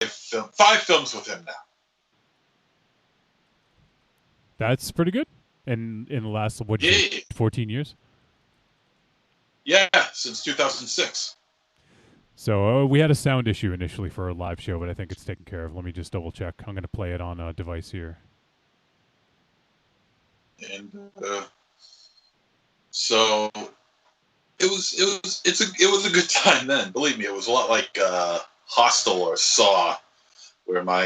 five films with him now. That's pretty good. And in the last, 14 years? Yeah, since 2006. So we had a sound issue initially for a live show, but I think it's taken care of. Let me just double check. I'm going to play it on a device here. And so it was a good time then. Believe me, it was a lot like Hostel or Saw, where my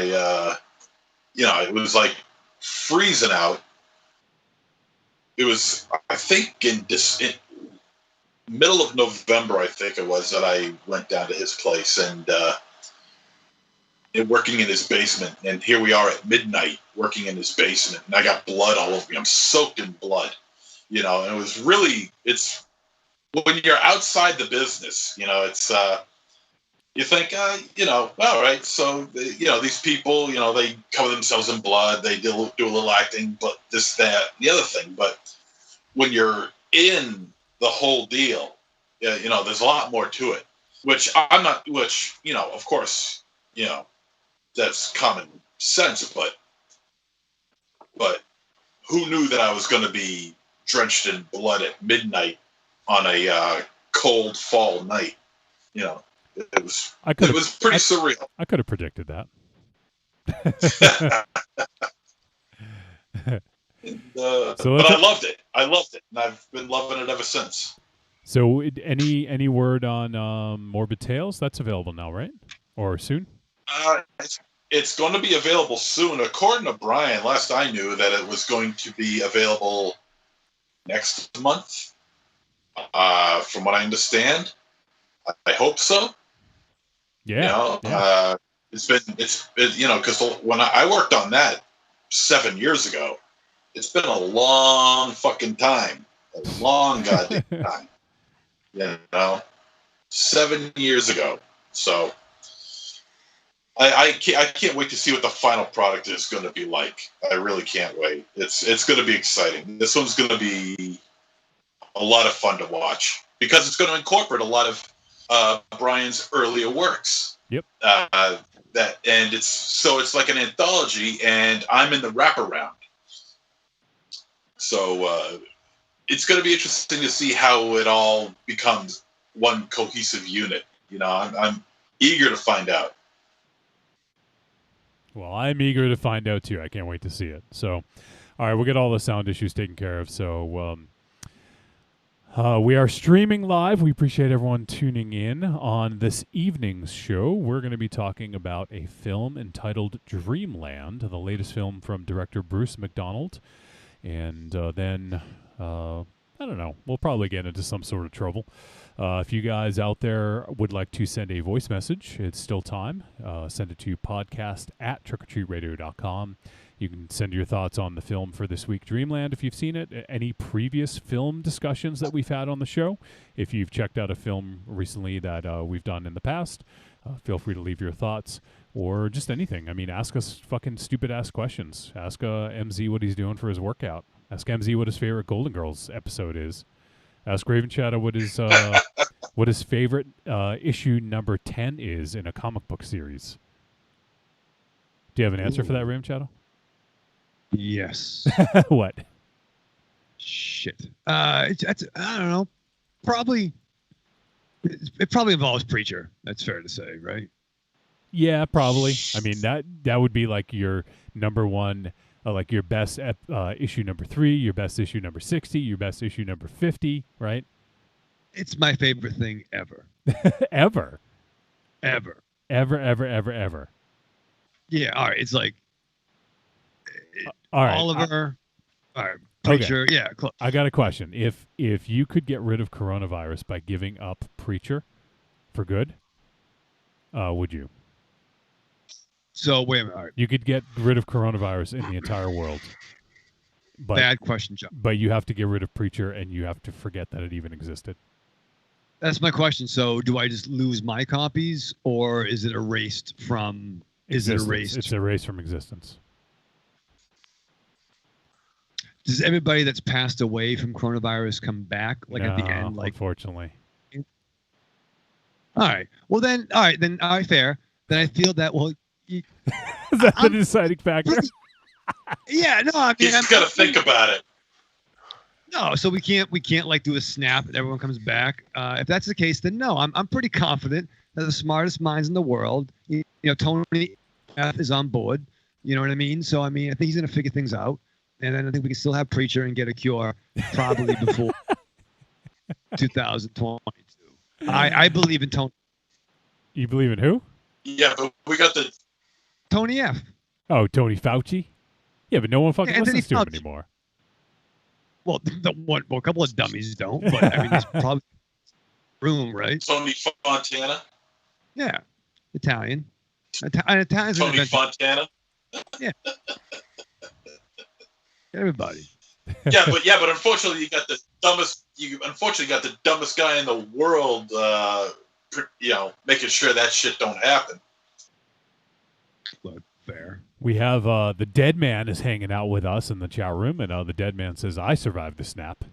it was like freezing out. It was, I think, in middle of November, I think it was, that I went down to his place and working in his basement. And here we are at midnight working in his basement, and I got blood all over me. I'm soaked in blood, and it was really, it's when you're outside the business, it's you think, all right, so these people, they cover themselves in blood, they do a little acting, but this, that, the other thing. But when you're in the whole deal, there's a lot more to it, which of course, that's common sense, but who knew that I was going to be drenched in blood at midnight on a cold fall night? It was pretty surreal. I could have predicted that. But I loved it. And I've been loving it ever since. So, any word on Morbid Tales? That's available now, right? Or soon? It's going to be available soon. According to Brian, last I knew, that it was going to be available next month. From what I understand, I hope so. Yeah. It's because when I worked on that 7 years ago, it's been a long fucking time, a long goddamn time. 7 years ago. So I can't wait to see what the final product is going to be like. I really can't wait. It's going to be exciting. This one's going to be a lot of fun to watch because it's going to incorporate a lot of Brian's earlier works. Yep. It's like an anthology, and I'm in the wraparound. So it's going to be interesting to see how it all becomes one cohesive unit. I'm eager to find out. Well, I'm eager to find out too. I can't wait to see it. So, all right, we'll get all the sound issues taken care of. So, we are streaming live. We appreciate everyone tuning in on this evening's show. We're going to be talking about a film entitled Dreamland, the latest film from director Bruce McDonald. And then, I don't know, we'll probably get into some sort of trouble. If you guys out there would like to send a voice message, it's still time. Send it to podcast@trickortreatradio.com. You can send your thoughts on the film for this week, Dreamland, if you've seen it. Any previous film discussions that we've had on the show. If you've checked out a film recently that we've done in the past, feel free to leave your thoughts or just anything. I mean, ask us fucking stupid-ass questions. Ask MZ what he's doing for his workout. Ask MZ what his favorite Golden Girls episode is. Ask Raven Shadow what his favorite issue number 10 is in a comic book series. Do you have an answer for that, Raven Shadow? Yes. What? Shit. I don't know. Probably. It probably involves Preacher. That's fair to say, right? Yeah, probably. I mean, that would be like your number one, like your best issue number 3, your best issue number 60, your best issue number 50, right? It's my favorite thing ever. Ever. Ever. Ever, ever, ever, ever. Yeah, all right. It's like all right. Oliver. All right. Preacher. Okay. Yeah. Close. I got a question. If you could get rid of coronavirus by giving up Preacher for good, would you? So wait a minute. All right. You could get rid of coronavirus in the entire world. But, bad question, John. But you have to get rid of Preacher, and you have to forget that it even existed. That's my question. So do I just lose my copies, or is it erased from? Existence. Is it erased? It's erased from existence. Does everybody that's passed away from coronavirus come back? Like no, at the end? Like, unfortunately. All right. Well then, all right. Then, all right, fair. Then I feel that, well, you, Is that the deciding factor? yeah, no, I mean, He's just got to think about it. No, so we can't like do a snap and everyone comes back. If that's the case, then no, I'm pretty confident that the smartest minds in the world, Tony F is on board. You know what I mean? So I mean, I think he's gonna figure things out, and then I think we can still have Preacher and get a cure probably before 2022. I believe in Tony. You believe in who? Yeah, but we got the Tony F. Oh, Tony Fauci. Yeah, but no one fucking Anthony listens to him Fauci. anymore. Well, a couple of dummies don't, but I mean, there's probably room, right? Tony Fontana. Yeah, Italian. Italians are Tony Fontana. Yeah. Everybody. Yeah, but unfortunately, you got the dumbest. You unfortunately got the dumbest guy in the world. Making sure that shit don't happen. Look, fair. We have the dead man is hanging out with us in the chat room, and the dead man says, "I survived the snap."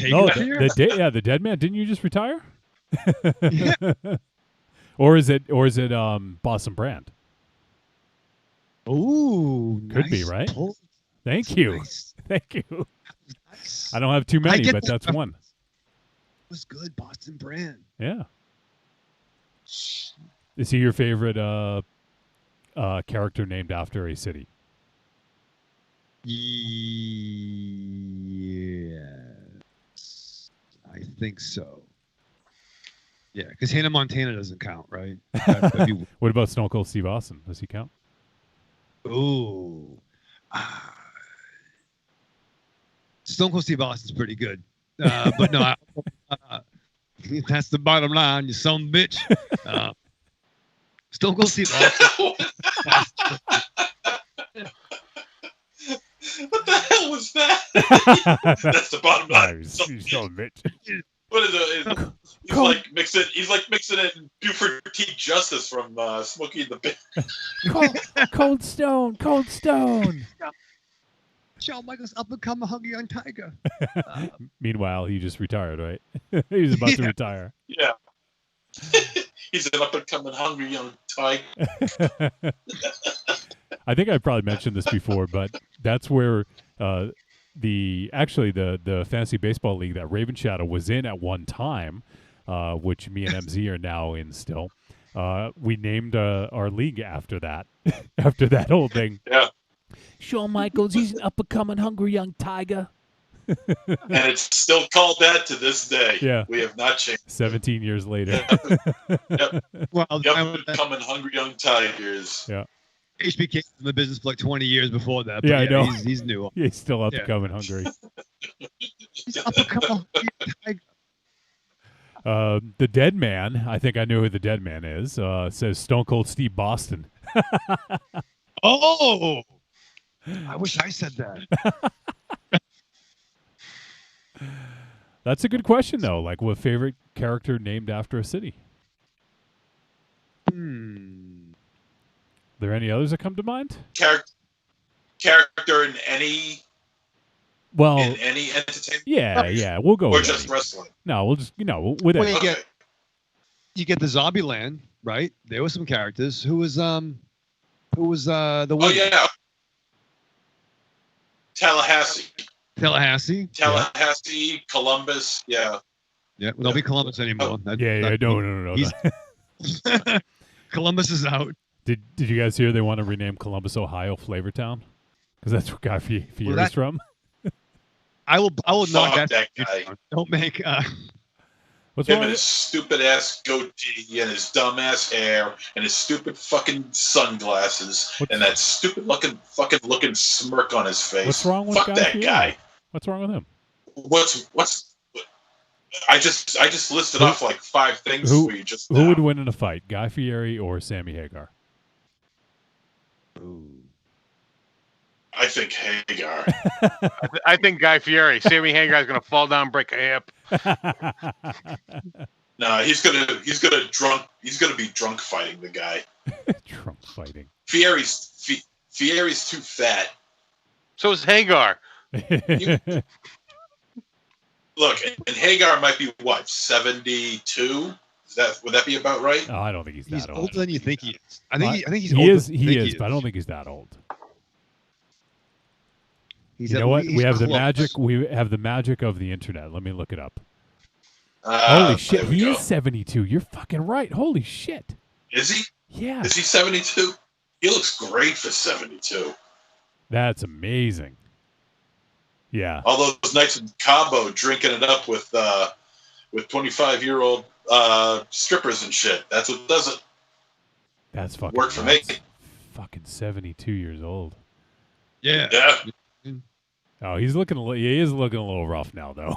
No, the dead man. Didn't you just retire? Yeah. Or is it Boston Brand? Ooh, Could be, right? Pull. Thank you. Nice. Thank you. Nice. I don't have too many, but that. that's one. It was good, Boston Brand. Yeah. Is he your favorite character named after a city? Yes, I think so. Yeah, because Hannah Montana doesn't count, right? What about Stone Cold Steve Austin? Does he count? Ooh. Stone Cold Steve Austin's pretty good. But no, that's the bottom line, you son of a bitch. Stone Cold Steve Austin. What the hell was that? That's the bottom line. You son of a bitch. What is it? He's like mixing it in Buford T. Justice from Smokey and the Bear. Cold Stone. Shawn Michaels up and come a hungry young tiger. Meanwhile, he just retired, right? He's about to retire. Yeah. He's an up and coming hungry young tiger. I think I probably mentioned this before, but that's where the fantasy baseball league that Raven Shadow was in at one time, which me and MZ are now in still. We named our league after that, after that whole thing. Yeah. Shawn Michaels, he's an up-and-coming hungry young tiger. And it's still called that to this day. Yeah. We have not changed. 17 years later. Yep. Well, Coming hungry young tigers. Yeah. HBK was in the business for like 20 years before that. But Yeah, I know. He's new. Yeah, he's still up-and-coming hungry. He's up and coming tiger. The dead man, I think I know who the dead man is, says Stone Cold Steve Boston. Oh! I wish I said that. That's a good question, though. Like, what favorite character named after a city? There any others that come to mind? Character in any entertainment? Yeah, we'll go or with just any. wrestling? No, we'll just, with Well, it. you get the Zombieland, right? There were some characters. Who was the one? Oh, yeah. Tallahassee, Yeah. Columbus, yeah. Yeah, we don't be Columbus anymore. No. Columbus is out. Did you guys hear they want to rename Columbus, Ohio, Flavortown? Because that's where Guy Fieri is from. I will knock Fuck that guy. down. Don't make. What's Him wrong? and his stupid ass goatee and his dumb ass hair and his stupid fucking sunglasses and that stupid looking smirk on his face. What's wrong with Fuck Guy that Fieri? guy. What's wrong with him? I just listed off like 5 things for you just now. Who would win in a fight, Guy Fieri or Sammy Hagar? Ooh. I think Hagar. I think Guy Fieri. Sammy Hagar's gonna fall down, break a hip. No, he's gonna be drunk fighting the guy. Drunk fighting. Fieri's too fat. So is Hagar. Look, and Hagar might be what, 72, Would that be about right? Oh, I don't think he's that old. older than you think he is. I think he's he older is. than you think He is, but I don't think he's that old. He's You at know what? least We have the close. magic. We have the magic of the internet. Let me look it up. Holy shit! There we He go. is 72. You're fucking right. Holy shit! Is he? Yeah, Is he 72? He looks great for 72. that's amazing. Yeah, All those nights in Cabo drinking it up with 25-year-old strippers and shit. That's what does it. that's fucking Worked for me. nuts. Fucking 72 years old. Yeah. Yeah. Oh, he is looking a little rough now, though.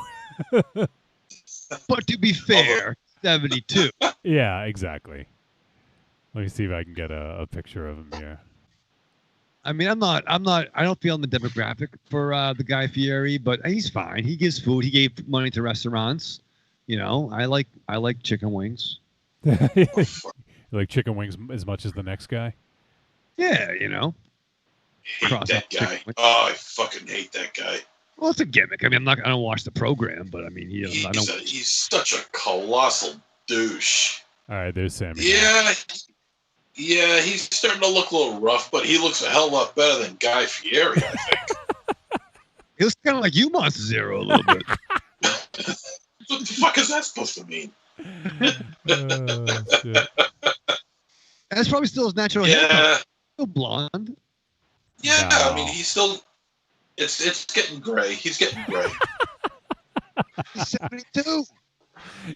But to be fair, 72. Yeah, exactly. Let me see if I can get a picture of him here. I mean, I don't feel in the demographic for the Guy Fieri, but he's fine. He gives food. He gave money to restaurants. You know, I like chicken wings. You like chicken wings as much as the next guy? Yeah, you know. Hate Cross that out chicken guy. wings. Oh, I fucking hate that guy. Well, it's a gimmick. I mean, I don't watch the program, but I mean, He's such a colossal douche. All right, there's Sammy. Yeah, he's starting to look a little rough, but he looks a hell of a lot better than Guy Fieri, I think. It was kind of like you, Monster Zero, a little bit. What the fuck is that supposed to mean? Shit. That's probably still his natural hair. Yeah, Still blonde. yeah. No. I mean, he's still. It's getting gray. He's getting gray. He's 72.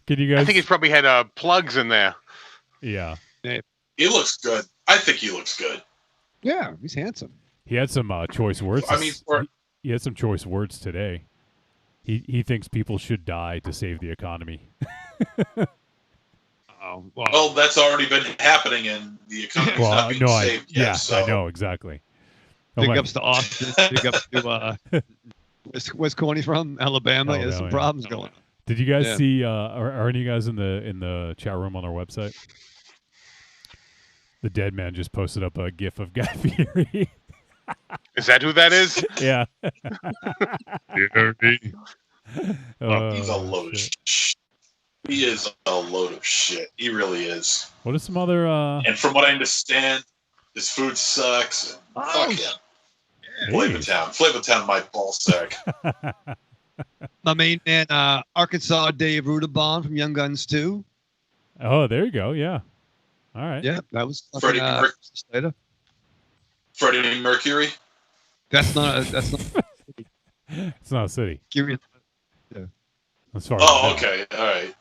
Can you guys? I think he's probably had plugs in there. Yeah, He looks good. I think he looks good. Yeah, he's handsome. he had some choice words. I mean, he had some choice words today. He thinks people should die to save the economy. Oh, well, that's already been happening, and the economy's Well, not being no, saved yet. So. I know exactly. Oh big my- ups to Austin. Big ups to where's Corny from? Alabama. Oh, There's some yeah. problems going on. Did you guys Yeah. see? Are any of you guys in the chat room on our website? The dead man just posted up a GIF of Guy Fieri. Is that who that is? Yeah. He's a load of shit. He is a load of shit. He really is. What are some other? And from what I understand, his food sucks. And Oh, fuck him. Hey. Flavortown, my ballsack. My main man, Arkansas Dave Rudabon from Young Guns 2. Oh, there you go. Yeah. All right. Yeah, that was Freddie later. Freddie Mercury. That's not It's not a city. curious. As far as I Oh, know. okay. All right.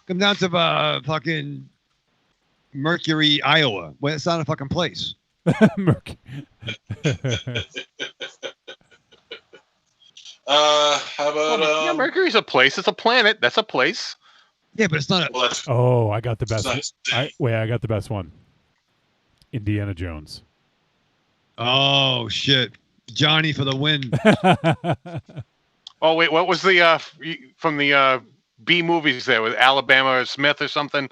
Come down to fucking Mercury, Iowa. Well, it's not a fucking place. Merc. How about Yeah, Mercury's a place. It's a planet. That's a place. Yeah, but it's not a. well, that's Oh, I got the best. nice. I got the best one. Indiana Jones. Oh shit, Johnny for the win. Oh wait, what was the from the B movies there with Alabama Smith or something?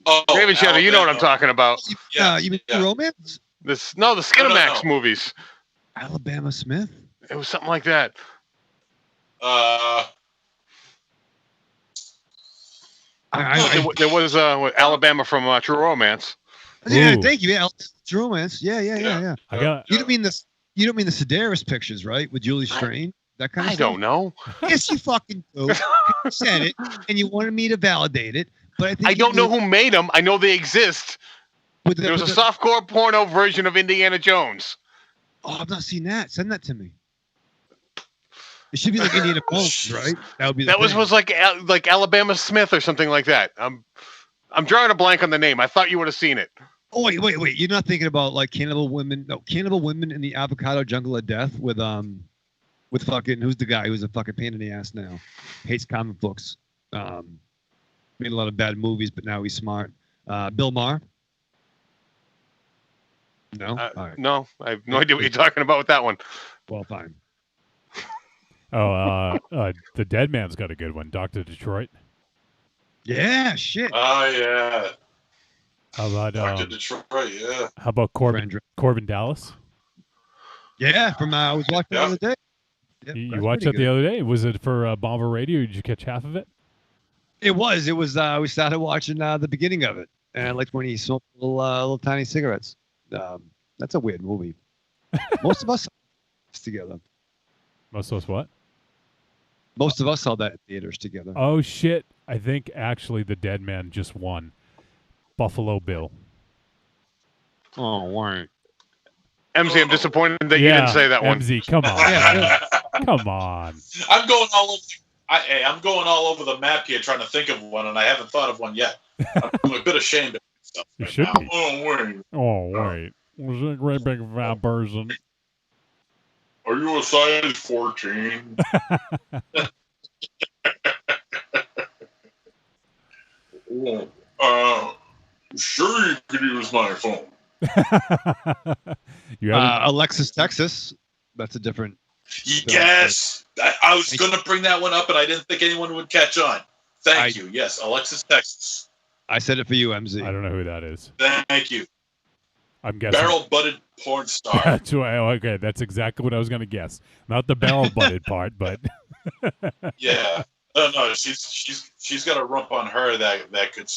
Oh, David Shadow, you know what I'm Alabama. talking about. Yeah, You mean yeah. romance? The Skinamax No. movies. Alabama Smith. It was something like that. There was Alabama from True Romance. Yeah, Ooh. thank you. Yeah, True Romance. Yeah. I got. You don't mean this? You don't mean the Sedaris pictures, right? With Julie Strain, that kind of I stuff. don't know. Yes, you fucking do. You said it, and you wanted me to validate it, but I think I don't know who made them. I know they exist. There was a softcore porno version of Indiana Jones. Oh, I've not seen that. Send that to me. It should be like Indiana Jones, right? That would be. That was like Alabama Smith or something like that. I'm drawing a blank on the name. I thought you would have seen it. Oh wait! You're not thinking about like Cannibal Women? No, Cannibal Women in the Avocado Jungle of Death with fucking who's the guy who's a fucking pain in the ass now, hates comic books, made a lot of bad movies, but now he's smart. Bill Maher. No, all right. No, I have no idea what you're talking about with that one. Well, fine. Oh, the dead man's got a good one. Dr. Detroit. Yeah, shit. Oh yeah. How about Dr. Detroit. Yeah. how about Corbin Dallas? Yeah, from I was watching the other day. Yep, You that's watched pretty that the good. other day. Was it for Bomber Radio? Did you catch half of it? It was. We started watching the beginning of it, and I liked when he smoked little tiny cigarettes. That's a weird movie. Most of us saw this together. Most of us what? Most of us saw that in theaters together. Oh shit! I think actually the dead man just won. Buffalo Bill. Oh, right. MZ, I'm disappointed that you didn't say that one. MZ, come on. Come on. I'm going all over. I'm going all over the map here trying to think of one, and I haven't thought of one yet. I'm a bit ashamed of myself. You right should now. be. Oh, wait. Was it a great big fat person? Are you a size 14? Sure, you could use my phone. You haven't. Alexis, Texas. That's a different. Yes, I was going to bring that one up, and I didn't think anyone would catch on. Thank you. Yes, Alexis, Texas. I said it for you, MZ. I don't know who that is. Thank you. I'm guessing. Barrel-butted porn star. That's why. Okay, that's exactly what I was going to guess. Not the barrel-butted part, but. Yeah. No, she's got a rump on her that could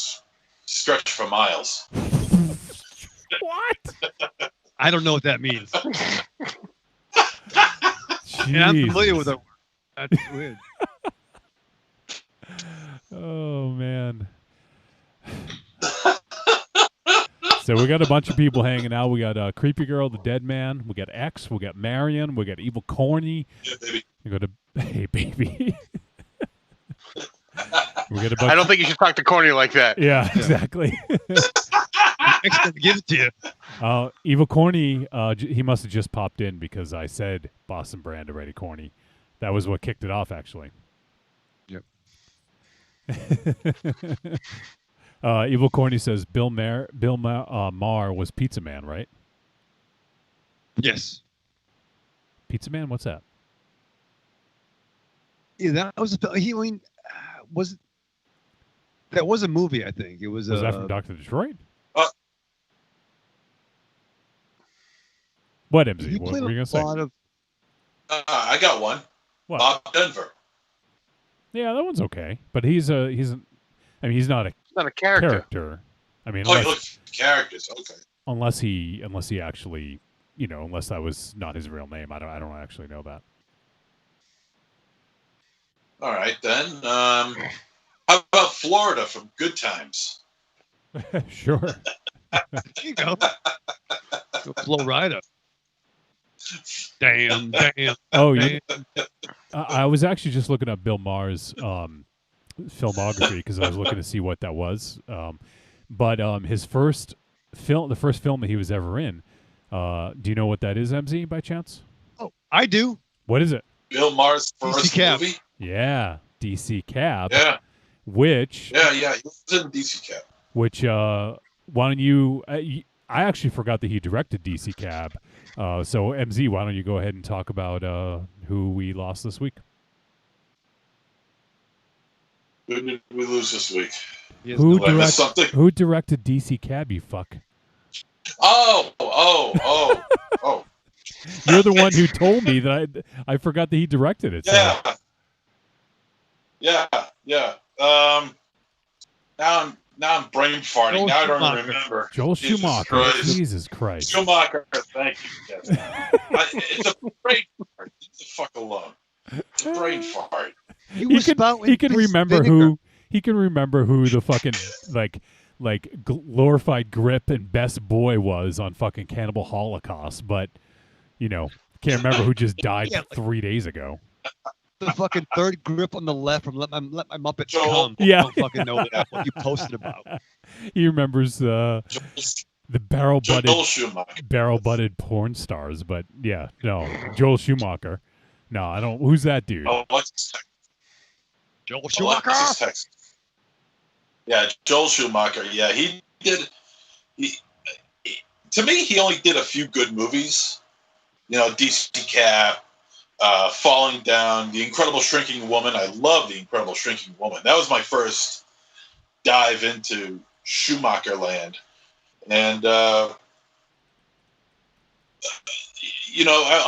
stretch for miles. What? I don't know what that means. And I'm familiar with it. That's weird. Oh man. So we got a bunch of people hanging out. We got Creepy Girl, the Dead Man. We got X. We got Marion. We got Evil Corny. Yeah, baby. We got Hey Baby. We got a bunch. I don't think you should talk to Corny like that. Yeah, exactly. X didn't give it to you. Evil Corny, he must have just popped in because I said Boston brand already, Corny. That was what kicked it off, actually. Yep. Evil Corny says Bill Maher was Pizza Man, right? Yes. Pizza Man, what's that? Yeah, that was that was a movie, I think. It was that from Dr. Detroit? Uh, What, MZ? What were you going to say? I got one. What? Bob Denver. Yeah, that one's okay. But he's not a Not a character. I mean, Oh, he looks characters. Okay. unless he actually, unless that was not his real name. I don't actually know that. All right, then. How about Florida from Good Times? Sure. There you go. Flow Rider. Damn. Oh, yeah. I was actually just looking up Bill Maher's filmography because I was looking to see what that was. But his first film, the first film that he was ever in, do you know what that is, MZ, by chance? Oh, I do. What is it? Bill Maher's first DC Cab. movie? Yeah, DC Cab. Yeah. Which? Yeah. He was in DC Cab. Which? Why don't you? I actually forgot that he directed DC Cab. So MZ, why don't you go ahead and talk about who we lost this week? Who did we lose this week? Who Did I miss something? Who directed DC Cab? You fuck. Oh. You're the one who told me that I forgot that he directed it. So. Yeah. Now I'm brain farting. Joel now I don't Schumacher. remember. Joel Jesus Schumacher. Christ. Jesus Christ. Schumacher, thank you. Yes. It's a brain fart. Leave the fuck alone. It's a brain fart. He can remember who. He can remember who the fucking like glorified grip and best boy was on fucking Cannibal Holocaust, but can't remember who just died 3 days ago. The fucking third grip on the left from Let My Muppets Joel. Come. Yeah. I don't fucking know what you posted about. He remembers the Joel Schumacher. barrel-butted porn stars, but yeah, no, Joel Schumacher. No, I don't. Who's that dude? Alexis Joel Schumacher. Texas. Yeah, Joel Schumacher. Yeah, he did. To me, he only did a few good movies. DC Cab, Falling Down, The Incredible Shrinking Woman. I love The Incredible Shrinking Woman. That was my first dive into Schumacher land. And, a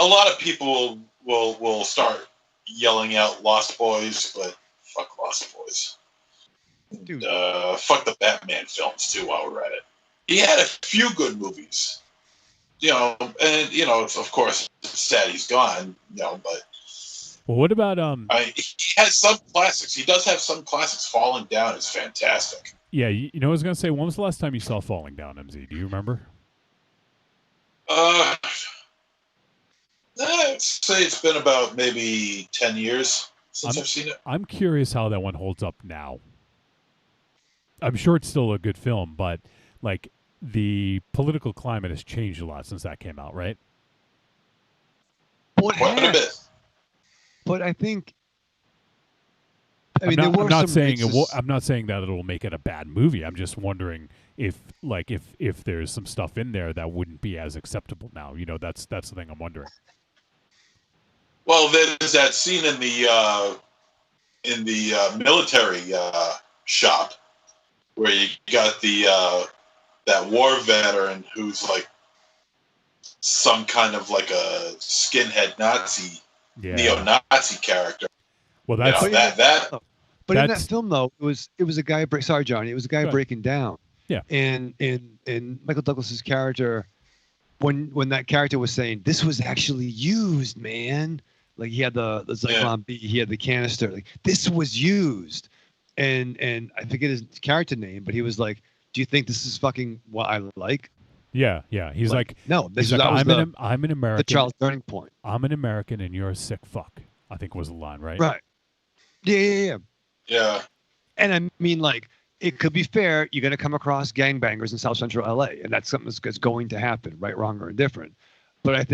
lot of people will start yelling out Lost Boys, but fuck Lost Boys. Dude. Fuck the Batman films too. While we're at it, he had a few good movies. And of course, it's sad he's gone. But Well, what about he has some classics. He does have some classics. Falling Down is fantastic. Yeah, I was gonna say, when was the last time you saw Falling Down, MZ? Do you remember? I'd say it's been about maybe 10 years since I've seen it. I'm curious how that one holds up now. I'm sure it's still a good film, but like the political climate has changed a lot since that came out, right? Quite a bit. But I think. I'm not saying that it'll make it a bad movie. I'm just wondering if there's some stuff in there that wouldn't be as acceptable now. That's the thing I'm wondering. Well, there's that scene in the military shop where you got that war veteran who's like some kind of like a skinhead Nazi, neo-Nazi character. Well, that's But in that film, though, it was a guy. Sorry, Johnny. It was a guy breaking down. Yeah. And Michael Douglas's character, when that character was saying this was actually used, man. Like he had the Zyklon B, he had the canister. Like this was used, and I forget his character name, but he was like, "Do you think this is fucking what I like?" Yeah. He's like "No, I'm an American. The Charles turning point. I'm an American, and you're a sick fuck." I think was the line, right? Right. Yeah. Yeah. And I mean, like, it could be fair. You're going to come across gangbangers in South Central LA, and that's something that's going to happen, right, wrong, or indifferent. But I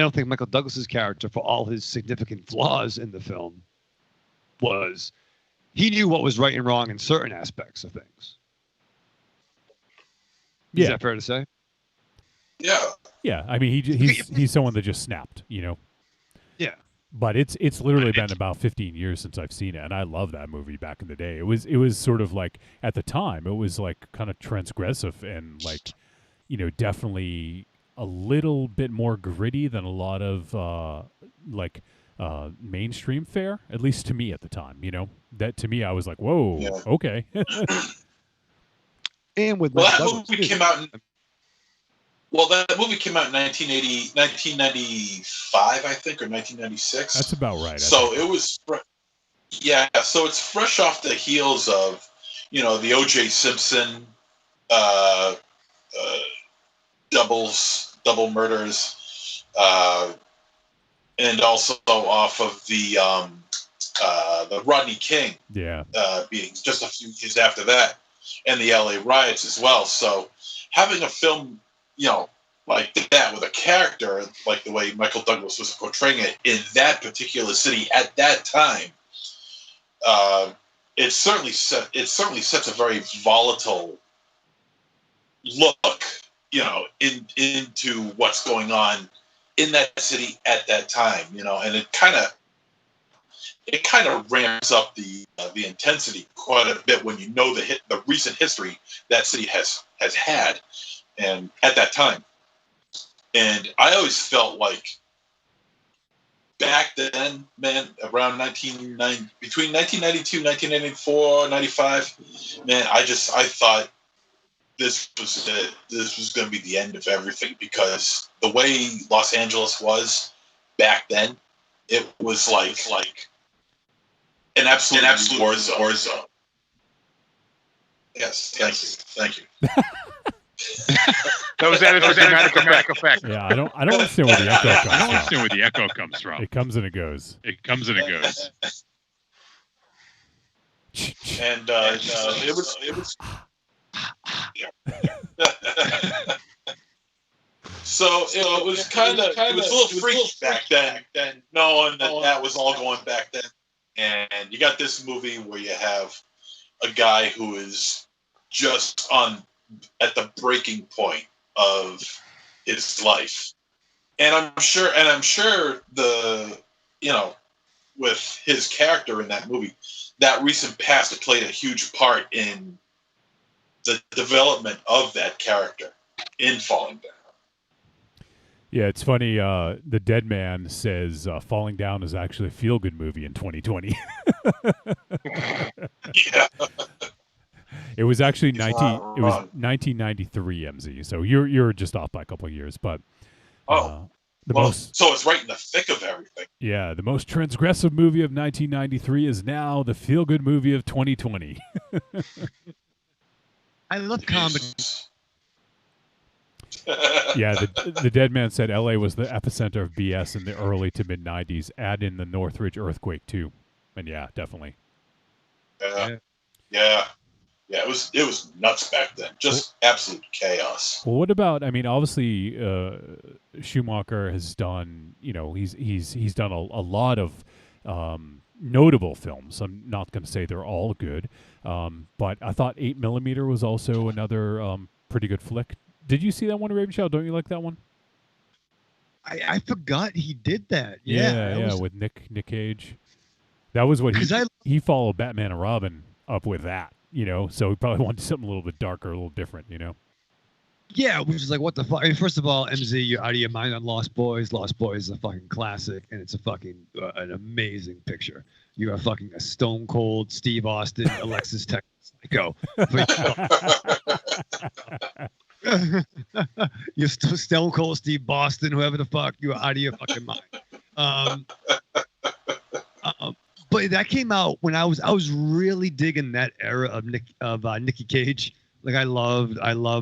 don't think Michael Douglas's character, for all his significant flaws in the film, he knew what was right and wrong in certain aspects of things. Is that fair to say? Yeah. Yeah. I mean, he's someone that just snapped, Yeah. But it's literally been about 15 years since I've seen it, and I love that movie back in the day. It was sort of like, at the time, it was like kind of transgressive and like, definitely a little bit more gritty than a lot of mainstream fare, at least to me at the time. That to me, I was like, whoa, okay. And with that movie came out in 1995, I think, or 1996. That's about right. So it was, so it's fresh off the heels of, the O.J. Simpson double murders, and also off of the Rodney King, being just a few years after that, and the L.A. riots as well. So having a film, like that with a character like the way Michael Douglas was portraying it in that particular city at that time, it certainly sets a very volatile look, into what's going on in that city at that time, and it kind of ramps up the intensity quite a bit when the recent history that city has had, and at that time. And I always felt like back then, man, around between 1992, 1994, 95, man, I thought this was it. This was going to be the end of everything, because the way Los Angeles was back then, it was like an absolute war zone. Yes, thank you. That was added for dramatic effect. Yeah, I don't understand where the echo comes from. I don't understand where the echo comes from. It comes and it goes. And it was. Yeah. So it was a little freaky back then, knowing that was all going back then. And you got this movie where you have a guy who is just at the breaking point of his life, and I'm sure with his character in that movie, that recent past played a huge part in the development of that character in Falling Down. Yeah, it's funny. The Dead Man says Falling Down is actually a feel-good movie in 2020. Yeah. It was actually He's not 1993, MZ. So you're just off by a couple of years, but Oh, the well, most so it's right in the thick of everything. the most transgressive movie of 1993 is now the feel-good movie of 2020. I love comedy. Jesus. Yeah, the Dead Man said L.A. was the epicenter of BS in the early to mid 90s. Add in the Northridge earthquake too, and yeah, definitely. Yeah. It was nuts back then. Just absolute chaos. Well, what about? I mean, obviously, Schumacher has done. He's done a lot of notable films. I'm not going to say they're all good, but I thought 8mm was also another pretty good flick. Did you see that one, Raven Shadow? Don't you like that one? I forgot he did that. Yeah, with Nick Cage. That was what he followed Batman and Robin up with that. So he probably wanted something a little bit darker, a little different. Yeah, which is like, what the fuck? I mean, first of all, MZ, you're out of your mind on Lost Boys. Lost Boys is a fucking classic, and it's a fucking an amazing picture. You are fucking a stone cold Steve Austin, Alexis Texas psycho. You're still stone cold Steve Boston, whoever the fuck. You are out of your fucking mind. But that came out when I was really digging that era of Nicky Cage. Like I loved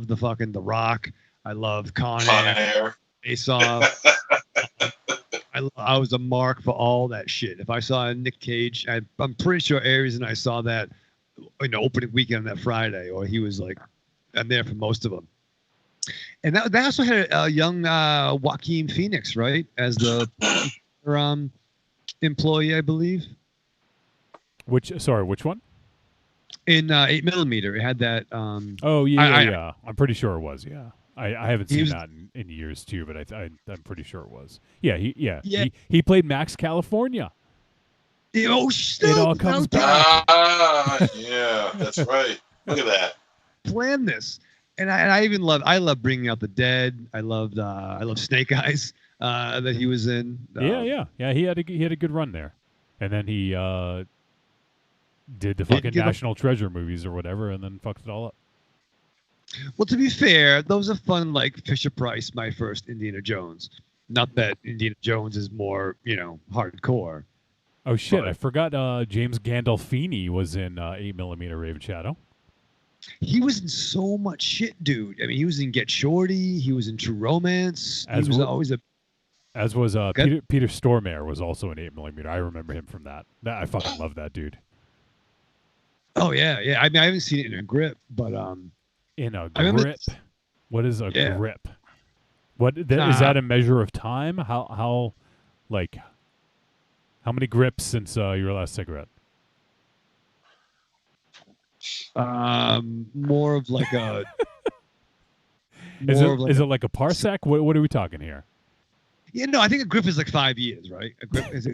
the fucking The Rock. I loved Con Air. Face Off. I was a mark for all that shit. If I saw Nick Cage, I'm pretty sure Aries and I saw that opening weekend on that Friday, or he was like, I'm there for most of them. And that also had a young Joaquin Phoenix, right, as the employee, I believe. Which one? In 8mm, it had that. Yeah. I'm pretty sure it was. Yeah, I haven't seen that in years too, but I'm pretty sure it was. Yeah, he played Max California. It all comes back. Yeah, that's right. Look at that. Plan this, and I love Bringing Out the Dead. I loved Snake Eyes that he was in. Yeah. He had a good run there, and then he did the fucking National Treasure movies or whatever, and then fucked it all up. Well, to be fair, those are fun, like Fisher-Price, My First Indiana Jones. Not that Indiana Jones is more, hardcore. Oh, shit. I forgot James Gandolfini was in 8mm Raven Shadow. He was in so much shit, dude. I mean, he was in Get Shorty. He was in True Romance. He was always a... As was Peter Stormare was also in 8mm. I remember him from that. I fucking love that dude. Oh, yeah. I mean, I haven't seen it in a grip, but... In a grip? What is a grip? Is that a measure of time? How many grips since your last cigarette? More of like a... Is it like a parsec? What are we talking here? Yeah, no, I think a grip is like 5 years, right? A grip is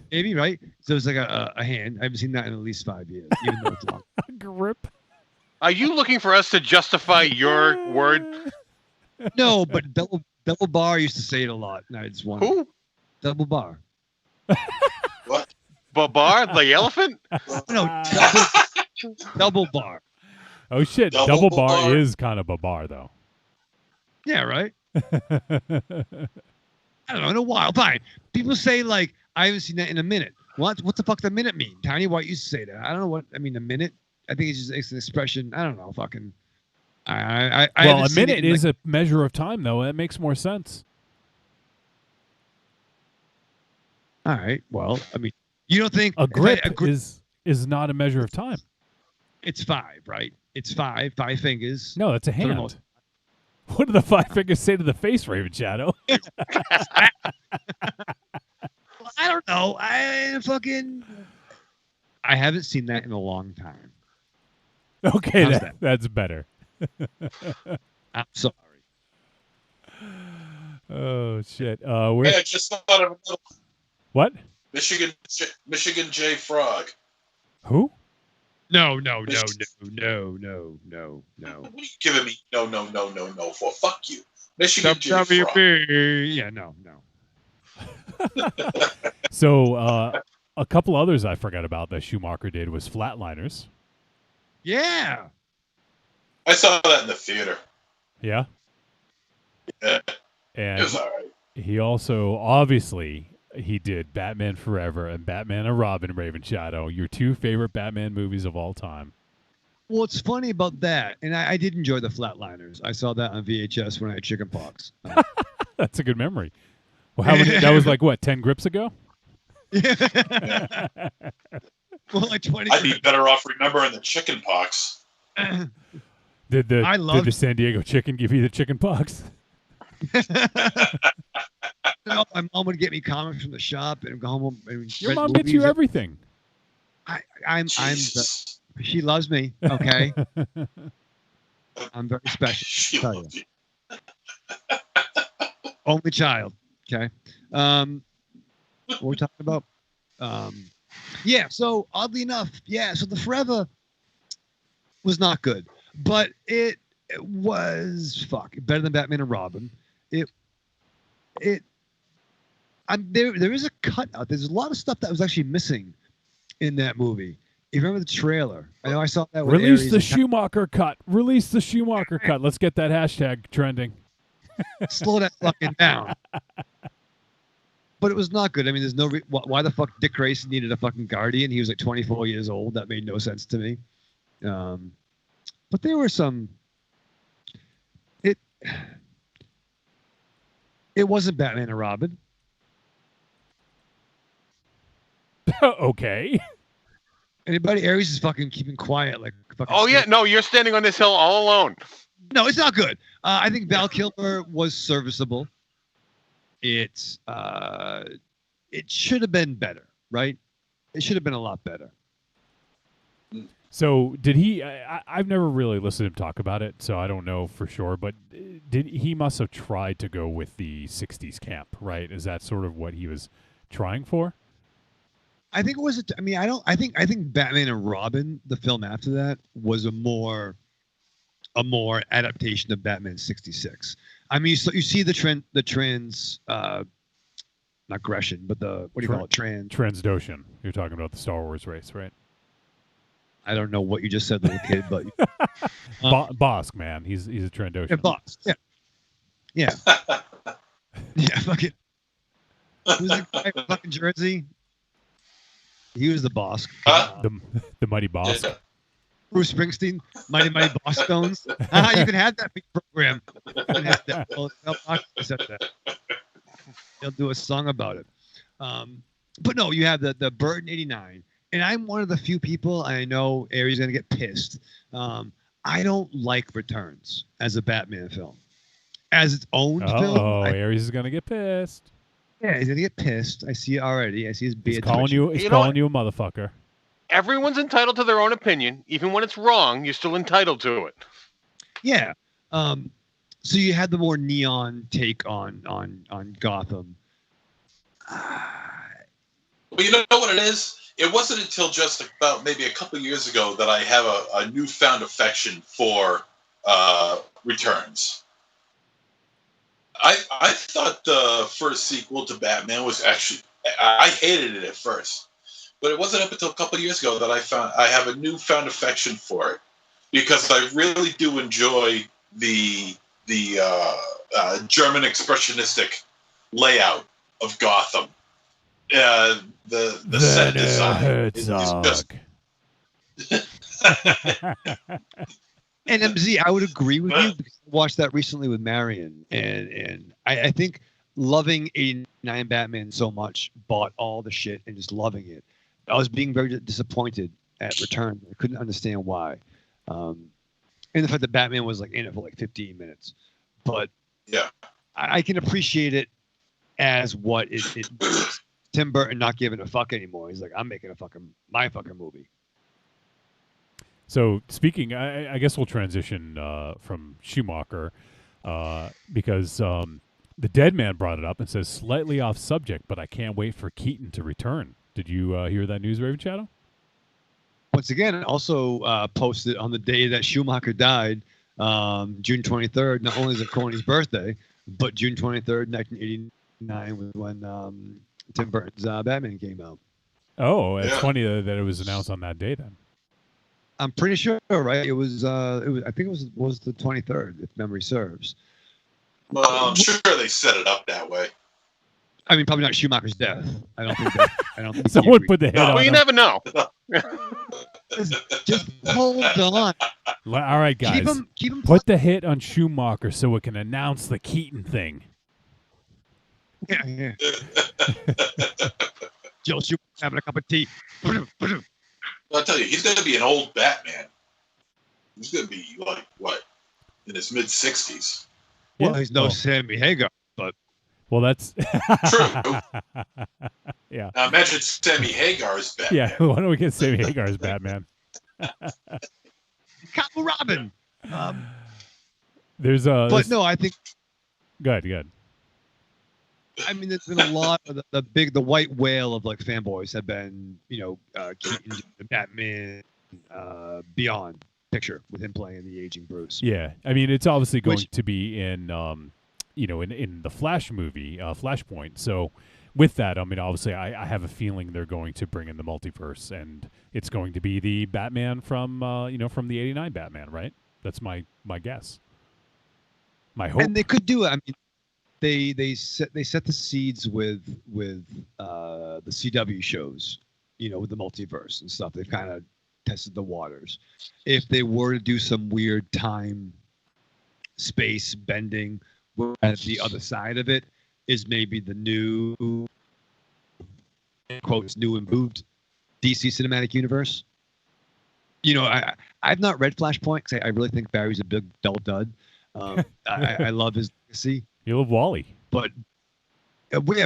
maybe, right? So it's like a hand. I haven't seen that in at least 5 years, even though it's long. A grip? Are you looking for us to justify your word? No, but Double Bar used to say it a lot. And I just wanted... Who? Double Bar. What? Babar, the elephant? No, Double Bar. Oh, shit. Double bar is kind of a bar, though. Yeah, right? I don't know, in a while. Fine. People say, like, I haven't seen that in a minute. What the fuck does a minute mean? Tiny White used to say that. I don't know what, a minute? I think it's an expression. I don't know, fucking. A minute is a measure of time, though. That makes more sense. All right. Well, I mean, you don't think a grip is not a measure of time? It's 5, right? It's 5 fingers. No, that's a hand. What do the 5 fingers say to the face, Raven Shadow? I don't know. I haven't seen that in a long time. Okay, that's better. I'm sorry. Oh shit! I just thought of another. What? Michigan J. Frog. Who? No. What are you giving me? No for? Fuck you. Michigan J. Frog. WB. Yeah, no. So a couple others I forgot about that Schumacher did was Flatliners. Yeah. I saw that in the theater. Yeah. Yeah, And it was all right. he also, obviously, he did Batman Forever and Batman and Robin Raven Shadow, your two favorite Batman movies of all time. Well, it's funny about that, and I did enjoy the Flatliners. I saw that on VHS when I had chickenpox. That's a good memory. Well, how many? That was like what, 10 grips ago? Yeah. Well, like 20. I'd be better off remembering the chicken pox. Did the San Diego chicken give you the chicken pox? No, my mom would get me comics from the shop and go home and Your rent mom gets you movies. everything. She loves me. Okay. I'm very special. She Tell you. loved you. Only child. Okay. What we're talking about? Yeah. So oddly enough, yeah. So the Forever was not good, but it was better than Batman and Robin. There is a cut out. There's a lot of stuff that was actually missing in that movie. You remember the trailer? I know I saw that. Release the Schumacher cut. Release the Schumacher cut. Let's get that hashtag trending. Slow that fucking down. But it was not good. I mean, there's no why the fuck Dick Grayson needed a fucking guardian. He was like 24 years old. That made no sense to me. But there were some. It wasn't Batman and Robin. Okay. Anybody? Aries is fucking keeping quiet, like fucking. Oh yeah, no, you're standing on this hill all alone. No, it's not good. I think Val Kilmer was serviceable. It should have been better, right? It should have been a lot better. So did he? I've never really listened to him talk about it, so I don't know for sure. But he must have tried to go with the '60s camp, right? Is that sort of what he was trying for? I think it was. I think Batman and Robin, the film after that, was a more adaptation of Batman '66. I mean, so you see the trans, not aggression, but what do you call it? Transdotion. You're talking about the Star Wars race, right? I don't know what you just said, little kid, but Bosk, man, he's a Trandoshan. Yeah, Bosk. Yeah. Yeah. Fucking. Who's that guy in fucking Jersey? He was the boss. The Mighty Boss. Yeah. Bruce Springsteen, Mighty Boss Stones. You can have that big program. You can have that. Said that. They'll do a song about it. But no, you have the Burton '89, and I'm one of the few people. I know Aries gonna get pissed. I don't like Returns as a Batman film, as its own film. Oh, Aries is gonna get pissed. Yeah, he's gonna get pissed. I see it already. I see his beard. He's calling you a motherfucker. Everyone's entitled to their own opinion. Even when it's wrong, you're still entitled to it. Yeah. So you had the more neon take on Gotham. Well, you know what it is? It wasn't until just about maybe a couple of years ago that I have a newfound affection for Returns. I thought the first sequel to Batman was actually, I hated it at first, but it wasn't up until a couple of years ago that I have a newfound affection for it, because I really do enjoy the German expressionistic layout of Gotham. The set design is just. And MZ, I would agree with you, because I watched that recently with Marion, and I think loving '89 Batman so much, bought all the shit and just loving it. I was being very disappointed at Return. I couldn't understand why. And the fact that Batman was like in it for like 15 minutes. But yeah, I can appreciate it as what it Tim Burton not giving a fuck anymore. He's like, I'm making my fucking movie. So speaking, I guess we'll transition from Schumacher because the Dead Man brought it up and says, slightly off subject, but I can't wait for Keaton to return. Did you hear that news, Raven Shadow? Once again, also posted on the day that Schumacher died, June 23rd, not only is it Corny's birthday, but June 23rd, 1989 was when Tim Burton's Batman came out. Oh, it's funny that it was announced on that day then. I'm pretty sure, right? It was I think it was the 23rd, if memory serves. Well, I'm sure they set it up that way. I mean, probably not Schumacher's death. I don't think that. I don't think Someone put the hit on Well, you him. never know. Just hold on. All right, guys. Keep him. Put the hit on Schumacher so it can announce the Keaton thing. Yeah. Joe Schumacher having a cup of tea. I'll tell you, he's going to be an old Batman. He's going to be like what, in his mid-60s. Well, he's no Sammy Hagar, but well, that's true. Yeah. Now imagine Sammy Hagar's Batman. Yeah. Why don't we get Sammy Hagar as Batman? Copper Robin. There's but no, I think. Good. I mean, there's been a lot of the white whale of like fanboys have been, Keaton, the Batman, Beyond picture with him playing the aging Bruce. Yeah, I mean, it's obviously going to be in, in the Flash movie, Flashpoint. So with that, I mean, obviously, I have a feeling they're going to bring in the multiverse, and it's going to be the Batman from the '89 Batman, right? That's my guess. My hope. And they could do it. I mean, they set the seeds with the CW shows, with the multiverse and stuff. They've kind of tested the waters. If they were to do some weird time space bending, whereas the other side of it is maybe the new quotes new improved DC cinematic universe. I've not read Flashpoint because I really think Barry's a big dull dud. I love his legacy. You love Wally. But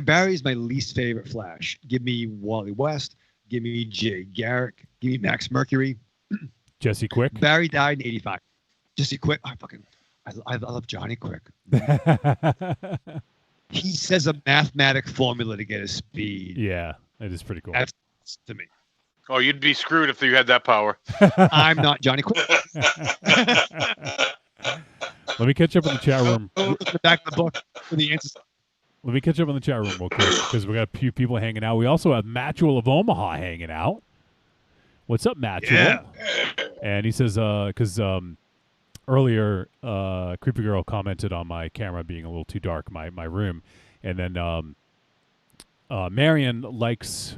Barry's my least favorite Flash. Give me Wally West. Give me Jay Garrick. Give me Max Mercury. Jesse Quick. Barry died in '85. Jesse Quick. I love Johnny Quick. He says a mathematic formula to get his speed. Yeah, it is pretty cool. That's to me. Oh, you'd be screwed if you had that power. I'm not Johnny Quick. Let me catch up in the chat room. Look at the back of the book for the answers. Let me catch up in the chat room real quick because we got a few people hanging out. We also have Matchwell of Omaha hanging out. What's up, Matchwell? Yeah. And he says, because earlier, Creepy Girl commented on my camera being a little too dark, my room. And then Marion likes,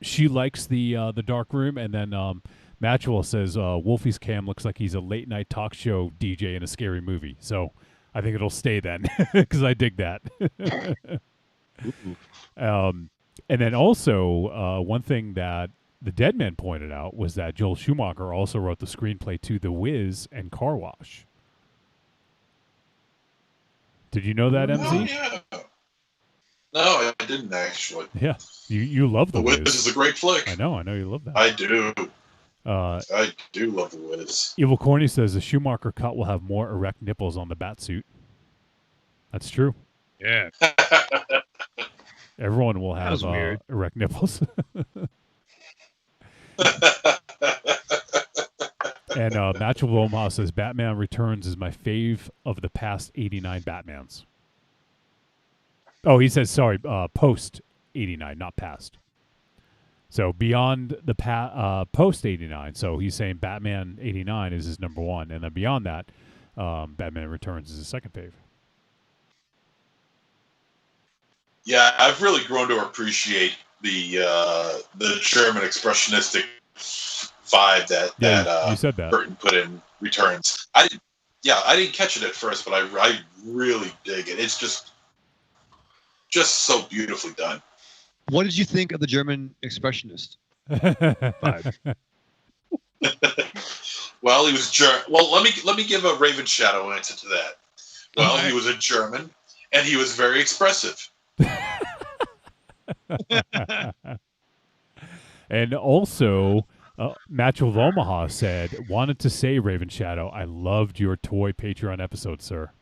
she likes the dark room. And then Matchwell says, Wolfie's cam looks like he's a late night talk show DJ in a scary movie. So I think it'll stay then because I dig that. And then also one thing that the Dead Man pointed out was that Joel Schumacher also wrote the screenplay to The Wiz and Car Wash. Did you know that, MZ? Oh, yeah. No, I didn't actually. Yeah, you love The Wiz. The Wiz is a great flick. I know you love that. I do. I do love The Wiz. Evil Corny says the Schumacher cut will have more erect nipples on the bat suit. That's true. Yeah. Everyone will have erect nipples. And Match of Omaha says Batman Returns is my fave of the past 89 Batmans. Oh, he says, sorry, post 89, not past. So beyond the post 89, so he's saying Batman 89 is his number one, and then beyond that, Batman Returns is his second fave. Yeah, I've really grown to appreciate the German expressionistic vibe that you said that. Burton put in Returns. I didn't catch it at first, but I really dig it. It's just so beautifully done. What did you think of the German expressionist? Well, he was German. Well, let me give a Raven Shadow answer to that. Well, he was a German, and he was very expressive. And also, Match of Omaha said, wanted to say, Raven Shadow, I loved your toy Patreon episode, sir.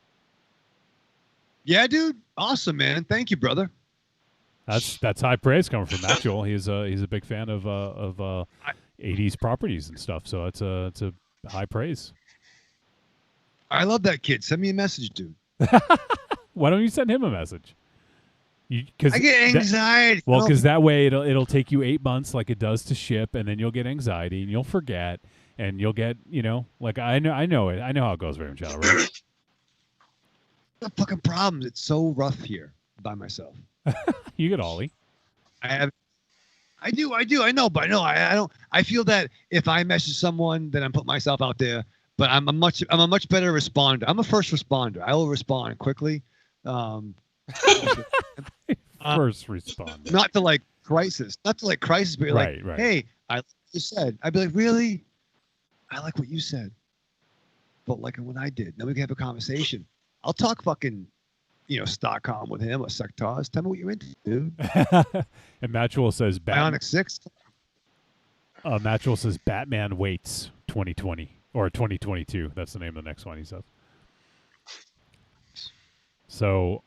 Yeah, dude. Awesome, man. Thank you, brother. That's high praise coming from Matchell. He's a big fan of 80s properties and stuff. So it's a high praise. I love that kid. Send me a message, dude. Why don't you send him a message? I get anxiety. Because that way it'll take you 8 months like it does to ship, and then you'll get anxiety and you'll forget, and you'll get like I know it. I know how it goes, Raven Shadow, right? The fucking problems. It's so rough here by myself. You get Ollie. I do. I know, but I don't. I feel that if I message someone, then I'm putting myself out there. But I'm a much better responder. I'm a first responder. I will respond quickly. First responder. Not to like crisis. But you're right. Hey, I like what you said. I'd be like, really? I like what you said. But like what I did. Then we can have a conversation. I'll talk fucking, Stockholm with him or Sectars. Tell me what you're into, dude. And Matchwell says Bionic 6. Matchwell says Batman Waits 2020 or 2022. That's the name of the next one, he says. So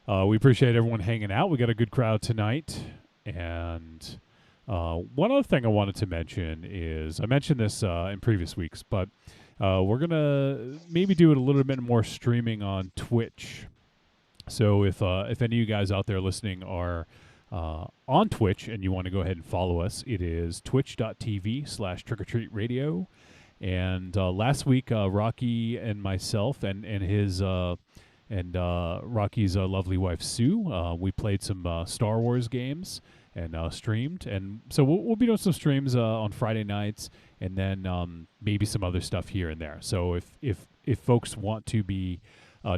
we appreciate everyone hanging out. We got a good crowd tonight. And one other thing I wanted to mention is, I mentioned this in previous weeks, but we're going to maybe do it a little bit more streaming on Twitch. So if any of you guys out there listening are on Twitch and you want to go ahead and follow us, it is twitch.tv/trickortreatradio. And last week, Rocky and myself and his and Rocky's lovely wife Sue, we played some Star Wars games and streamed. And so we'll be doing some streams on Friday nights, and then maybe some other stuff here and there. So if folks want to be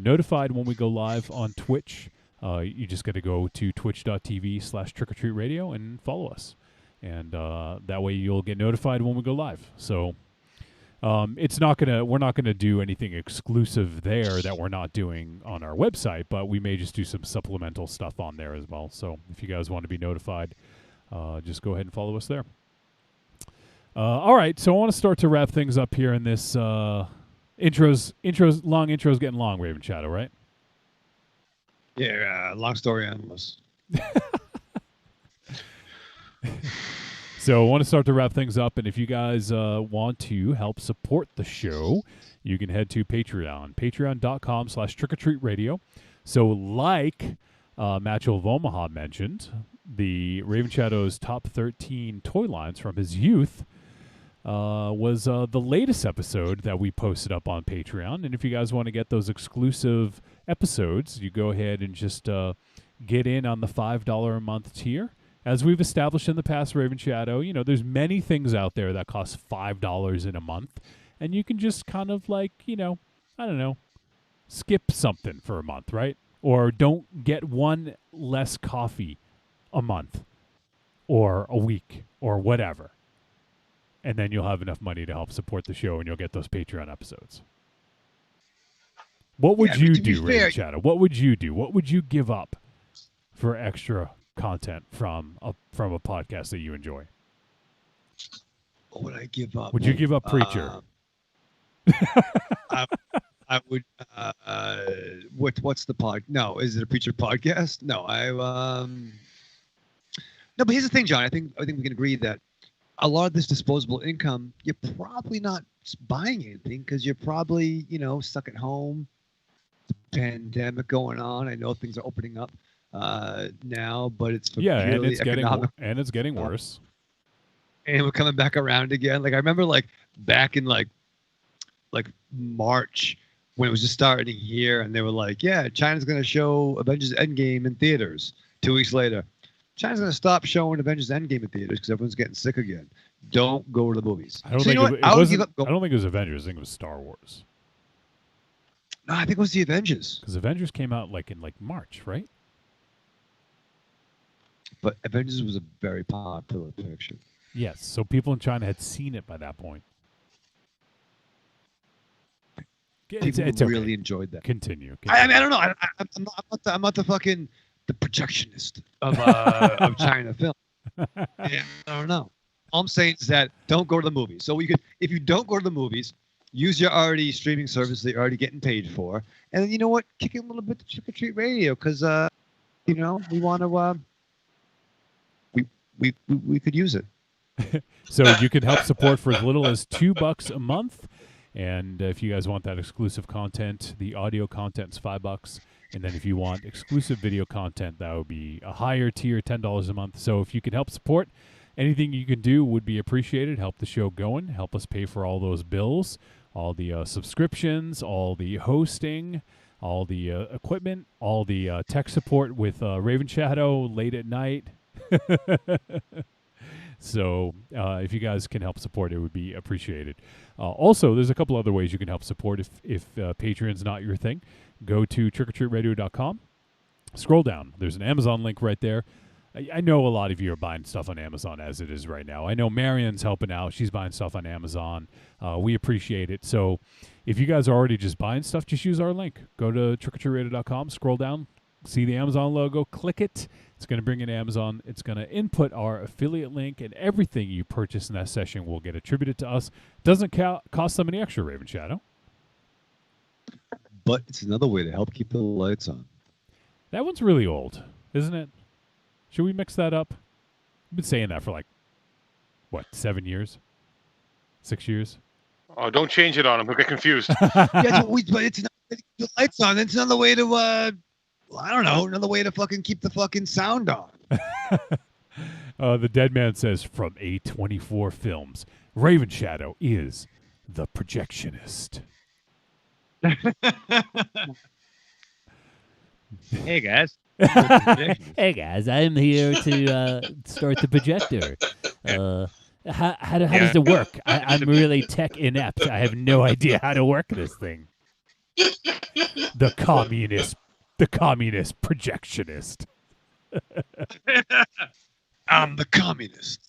notified when we go live on Twitch, you just got to go to twitch.tv/trickortreatradio and follow us. And that way you'll get notified when we go live. So we're not gonna do anything exclusive there that we're not doing on our website, but we may just do some supplemental stuff on there as well. So if you guys want to be notified, just go ahead and follow us there. All right, so I want to start to wrap things up here in this long intro's getting long, Raven Shadow, right? Yeah, long story endless. So I want to start to wrap things up, and if you guys want to help support the show, you can head to Patreon, patreon.com/trickortreatradio. So like Matchel of Omaha mentioned, the Raven Shadow's top 13 toy lines from his youth was the latest episode that we posted up on Patreon. And if you guys want to get those exclusive episodes, you go ahead and just get in on the $5 a month tier. As we've established in the past, Raven Shadow, there's many things out there that cost $5 in a month. And you can just kind of like, I don't know, skip something for a month, right? Or don't get one less coffee a month or a week or whatever. And then you'll have enough money to help support the show, and you'll get those Patreon episodes. What would you do, Raven Shadow? What would you do? What would you give up for extra content from a podcast that you enjoy? What would I give up? Would you give up Preacher? I would. What's the pod? No, is it a Preacher podcast? No, No, but here's the thing, John. I think we can agree that a lot of this disposable income, you're probably not buying anything because you're probably stuck at home. The pandemic going on. I know things are opening up now, but it's and it's getting worse. And we're coming back around again. Like I remember, back in like March when it was just starting here, and they were like, "Yeah, China's going to show Avengers Endgame in theaters." 2 weeks later, China's going to stop showing Avengers Endgame in theaters because everyone's getting sick again. Don't go to the movies. I don't think it was Avengers. I think it was Star Wars. No, I think it was the Avengers. Because Avengers came out in March, right? But Avengers was a very popular picture. Yes, so people in China had seen it by that point. People really enjoyed that. Continue. I don't know. I'm not the projectionist of China film. Yeah, I don't know. All I'm saying is that don't go to the movies. So if you don't go to the movies, use your already streaming service that you're already getting paid for, and then you know what? Kick in a little bit to Trick or Treat Radio because we want to. We could use it. So you can help support for as little as $2 a month. And if you guys want that exclusive content, the audio content's $5. And then if you want exclusive video content, that would be a higher tier, $10 a month. So if you can help support, anything you can do would be appreciated. Help the show going. Help us pay for all those bills, all the subscriptions, all the hosting, all the equipment, all the tech support with Raven Shadow late at night. So if you guys can help support, it would be appreciated. Also, there's a couple other ways you can help support if Patreon's not your thing. Go to trickortreatradio.com. Scroll down. There's an Amazon link right there. I know a lot of you are buying stuff on Amazon as it is right now. I know Marion's helping out. She's buying stuff on Amazon. We appreciate it. So if you guys are already just buying stuff, just use our link. Go to trickortreatradio.com, scroll down, see the Amazon logo, click it. It's going to bring in Amazon. It's going to input our affiliate link, and everything you purchase in that session will get attributed to us. Doesn't cost them any extra, Raven Shadow. But it's another way to help keep the lights on. That one's really old, isn't it? Should we mix that up? I've been saying that for like, 7 years? 6 years? Oh, don't change it on him. He'll get confused. Yeah, but it's not the lights on. It's another way to, I don't know, another way to fucking keep the fucking sound on. The Dead Man says, from A24 Films, Raven Shadow is the projectionist. Hey, guys. Hey guys, I'm here to start the projector. How does it work? I'm really tech inept. I have no idea how to work this thing. The communist projectionist. I'm the communist.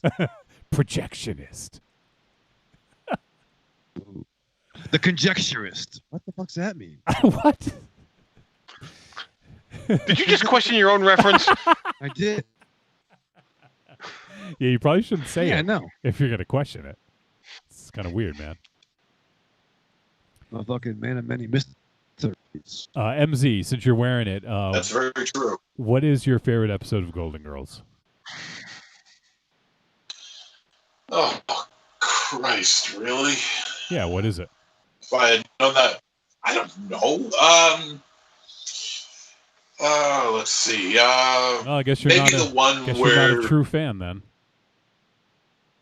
Projectionist. The conjecturist. What the fuck's that mean? What? Did you just question your own reference? I did. Yeah, you probably shouldn't say Yeah, it I know. if you're going to question it. It's kind of weird, man. A fucking man of many mysteries. MZ, since you're wearing it, That's very true. what is your favorite episode of Golden Girls? Oh, Christ, really? Yeah, what is it? If I had known that, I don't know. Let's see. Well, I guess you're maybe not the one guess where. you're not a true fan then.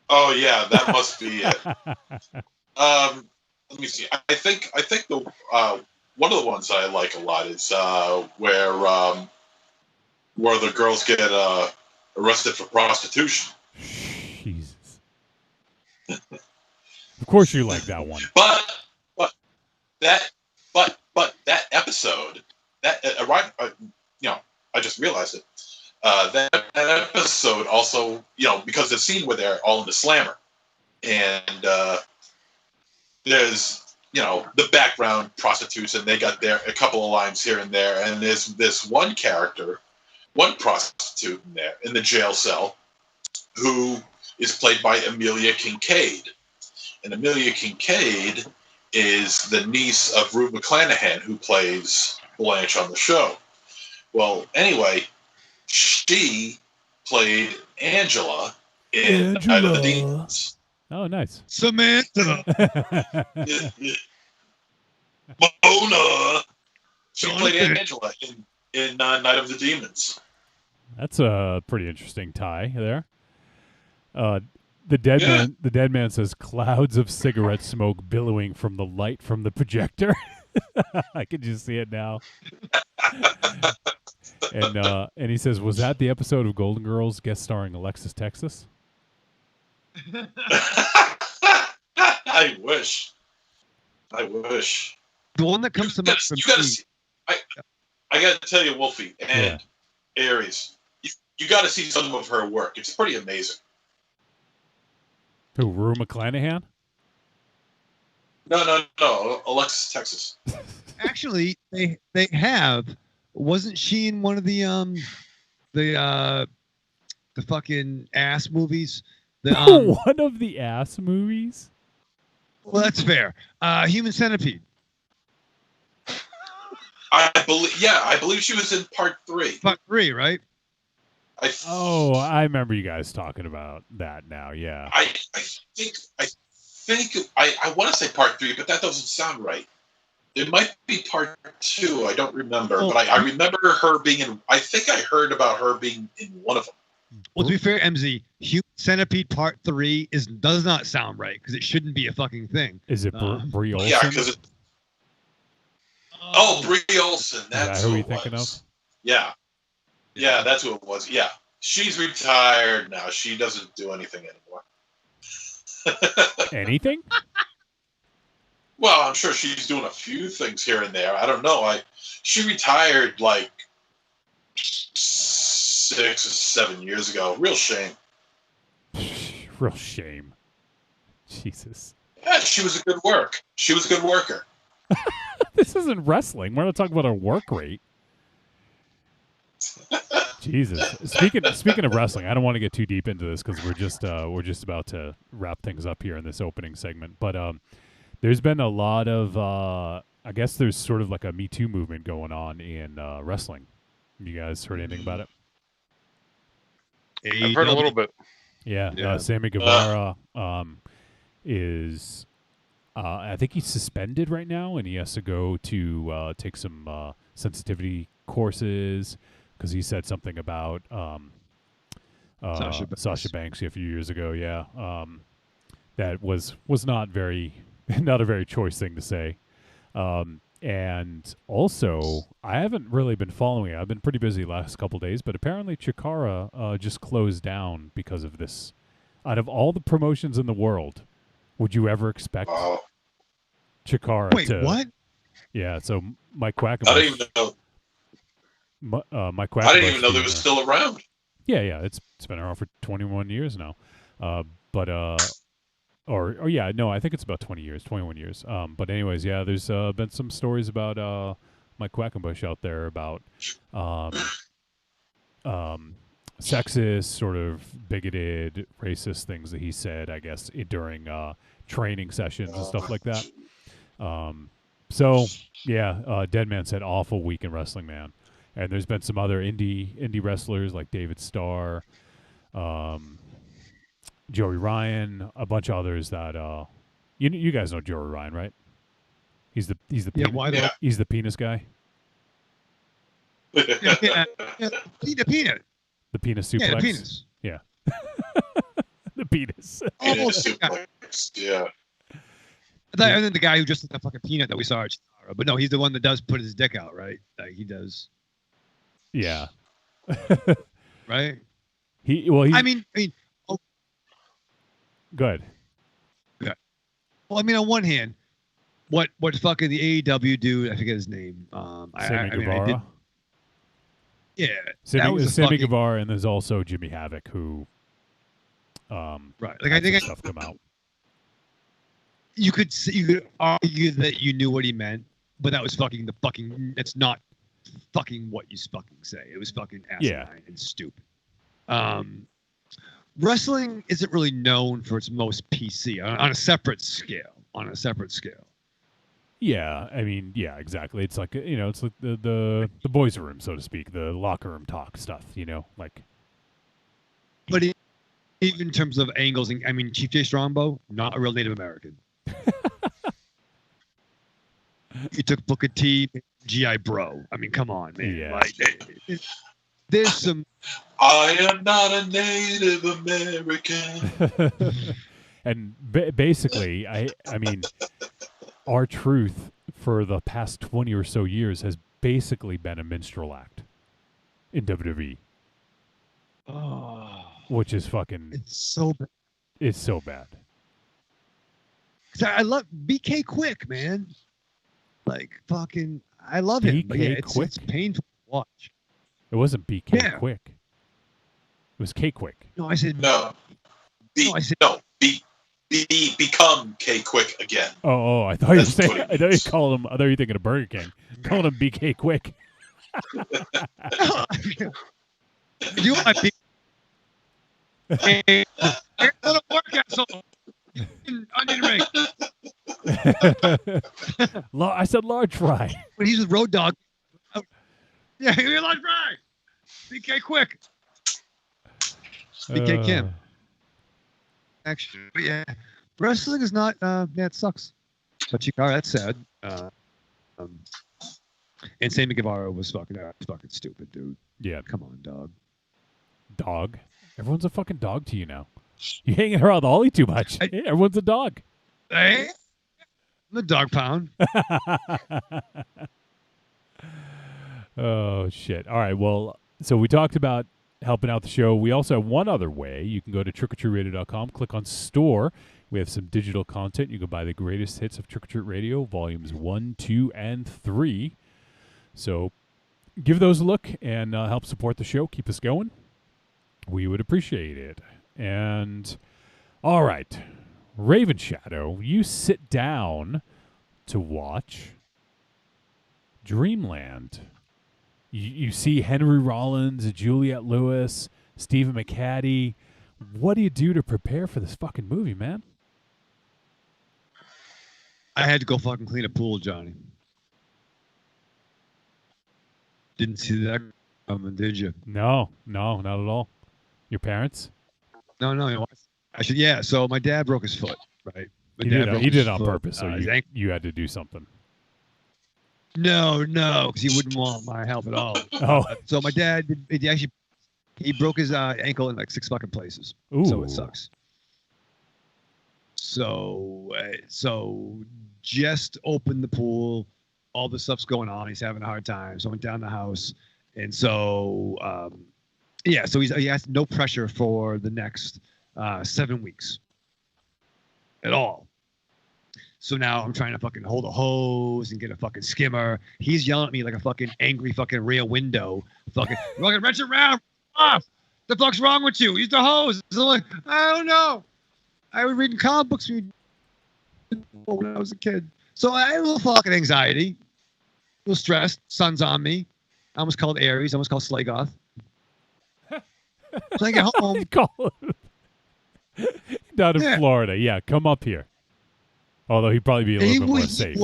Oh yeah, that must be it. Let me see. I think the one of the ones I like a lot is where the girls get arrested for prostitution. Jesus. Of course you like that one. But that episode, I just realized it. That episode also, because the scene where they're all in the slammer, and there's the background prostitutes, and they got a couple of lines here and there, and there's this one prostitute in there in the jail cell who is played by Amelia Kincaid, and Amelia Kincaid is the niece of Rue McClanahan, who plays Blanche on the show. Well, anyway, she played Angela in Night of the Demons. Oh, nice. Samantha. Mona. She played Angela in Night of the Demons. That's a pretty interesting tie there. The dead man says clouds of cigarette smoke billowing from the light from the projector. I can just see it now. And he says, was that the episode of Golden Girls guest starring Alexis Texas? I wish. The one that comes to mind from I got to tell you, Wolfie and Aries, you got to see some of her work. It's pretty amazing. Who, Rue McClanahan? No, Alexis Texas. Actually, they have. Wasn't she in one of the fucking ass movies? One of the ass movies? Well, that's fair. Human Centipede. I believe she was in part 3. Part 3, right? I remember you guys talking about that now. Yeah. I think I want to say part 3, but that doesn't sound right. It might be part 2. I don't remember, but I remember her being in. I think I heard about her being in one of them. Well, to be fair, MZ, Human Centipede Part 3 does not sound right because it shouldn't be a fucking thing. Is it Brie Olson? Yeah, because Brie Olsen. That's who who you it thinking was. of? Yeah, that's who it was. Yeah, she's retired now. She doesn't do anything anymore. Anything? Well, I'm sure she's doing a few things here and there. I don't know. She retired like 6 or 7 years ago. Real shame. Real shame. Jesus. Yeah, she was a good work. She was a good worker. This isn't wrestling. We're not talking about her work rate. Jesus. Speaking of wrestling, I don't want to get too deep into this because we're just about to wrap things up here in this opening segment. But there's been a lot of I guess there's sort of like a Me Too movement going on in wrestling. You guys heard anything about it? I've heard a little bit. Yeah. Sammy Guevara is I think he's suspended right now, and he has to go to take some sensitivity courses because he said something about Sasha Banks a few years ago. Yeah, that was not a very choice thing to say. And also, I haven't really been following it. I've been pretty busy the last couple days, but apparently Chikara just closed down because of this. Out of all the promotions in the world, would you ever expect Chikara Wait, what? Yeah, so Mike Quackenbush. I didn't even know. Mike Quackenbush. I didn't even know they were still around. Yeah, it's been around for 21 years now. I think it's about 20 years, 21 years. But anyways, yeah, there's been some stories about Mike Quackenbush out there about sexist, sort of bigoted, racist things that he said, I guess, during training sessions and stuff like that. Dead Man said awful week in wrestling, man. And there's been some other indie wrestlers like David Starr, Joey Ryan, a bunch of others that you guys know Joey Ryan, right? He's the he's the penis guy. The peanut. The penis suplex. Yeah, the penis. Yeah. The penis. Yeah. I think the guy who just looked like a fucking peanut that we saw at Chikara. But no, he's the one that does put his dick out, right? Like he does. Yeah. Right? I mean, oh, go ahead. Yeah. Well, I mean, on one hand, what fucking the AEW dude, I forget his name. Sammy Guevara. Yeah. Sammy Guevara, and there's also Jimmy Havoc, who right. Like I think stuff come out. You could argue that you knew what he meant, but that was that's not fucking what you fucking say. It was fucking asinine and stupid. Wrestling isn't really known for its most PC on a separate scale. Yeah, I mean, yeah, exactly. It's like it's like the boys' room, so to speak, the locker room talk stuff. Like. But even in terms of angles, I mean, Chief J Strongbow, not a real Native American. You took Booker T, G.I. Bro. I mean, come on, man. Yeah. Like, there's some. I am not a Native American. And basically, I mean, our truth for the past 20 or so years has basically been a minstrel act in WWE. Oh, which is fucking. It's so bad. It's so bad. I love BK Quick, man. Like fucking, I love him. But yeah, it's painful to watch. It wasn't BK Quick. It was K Quick. No, I said no. Become K Quick again. Oh! I thought you were saying. I thought you called him. I thought you were thinking of Burger King. Calling him BK Quick. You want my big? Hey, little workout song. Onion ring. I said large fry. When he's with Road Dogg. Yeah, give me a large fry. BK Quick. BK Kim. Actually, yeah. Wrestling is not. It sucks. But Chikara, that's sad. And Sammy Guevara was fucking stupid, dude. Yeah. Come on, dog. Dog. Everyone's a fucking dog to you now. You hanging around Ollie too much. Everyone's a dog. Hey, I'm a dog pound. Oh, shit. All right. Well, so we talked about helping out the show. We also have one other way. You can go to trickortreatradio.com, click on store. We have some digital content. You can buy the greatest hits of Trick or Treat Radio, volumes 1, 2, and 3. So give those a look and help support the show. Keep us going. We would appreciate it. And all right, Raven Shadow, you sit down to watch Dreamland. You see Henry Rollins, Juliette Lewis, Stephen McHattie. What do you do to prepare for this fucking movie, man? I had to go fucking clean a pool, Johnny. Didn't see that coming, did you? No, not at all. Your parents? No. I should. Yeah. So my dad broke his foot, right? He did it on purpose, so you had to do something. No, because he wouldn't want my help at all. Oh. So my dad, he broke his ankle in like 6 fucking places. Ooh. So it sucks. So just opened the pool. All the stuff's going on. He's having a hard time. So I went down the house. And so, so he has no pressure for the next 7 weeks at all. So now I'm trying to fucking hold a hose and get a fucking skimmer. He's yelling at me like a fucking angry fucking rear window. Fucking wrench around. Off. The fuck's wrong with you? Use the hose. So I'm like, I don't know. I was reading comic books when I was a kid. So I had a little fucking anxiety. A little stressed. Sun's on me. I almost called Aries. I almost called Slagoth. So I get home. Down in Florida. Yeah, come up here. Although he'd probably be a little bit more safe.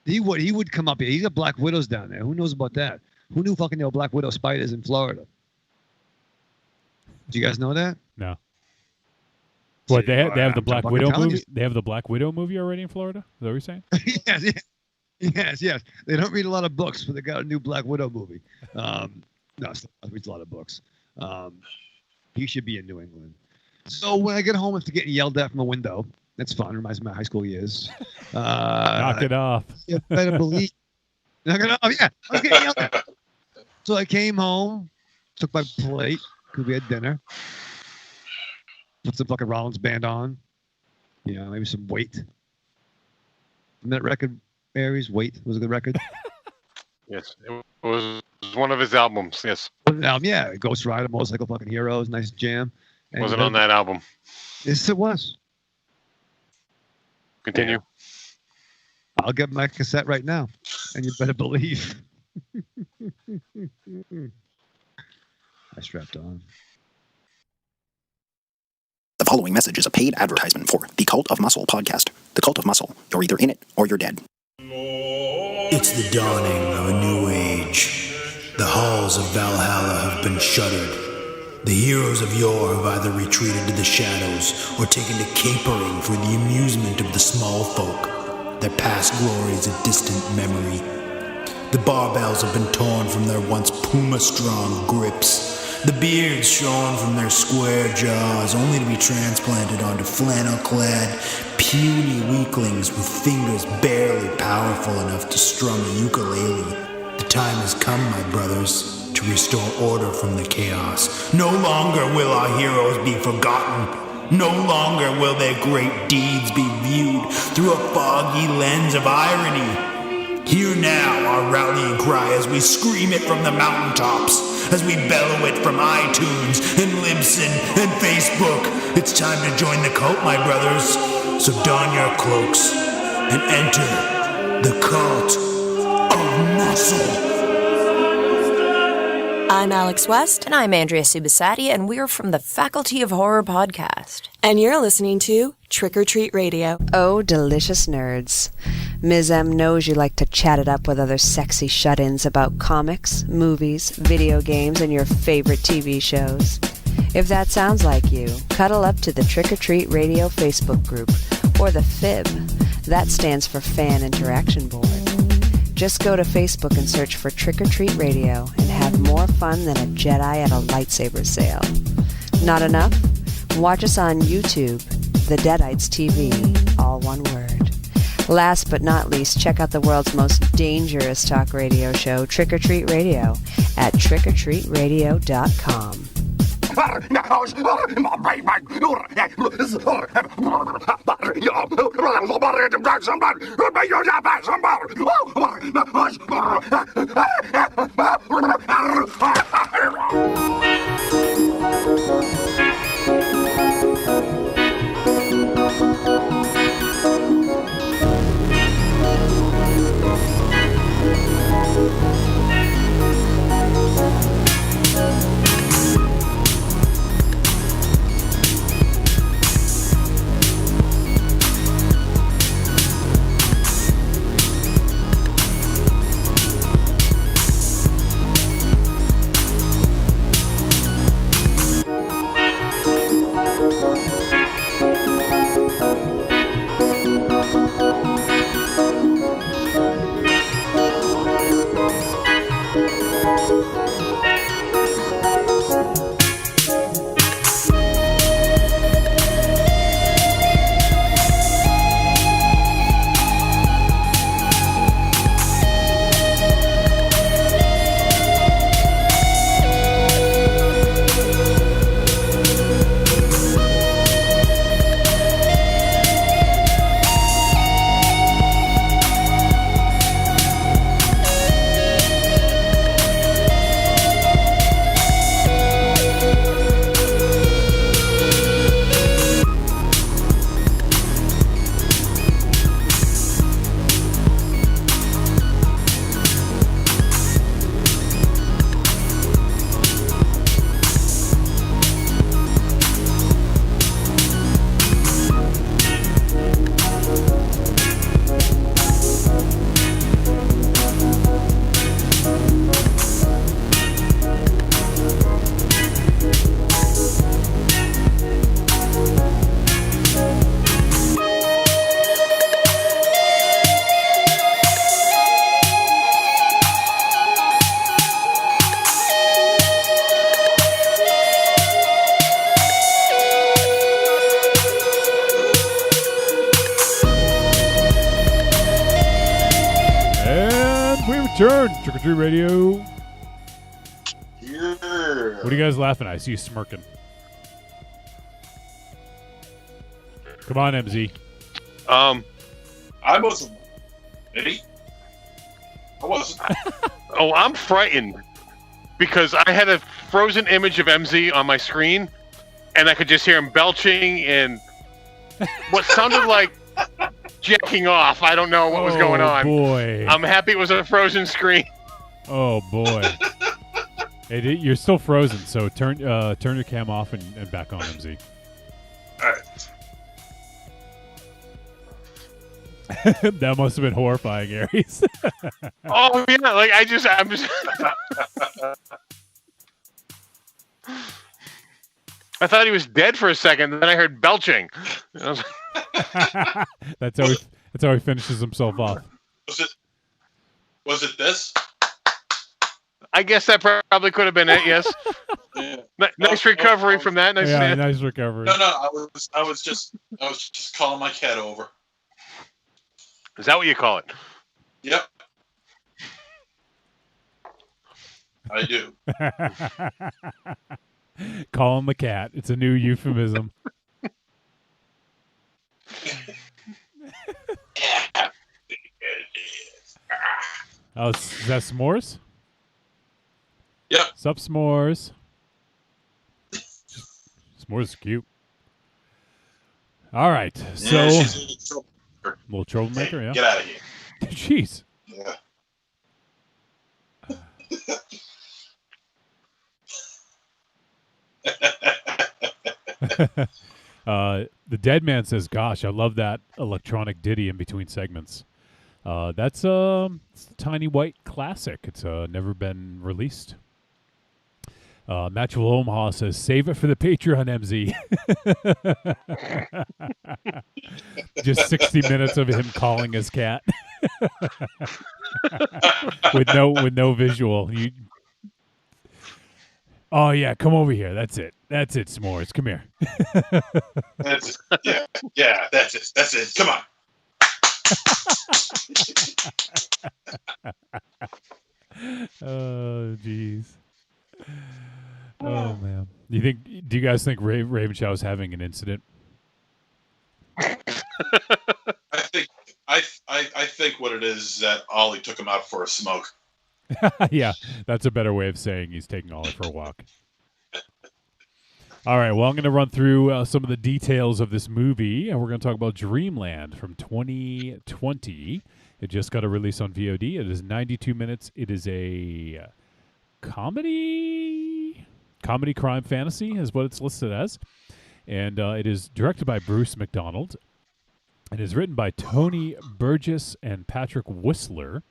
He would come up here. He's got Black Widows down there. Who knows about that? Who knew fucking there were Black Widow spiders in Florida? Do you guys know that? No. What, they have the Black Widow movie? They have the Black Widow movie already in Florida? Is that what you're saying? Yes. They don't read a lot of books, but they got a new Black Widow movie. No, he reads a lot of books. He should be in New England. So when I get home after getting yelled at from a window, that's fun. Reminds me of my high school years. Knock it off. You better believe. Knock it off. Yeah, I was getting yelled at. So I came home, took my plate because we had dinner. Put some fucking Rollins band on. Maybe some Weight. Remember that record, Aries? Weight was a good record. Yes, it was one of his albums. Yes. Yeah, Ghost Rider, Motorcycle Fucking Heroes, nice jam. And wasn't on that album. Yes, it was. Continue. I'll get my cassette right now, and you better believe. I strapped on. The following message is a paid advertisement for the Cult of Muscle podcast. The Cult of Muscle. You're either in it or you're dead. It's the dawning of a new age. The halls of Valhalla have been shuttered. The heroes of yore have either retreated to the shadows or taken to capering for the amusement of the small folk. Their past glory is a distant memory. The barbells have been torn from their once puma-strong grips. The beards shorn from their square jaws, only to be transplanted onto flannel-clad, puny weaklings with fingers barely powerful enough to strum a ukulele. The time has come, my brothers, to restore order from the chaos. No longer will our heroes be forgotten. No longer will their great deeds be viewed through a foggy lens of irony. Hear now our rallying cry as we scream it from the mountaintops, as we bellow it from iTunes and Libsyn and Facebook. It's time to join the cult, my brothers. So don your cloaks and enter the Cult of Muscle. I'm Alex West. And I'm Andrea Subasati, and we're from the Faculty of Horror podcast. And you're listening to Trick or Treat Radio. Oh, delicious nerds. Ms. M knows you like to chat it up with other sexy shut-ins about comics, movies, video games, and your favorite TV shows. If that sounds like you, cuddle up to the Trick or Treat Radio Facebook group, or the FIB. That stands for Fan Interaction Board. Just go to Facebook and search for Trick or Treat Radio and have more fun than a Jedi at a lightsaber sale. Not enough? Watch us on YouTube, The Deadites TV, all one word. Last but not least, check out the world's most dangerous talk radio show, Trick or Treat Radio, at trickortreatradio.com. Trick or Treat Radio. Yeah. What are you guys laughing at? I see you smirking. Come on, MZ. I wasn't. Eddie? I wasn't. Oh, I'm frightened because I had a frozen image of MZ on my screen, and I could just hear him belching and what sounded like jacking off. I don't know what was going on. Oh, boy. I'm happy it was a frozen screen. Oh, boy. Hey, you're still frozen, so turn your cam off and back on, MZ. All right. That must have been horrifying, Aries. Oh, yeah. Like, I'm just... I thought he was dead for a second, then I heard belching. I was like... That's how he finishes himself off. Was it this? I guess that probably could have been it. Yes. Yeah. Nice recovery from that. Nice recovery. No, I was just calling my cat over. Is that what you call it? Yep. I do. Call him a cat. It's a new euphemism. Oh, is that s'mores? Yep. Sup, s'mores? S'mores is cute. All right. So, she's a little troublemaker, hey, yeah. Get out of here. Jeez. Yeah. The Dead Man says, "Gosh, I love that electronic ditty in between segments." That's it's a Tiny White classic. It's never been released. Matchel Omaha says, save it for the Patreon, MZ. Just 60 minutes of him calling his cat. with no visual. Oh, yeah, come over here. That's it. That's it, S'mores. Come here. That's it. Yeah, that's it. That's it. Come on. Oh, jeez. Oh, man. Do you guys think Raven Show's having an incident? I think what it is that Ollie took him out for a smoke. Yeah, that's a better way of saying he's taking Ollie for a walk. All right, well, I'm going to run through some of the details of this movie, and we're going to talk about Dreamland from 2020. It just got a release on VOD. It is 92 minutes. It is a comedy crime fantasy is what it's listed as. And it is directed by Bruce McDonald. It is written by Tony Burgess and Patrick Whistler.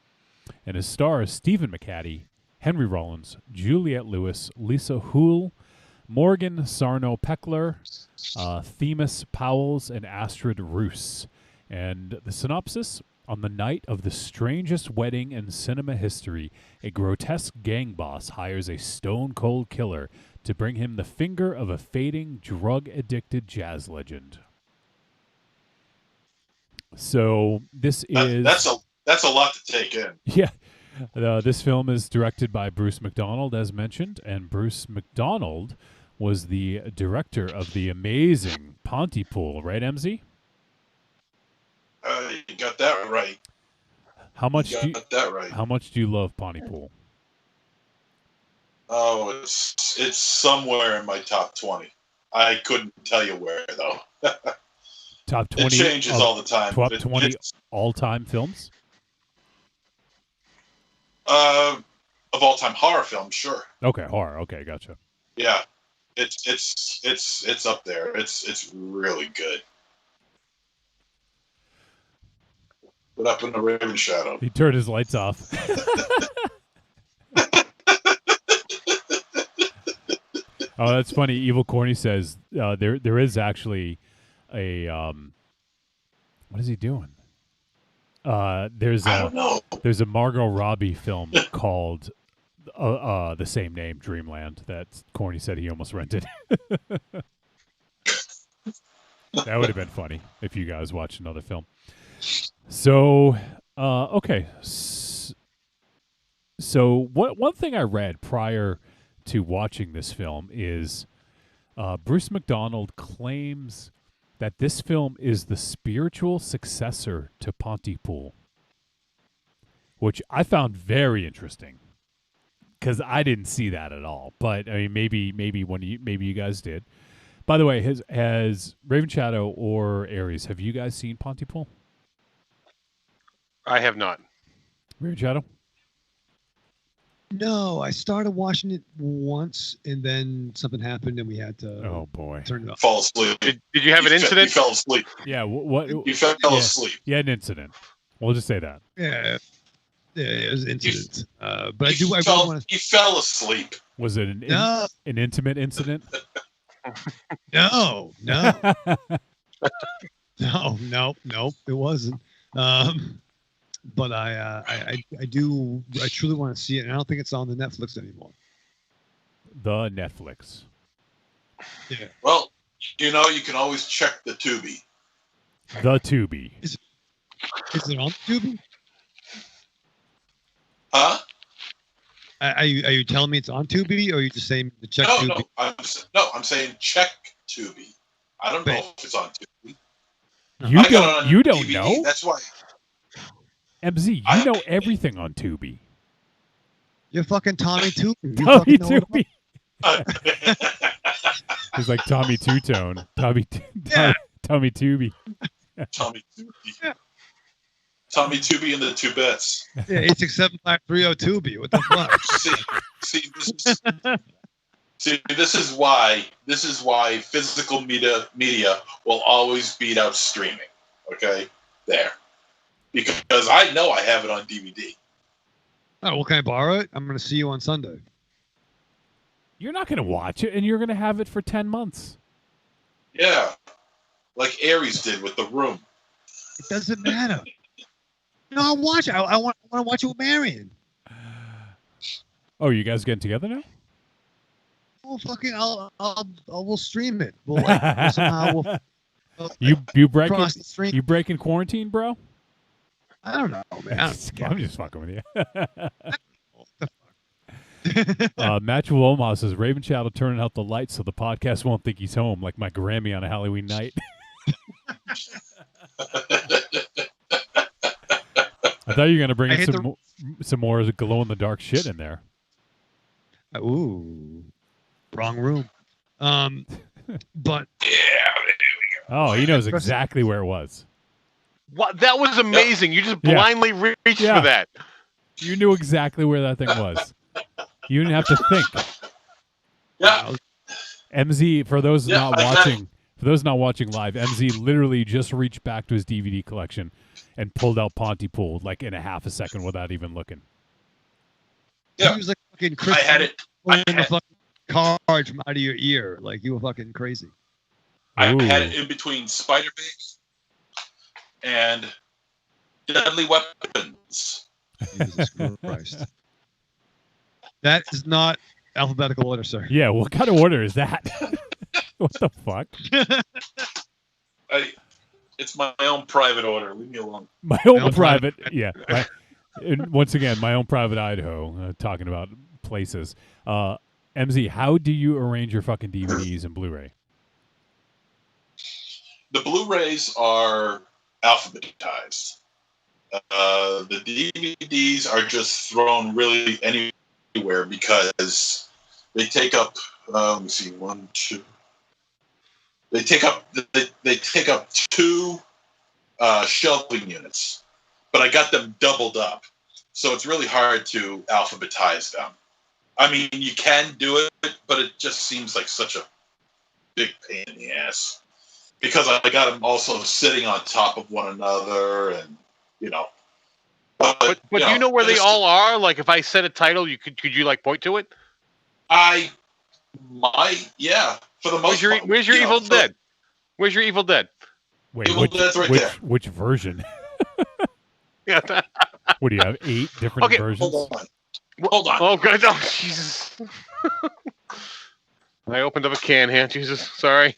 And his stars Stephen McHattie, Henry Rollins, Juliette Lewis, Lisa Houle, Morgan Sarno-Peckler, Themis Powells, and Astrid Roos. And the synopsis: on the night of the strangest wedding in cinema history, a grotesque gang boss hires a stone-cold killer to bring him the finger of a fading, drug-addicted jazz legend. So this is... That's a lot to take in. Yeah. This film is directed by Bruce McDonald, as mentioned, and Bruce McDonald was the director of the amazing Pontypool, right, MZ? You got that right. How much How much do you love Pontypool? Oh, it's somewhere in my top 20. I couldn't tell you where though. Top 20. It changes all the time. Top 20 all-time films. Of all-time horror films, sure. Okay, horror. Okay, gotcha. Yeah, it's up there. It's really good. Put up in the Raven Shadow. He turned his lights off. Oh, that's funny. Evil Corny says there is actually a what is he doing? There's a Margot Robbie film called the same name, Dreamland, that Corny said he almost rented. That would have been funny if you guys watched another film. So, okay. So one thing I read prior to watching this film is Bruce McDonald claims that this film is the spiritual successor to Pontypool, which I found very interesting because I didn't see that at all. But I mean, maybe you guys did. By the way, has Raven Shadow or Aries, have you guys seen Pontypool? I have not. Raven Shadow? No, I started watching it once, and then something happened, and we had to turn it off. Fall asleep. Did you have an incident? You fell asleep. Yeah. What? You fell asleep. Yeah, an incident. We'll just say that. Yeah, it was an incident. But I He fell asleep. Was it an intimate incident? No, it wasn't. But I truly want to see it, and I don't think it's on the Netflix anymore. The Netflix. Yeah. Well, you can always check the Tubi. The Tubi. Is it on Tubi? Huh? Are you telling me it's on Tubi, or are you just saying to check Tubi? I'm saying check Tubi. I don't know if it's on Tubi. You don't DVD. know? That's why. MZ, you know everything on Tubi. You're fucking Tommy Tubi. Tommy Tubi. He's like Tommy Two-Tone. Tommy Tubi. Tommy Tubi. Yeah. Tommy Tubi and the Two Bets. Yeah, 867-530 Tubi. What the fuck? This is why physical media will always beat out streaming. Okay, there. Because I know I have it on DVD. Oh, well, can I borrow it? I'm going to see you on Sunday. You're not going to watch it, and you're going to have it for 10 months. Yeah, like Aries did with The Room. It doesn't matter. No, I'll watch it. I want to watch it with Marion. Oh, you guys getting together now? Well, fucking, we'll stream it. We'll like somehow you breaking cross the stream. You breaking quarantine, bro? I don't know, man. I'm just fucking with you. Matthew Omaha says Raven Shadow turning out the lights so the podcast won't think he's home, like my Grammy on a Halloween night. I thought you were gonna bring in some more glow in the dark shit in there. Ooh, wrong room. But Yeah, there we go. Oh, he knows exactly where it was. What? That was amazing. You just blindly reached for that. You knew exactly where that thing was. You didn't have to think. Yeah. MZ, for those not watching live, MZ literally just reached back to his DVD collection and pulled out Pontypool like in a half a second without even looking. Yeah. He was like fucking Chris. I had it. Pulling the fucking card from out of your ear, like you were fucking crazy. I had it in between Spider-Base and Deadly Weapons. Jesus Christ. That is not alphabetical order, sir. Yeah, what kind of order is that? What the fuck? It's my own private order. Leave me alone. My own private, yeah. And once again, my own private Idaho, talking about places. MZ, how do you arrange your fucking DVDs and Blu-ray? The Blu-rays are alphabetized. The DVDs are just thrown really anywhere because they take up. Let me see, 1, 2. They take up 2 shelving units, but I got them doubled up, so it's really hard to alphabetize them. I mean, you can do it, but it just seems like such a big pain in the ass because I got them also sitting on top of one another, and you know. But do you know where they all are? Like, if I said a title, could you like point to it? I might, yeah. For the most part. Where's your Evil Dead? Where's your Evil Dead? Wait, Evil Dead's right there. Which version? Yeah. What do you have? 8 different versions? Hold on. Oh god! Oh Jesus! I opened up a can here. Jesus, sorry.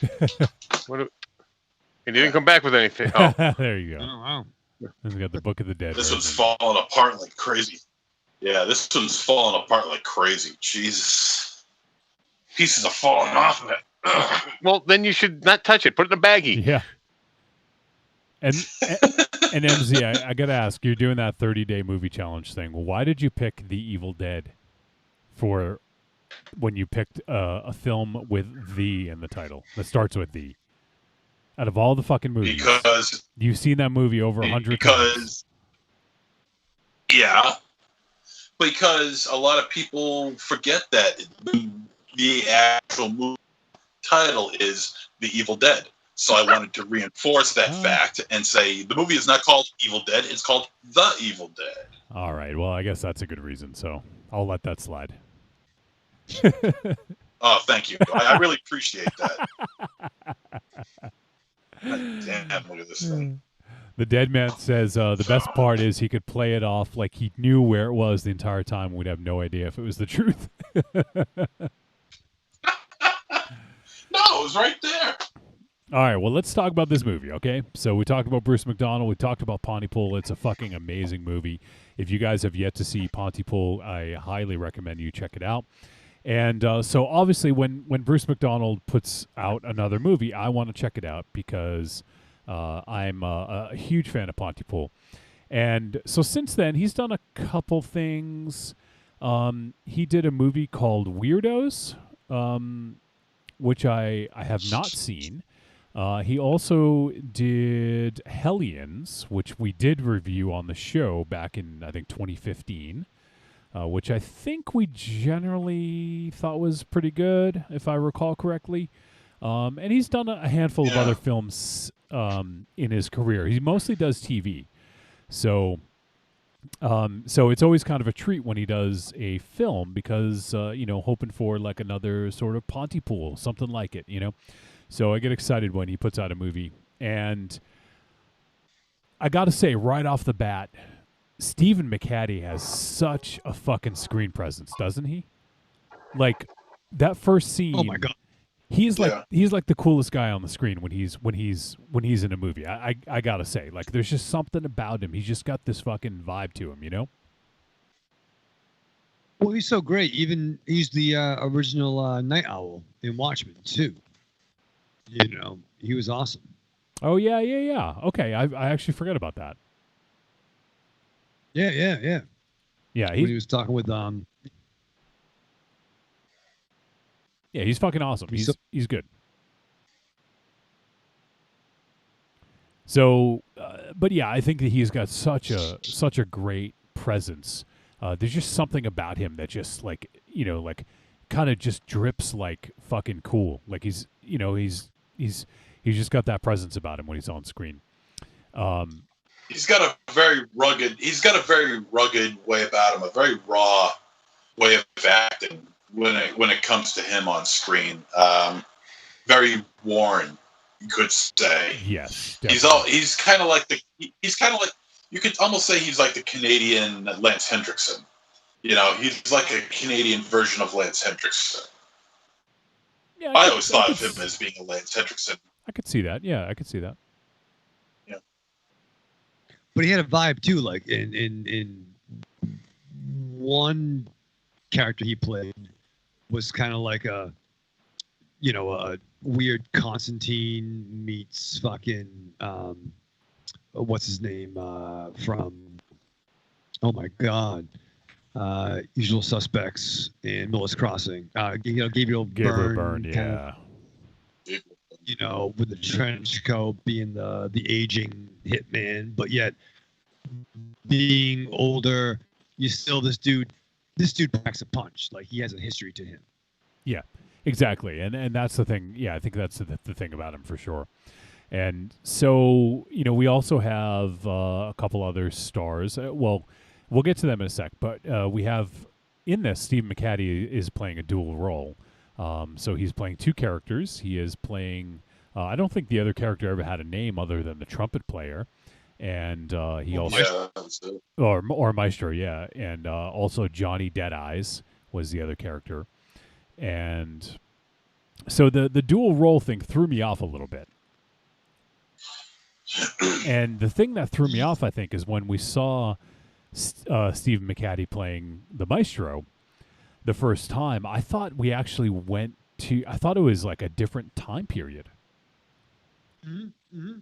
He didn't come back with anything. Oh, there you go. Oh, wow. We got the Book of the Dead. This version. one's falling apart like crazy. Yeah, this one's falling apart like crazy. Jesus. Pieces are falling off of it. Ugh. well, then you should not touch it. Put it in a baggie. Yeah. And MZ, I gotta ask, you're doing that 30-day movie challenge thing. Why did you pick The Evil Dead for when you picked a film with "the" in the title that starts with "the"? Out of all the fucking movies, Because you've seen that movie over 100 times. Yeah, because a lot of people forget that the actual movie title is The Evil Dead. So I wanted to reinforce that fact and say the movie is not called Evil Dead; it's called The Evil Dead. All right. Well, I guess that's a good reason. So I'll let that slide. Oh, thank you. I really appreciate that. Damn, look at this thing. The dead man says the best part is he could play it off like he knew where it was the entire time. We'd have no idea if it was the truth. No, it was right there. All right, well, let's talk about this movie, okay? So we talked about Bruce McDonald. We talked about Pontypool. It's a fucking amazing movie. If you guys have yet to see Pontypool, I highly recommend you check it out. And so obviously when Bruce McDonald puts out another movie, I want to check it out because I'm a huge fan of Pontypool. And so since then, he's done a couple things. He did a movie called Weirdos, which I have not seen. He also did Hellions, which we did review on the show back in, I think, 2015, which I think we generally thought was pretty good, if I recall correctly. And he's done a handful of other films in his career. He mostly does TV. So So it's always kind of a treat when he does a film because, hoping for like another sort of Pontypool, something like it, So I get excited when he puts out a movie. And I got to say, right off the bat, Stephen McHattie has such a fucking screen presence, doesn't he? Like that first scene. Oh my God. He's like the coolest guy on the screen when he's in a movie. I gotta say, like, there's just something about him. He's just got this fucking vibe to him, Well, he's so great. Even he's the original Night Owl in Watchmen too. He was awesome. Oh yeah. Okay, I actually forgot about that. Yeah. Yeah, when he was talking with Yeah, he's fucking awesome. He's good. So, but yeah, I think that he's got such a great presence. There's just something about him that just like kind of just drips like fucking cool. Like he's just got that presence about him when he's on screen. He's got a very rugged way about him, a very raw way of acting when it comes to him on screen. Very worn, you could say. Yes, definitely. He's kind of like you could almost say he's like the Canadian Lance Hendrickson. He's like a Canadian version of Lance Hendrickson. Yeah, I always thought of him as being a Lance Hendrickson. I could see that. Yeah, I could see that. Yeah. But he had a vibe too, like in one character he played was kind of like a weird Constantine meets fucking what's his name from oh my God, Usual Suspects and Miller's Crossing. Gabriel Byrne, yeah. With the trench coat, being the aging hitman, but yet being older, you still this dude packs a punch. Like he has a history to him. Yeah, exactly, and that's the thing. Yeah, I think that's the thing about him for sure. And so we also have a couple other stars. Well, we'll get to them in a sec, but we have in this Steve McHattie is playing a dual role. So he's playing two characters. He is playing. I don't think the other character ever had a name other than the trumpet player, and he also or Maestro, yeah, and also Johnny Deadeyes was the other character, and so the dual role thing threw me off a little bit. And the thing that threw me off, I think, is when we saw Steve McHattie playing the Maestro the first time. I thought we actually I thought it was like a different time period. Mm-hmm.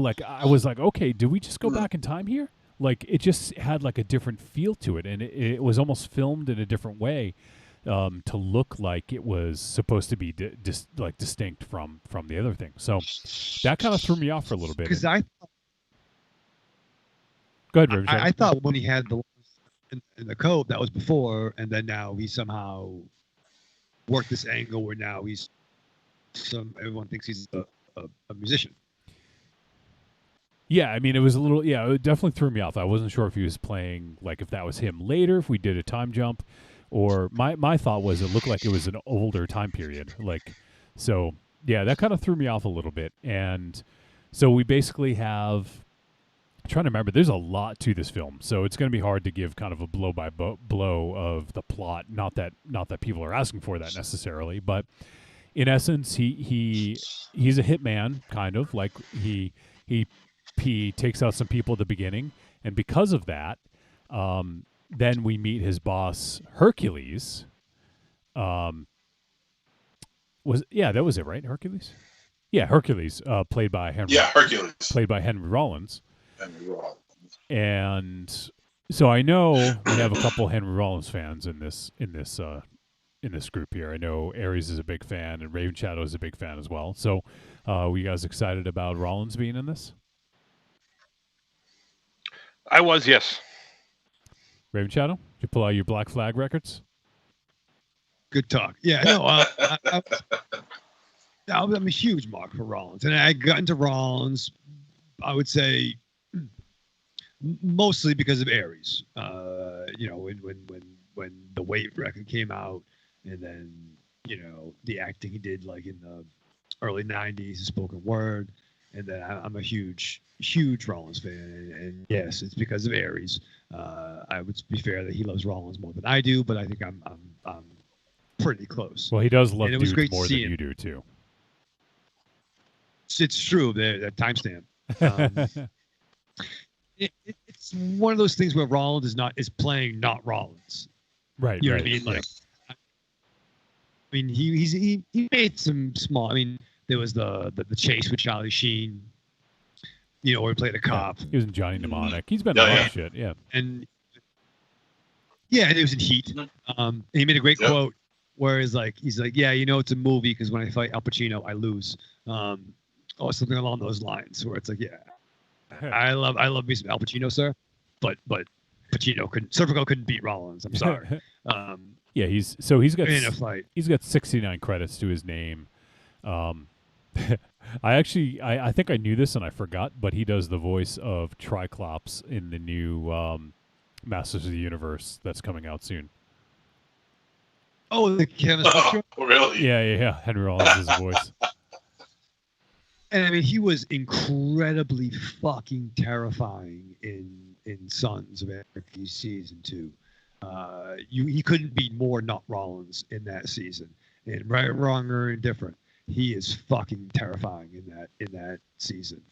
Like I was like, okay, do we just go back in time here? Like it just had like a different feel to it, and it was almost filmed in a different way to look like it was supposed to be distinct from the other thing. So that kind of threw me off for a little bit. Because go ahead, I thought when he had the in the coat that was before, and then now he somehow worked this angle where now everyone thinks he's a musician. Yeah, I mean, it was a little. Yeah, it definitely threw me off. I wasn't sure if he was playing like if that was him later, if we did a time jump. Or my thought was it looked like it was an older time period. Like, so, yeah, that kind of threw me off a little bit. And so we basically have, I'm trying to remember, there's a lot to this film. So it's going to be hard to give kind of a blow-by-blow of the plot. Not that people are asking for that necessarily. But in essence, he's a hitman, kind of. Like, he takes out some people at the beginning. And because of that, then we meet his boss, Hercules. That was it, right? Hercules? Yeah, Hercules, played by Henry. Yeah, Hercules. Played by Henry Rollins. Henry Rollins. And so I know we have a couple Henry Rollins fans in this group here. I know Aries is a big fan, and Raven Shadow is a big fan as well. So, were you guys excited about Rollins being in this? I was, yes. Raven Shadow, did you pull out your Black Flag records? Good talk. Yeah, no, I'm a huge mark for Rollins, and I got into Rollins. I would say mostly because of Aries. When the Weight record came out, and then the acting he did like in the early '90s, spoken word, and then I'm a huge Rollins fan, and yes, it's because of Aries. I would be fair that he loves Rollins more than I do, but I think I'm pretty close. Well, he does love dudes more than you do too. It's true. That timestamp. It's one of those things where Rollins is playing not Rollins. Right. You know right. what I mean? Yeah. Like, I mean, he made some small. I mean, there was the chase with Charlie Sheen. Where he played a cop. He was in Johnny Mnemonic. He's been in a lot of shit. Yeah. And it was in Heat. And he made a great quote where he's like, yeah, it's a movie because when I fight Al Pacino, I lose. Or something along those lines, where it's like, yeah, I love me some Al Pacino, sir, but Pacino couldn't beat Rollins. I'm sorry. Yeah, he's got in a fight. He's got 69 credits to his name. I think I knew this and I forgot, but he does the voice of Triclops in the new Masters of the Universe that's coming out soon. Oh, the Kevin Smith show? Oh, really? Yeah. Henry Rollins' voice. And I mean, he was incredibly fucking terrifying in Sons of Anarchy season 2. He couldn't be more not Rollins in that season. And right, wrong, or indifferent, he is fucking terrifying in that season.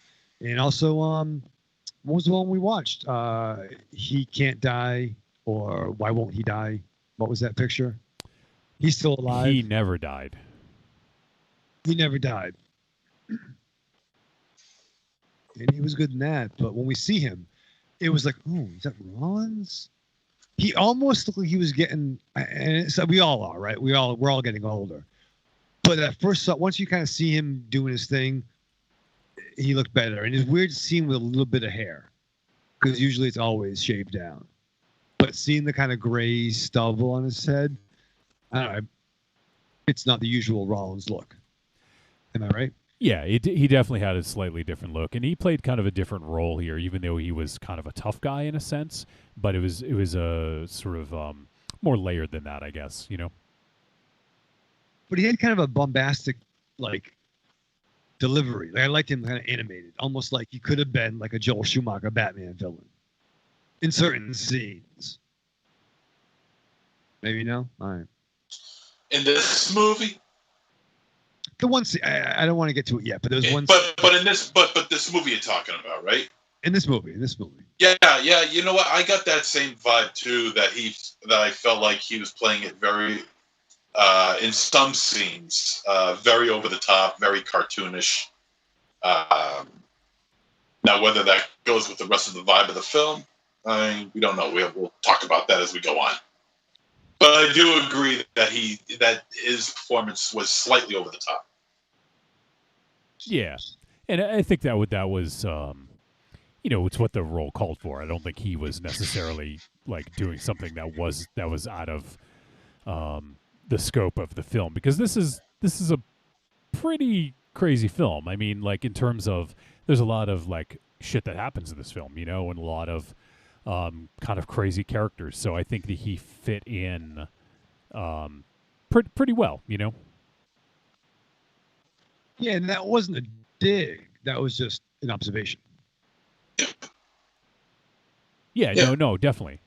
And also, what was the one we watched? He Can't Die, or Why Won't He Die? What was that picture? He's still alive. He never died. He never died. And he was good in that. But when we see him, it was like, oh, is that Rollins? He almost looked like he was getting, and we all are, right? We're all getting older. But at first, once you kind of see him doing his thing, he looked better. And it's weird to see him with a little bit of hair, because usually it's always shaved down. But seeing the kind of gray stubble on his head, I don't know, it's not the usual Rollins look. Am I right? Yeah, he definitely had a slightly different look, and he played kind of a different role here, even though he was kind of a tough guy in a sense. But it was a sort of more layered than that, I guess. But he had kind of a bombastic, like, delivery. Like, I liked him kind of animated, almost like he could have been like a Joel Schumacher Batman villain in certain scenes. Maybe no. All right. In this movie. The one scene, I don't want to get to it yet, but there's one. But in this, but this movie you're talking about, right? In this movie. Yeah. You know what? I got that same vibe too. That I felt like he was playing it very, in some scenes, very over the top, very cartoonish. Now, whether that goes with the rest of the vibe of the film, we don't know. We'll talk about that as we go on. But I do agree that his performance was slightly over the top. Yeah, and I think that was it's what the role called for. I don't think he was necessarily like doing something that was out of the scope of the film, because this is a pretty crazy film. I mean, like, in terms of, there's a lot of like shit that happens in this film, and a lot of kind of crazy characters. So I think that he fit in pretty well, Yeah, and that wasn't a dig. That was just an observation. Yeah. No, definitely.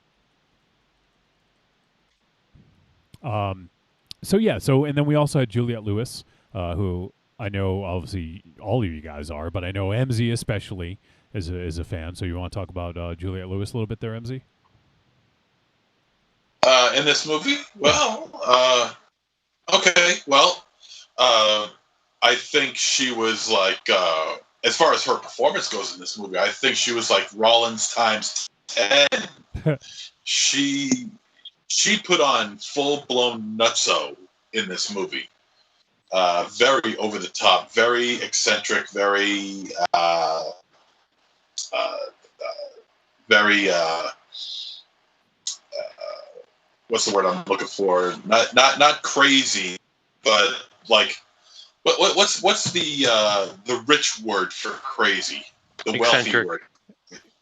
So and then we also had Juliette Lewis, who I know obviously all of you guys are, but I know MZ especially is a fan. So you want to talk about Juliette Lewis a little bit there, MZ? In this movie? Well, okay. Well, I think she was like, as far as her performance goes in this movie, I think she was like Rollins times 10. She put on full-blown nutso in this movie. Very over the top, very eccentric, very what's the word I'm looking for? Not crazy, but like, what's the rich word for crazy? The wealthy Eccentric. word.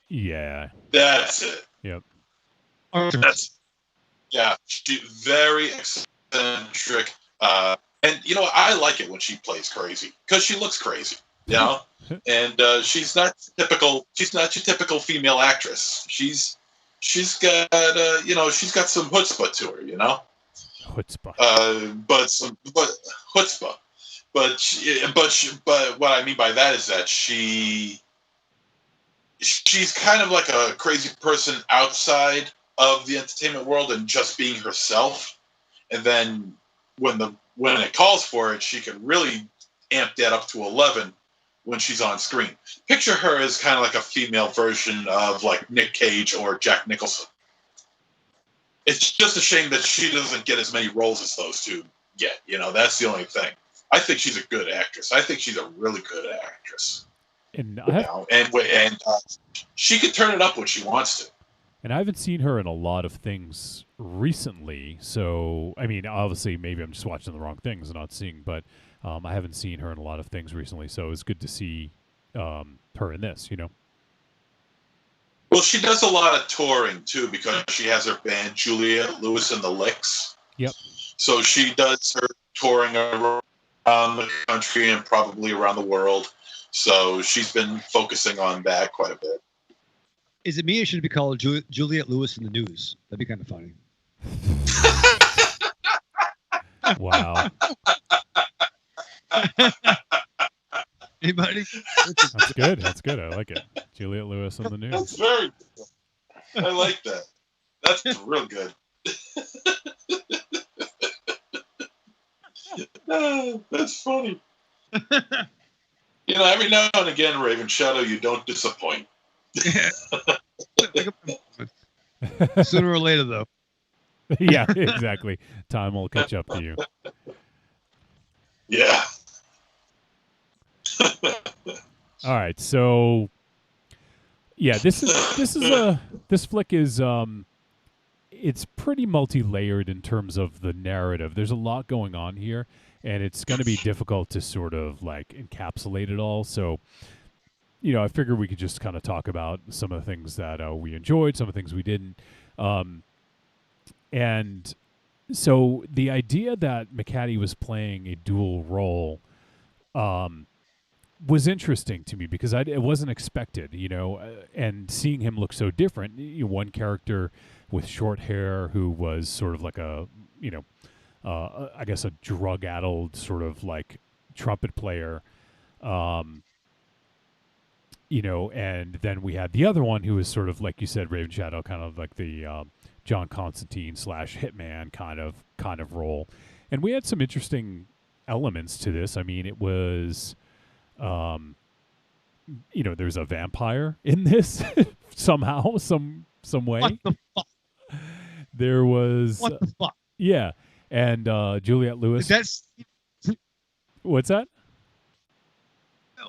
Yeah. That's it. Yep. That's She very eccentric. And I like it when she plays crazy because she looks crazy. And she's not typical. She's not your typical female actress. She's got she's got some chutzpah to her. Chutzpah. But chutzpah. But what I mean by that is that she's kind of like a crazy person outside of the entertainment world and just being herself. And then when it calls for it, she can really amp that up to 11 when she's on screen. Picture her as kind of like a female version of like Nick Cage or Jack Nicholson. It's just a shame that she doesn't get as many roles as those two get. That's the only thing. I think she's a good actress. I think she's a really good actress. And she can turn it up when she wants to. And I haven't seen her in a lot of things recently. So, I mean, obviously, maybe I'm just watching the wrong things and not seeing, but I haven't seen her in a lot of things recently. So it's good to see her in this, Well, she does a lot of touring, too, because she has her band, Juliette Lewis and the Licks. Yep. So she does her touring around the country and probably around the world. So she's been focusing on that quite a bit. Is it me or should it be called Juliette Lewis in the News? That'd be kind of funny. Wow. Anybody? That's good. That's good. I like it. Juliette Lewis on the News. That's very good. I like that. That's real good. That's funny. Every now and again, Raven Shadow, you don't disappoint. Sooner or later, though. Yeah, exactly. Time will catch up to you. Yeah. All right, so yeah, this flick is it's pretty multi-layered in terms of the narrative. There's a lot going on here, and it's going to be difficult to sort of like encapsulate it all. So, I figured we could just kind of talk about some of the things that we enjoyed, some of the things we didn't. And so the idea that McCaddy was playing a dual role was interesting to me because it wasn't expected, and seeing him look so different. One character with short hair who was sort of like a, I guess a drug-addled sort of like trumpet player, and then we had the other one who was sort of like you said, Raven Shadow, kind of like the John Constantine / Hitman kind of role, and we had some interesting elements to this. I mean, it was, there's a vampire in this somehow, some way. What the fuck? There was what the fuck? Yeah, and Juliette Lewis. What's that?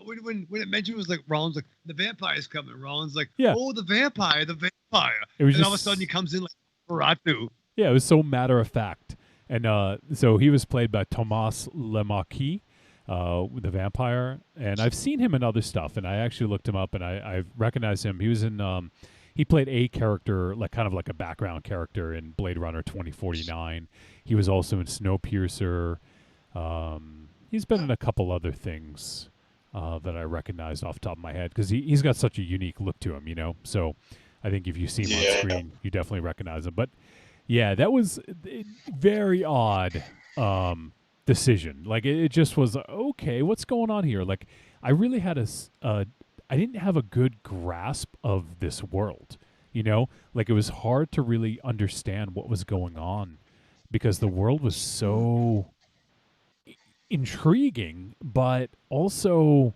When it mentioned it was like Rollins, like the vampire's coming. Rollins like, yeah. Oh, the vampire. It was and all of a sudden he comes in like Baratu. Yeah, it was so matter of fact. And so he was played by Thomas Lemarquis, the vampire. And I've seen him in other stuff, and I actually looked him up, and I recognized him. He was in he played a character, like kind of like a background character in Blade Runner 2049. He was also in Snowpiercer. He's been in a couple other things that I recognized off the top of my head because he's got such a unique look to him, So I think if you see him on screen, you definitely recognize him. But yeah, that was a very odd decision. Like it just was okay. What's going on here? Like I really had I didn't have a good grasp of this world. Like it was hard to really understand what was going on because the world was so intriguing, but also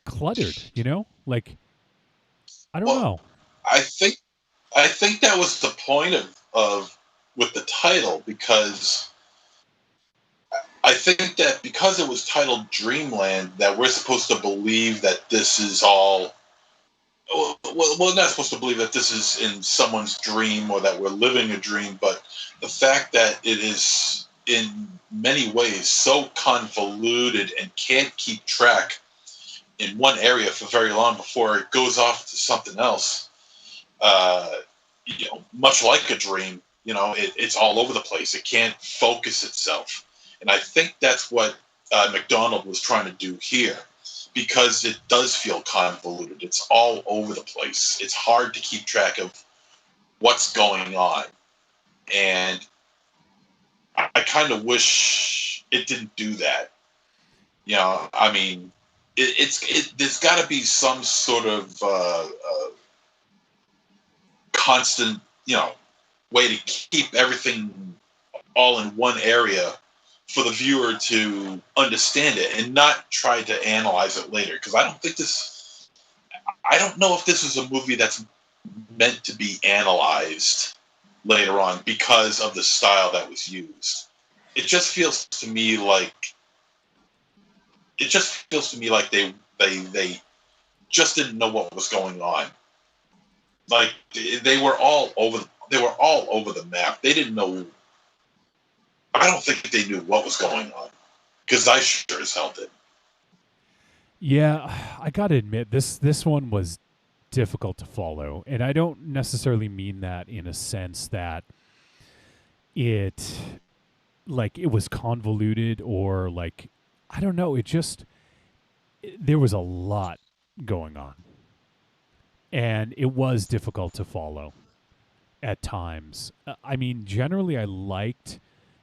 cluttered. Like I don't know. I think that was the point of with the title, because I think that because it was titled Dreamland, that we're supposed to believe that this is all. Well, we're not supposed to believe that this is in someone's dream or that we're living a dream, but the fact that it is in many ways so convoluted and can't keep track in one area for very long before it goes off to something else. Much like a dream, it's all over the place. It can't focus itself. And I think that's what McDonald was trying to do here, because it does feel convoluted. It's all over the place. It's hard to keep track of what's going on. And I kind of wish it didn't do that. There's got to be some sort of constant, way to keep everything all in one area for the viewer to understand it and not try to analyze it later. Because I don't know if this is a movie that's meant to be analyzed later on because of the style that was used. It just feels to me like they just didn't know what was going on. Like they were all over the map. They didn't know. I don't think they knew what was going on, because I sure as hell did. Yeah, I gotta admit this one was difficult to follow, and I don't necessarily mean that in a sense that it was convoluted or I don't know. There was a lot going on, and it was difficult to follow at times. I mean, generally, I liked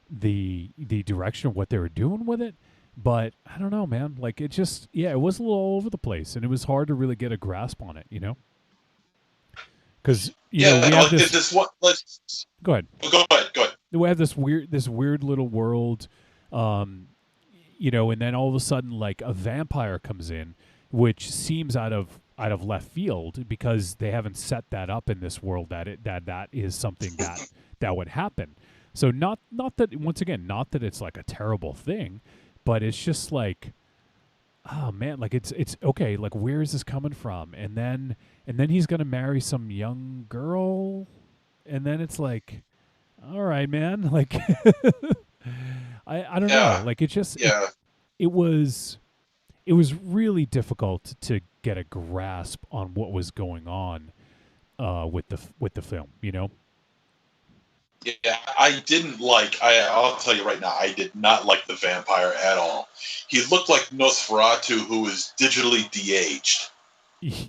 the direction of what they were doing with it, but I don't know, man. It was a little all over the place, and it was hard to really get a grasp on it, Because we have this. Go ahead. Go ahead. We have this weird little world, and then all of a sudden, a vampire comes in, which seems out of left field because they haven't set that up in this world that is something that would happen. So not that, once again, not that it's a terrible thing, but it's just oh man, it's okay. Where is this coming from? And then he's gonna marry some young girl, and then it's all right, man. I don't know. It was really difficult to get a grasp on what was going on with the film. Yeah, I'll tell you right now, I did not like the vampire at all. He looked like Nosferatu, who was digitally de-aged.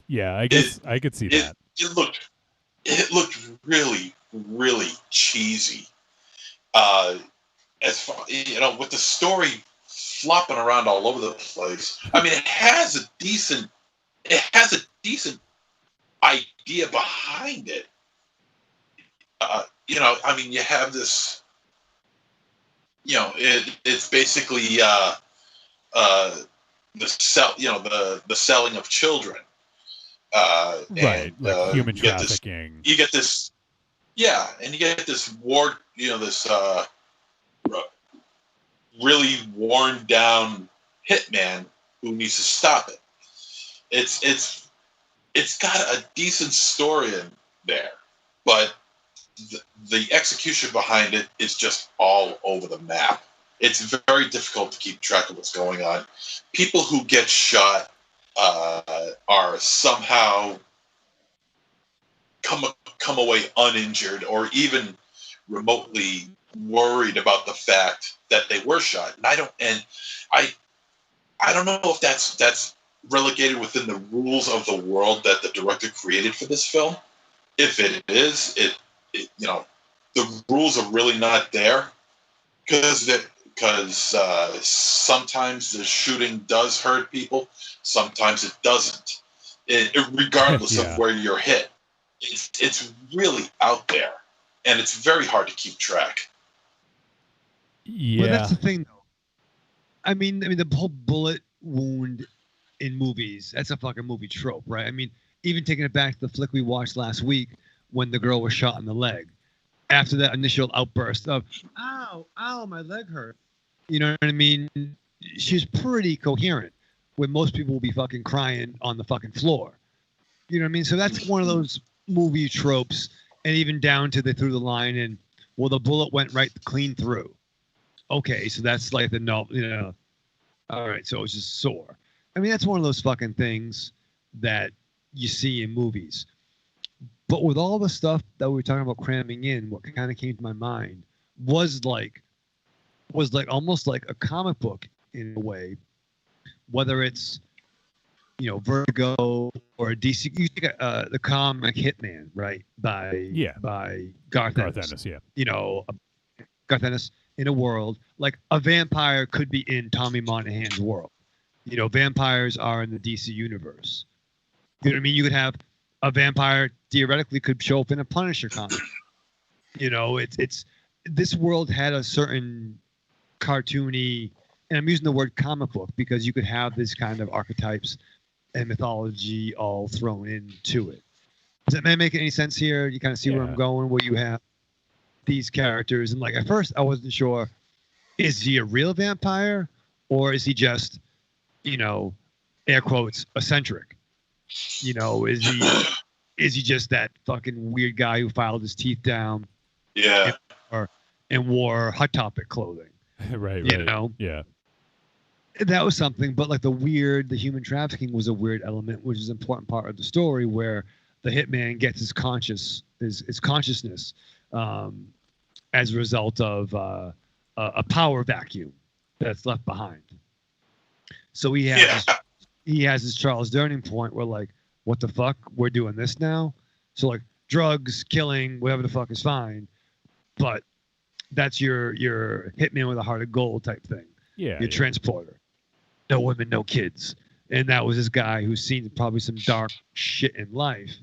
Yeah, I guess I could see that. It looked really, really cheesy. As far, with the story flopping around all over the place. I mean, it has a decent idea behind it. You have this, it's basically the selling of children. Right, and, human trafficking. You get this war, this really worn down hitman who needs to stop it. It's got a decent story in there, but the execution behind it is just all over the map. It's very difficult to keep track of what's going on. People who get shot are somehow come away uninjured or even remotely worried about the fact that they were shot. And I don't know if that's relegated within the rules of the world that the director created for this film. If it is, the rules are really not there, because sometimes the shooting does hurt people, sometimes it doesn't. Regardless of where you're hit, it's really out there, and it's very hard to keep track. Yeah, well, that's the thing, though. I mean, the whole bullet wound in movies—that's a fucking movie trope, right? I mean, even taking it back to the flick we watched last week when the girl was shot in the leg. After that initial outburst of, ow, my leg hurt. You know what I mean? She's pretty coherent, when most people will be fucking crying on the fucking floor. You know what I mean? So that's one of those movie tropes, and even down to they threw the line in, well, the bullet went right clean through. Okay, so that's the all right, so it was just sore. I mean, that's one of those fucking things that you see in movies. But with all the stuff that we were talking about cramming in, what kind of came to my mind was like almost like a comic book in a way, whether it's, you know, Vertigo or a DC. You take the comic Hitman, right? By Garth Ennis. Yeah. You know, Garth Ennis in a world like a vampire could be in Tommy Monahan's world. You know, vampires are in the DC universe. You know what I mean? You could have a vampire theoretically could show up in a Punisher comic. You know, it's this world had a certain cartoony, and I'm using the word comic book because you could have this kind of archetypes and mythology all thrown into it. Does that make any sense here? You kind of see where I'm going, where you have these characters, and like at first I wasn't sure, is he a real vampire or is he just, you know, air quotes, eccentric? You know, is he just that fucking weird guy who filed his teeth down? Yeah. And wore Hot Topic clothing. right. You know? Yeah. That was something, but like the human trafficking was a weird element, which is an important part of the story where the hitman gets his consciousness as a result of a power vacuum that's left behind. So he has his Charles Durning point where like, what the fuck? We're doing this now? So like drugs, killing, whatever the fuck is fine. But that's your hitman with a heart of gold type thing. Yeah. Your transporter. No women, no kids. And that was this guy who's seen probably some dark shit in life.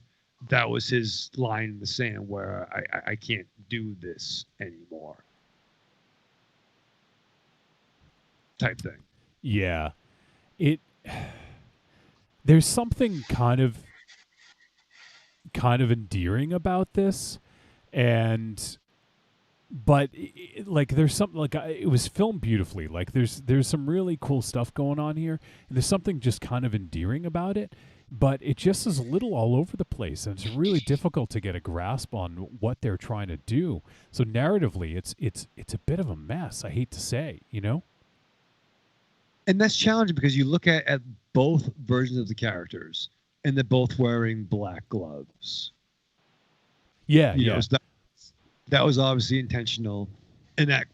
That was his line in the sand where I can't do this anymore. Type thing. Yeah. There's something kind of endearing about this, but like there's something like it was filmed beautifully. Like there's some really cool stuff going on here, and there's something just kind of endearing about it. But it just is a little all over the place, and it's really difficult to get a grasp on what they're trying to do. So narratively, it's a bit of a mess. I hate to say, you know. And that's challenging because you look at both versions of the characters, and they're both wearing black gloves. Yeah, you know, so that was obviously intentional, and that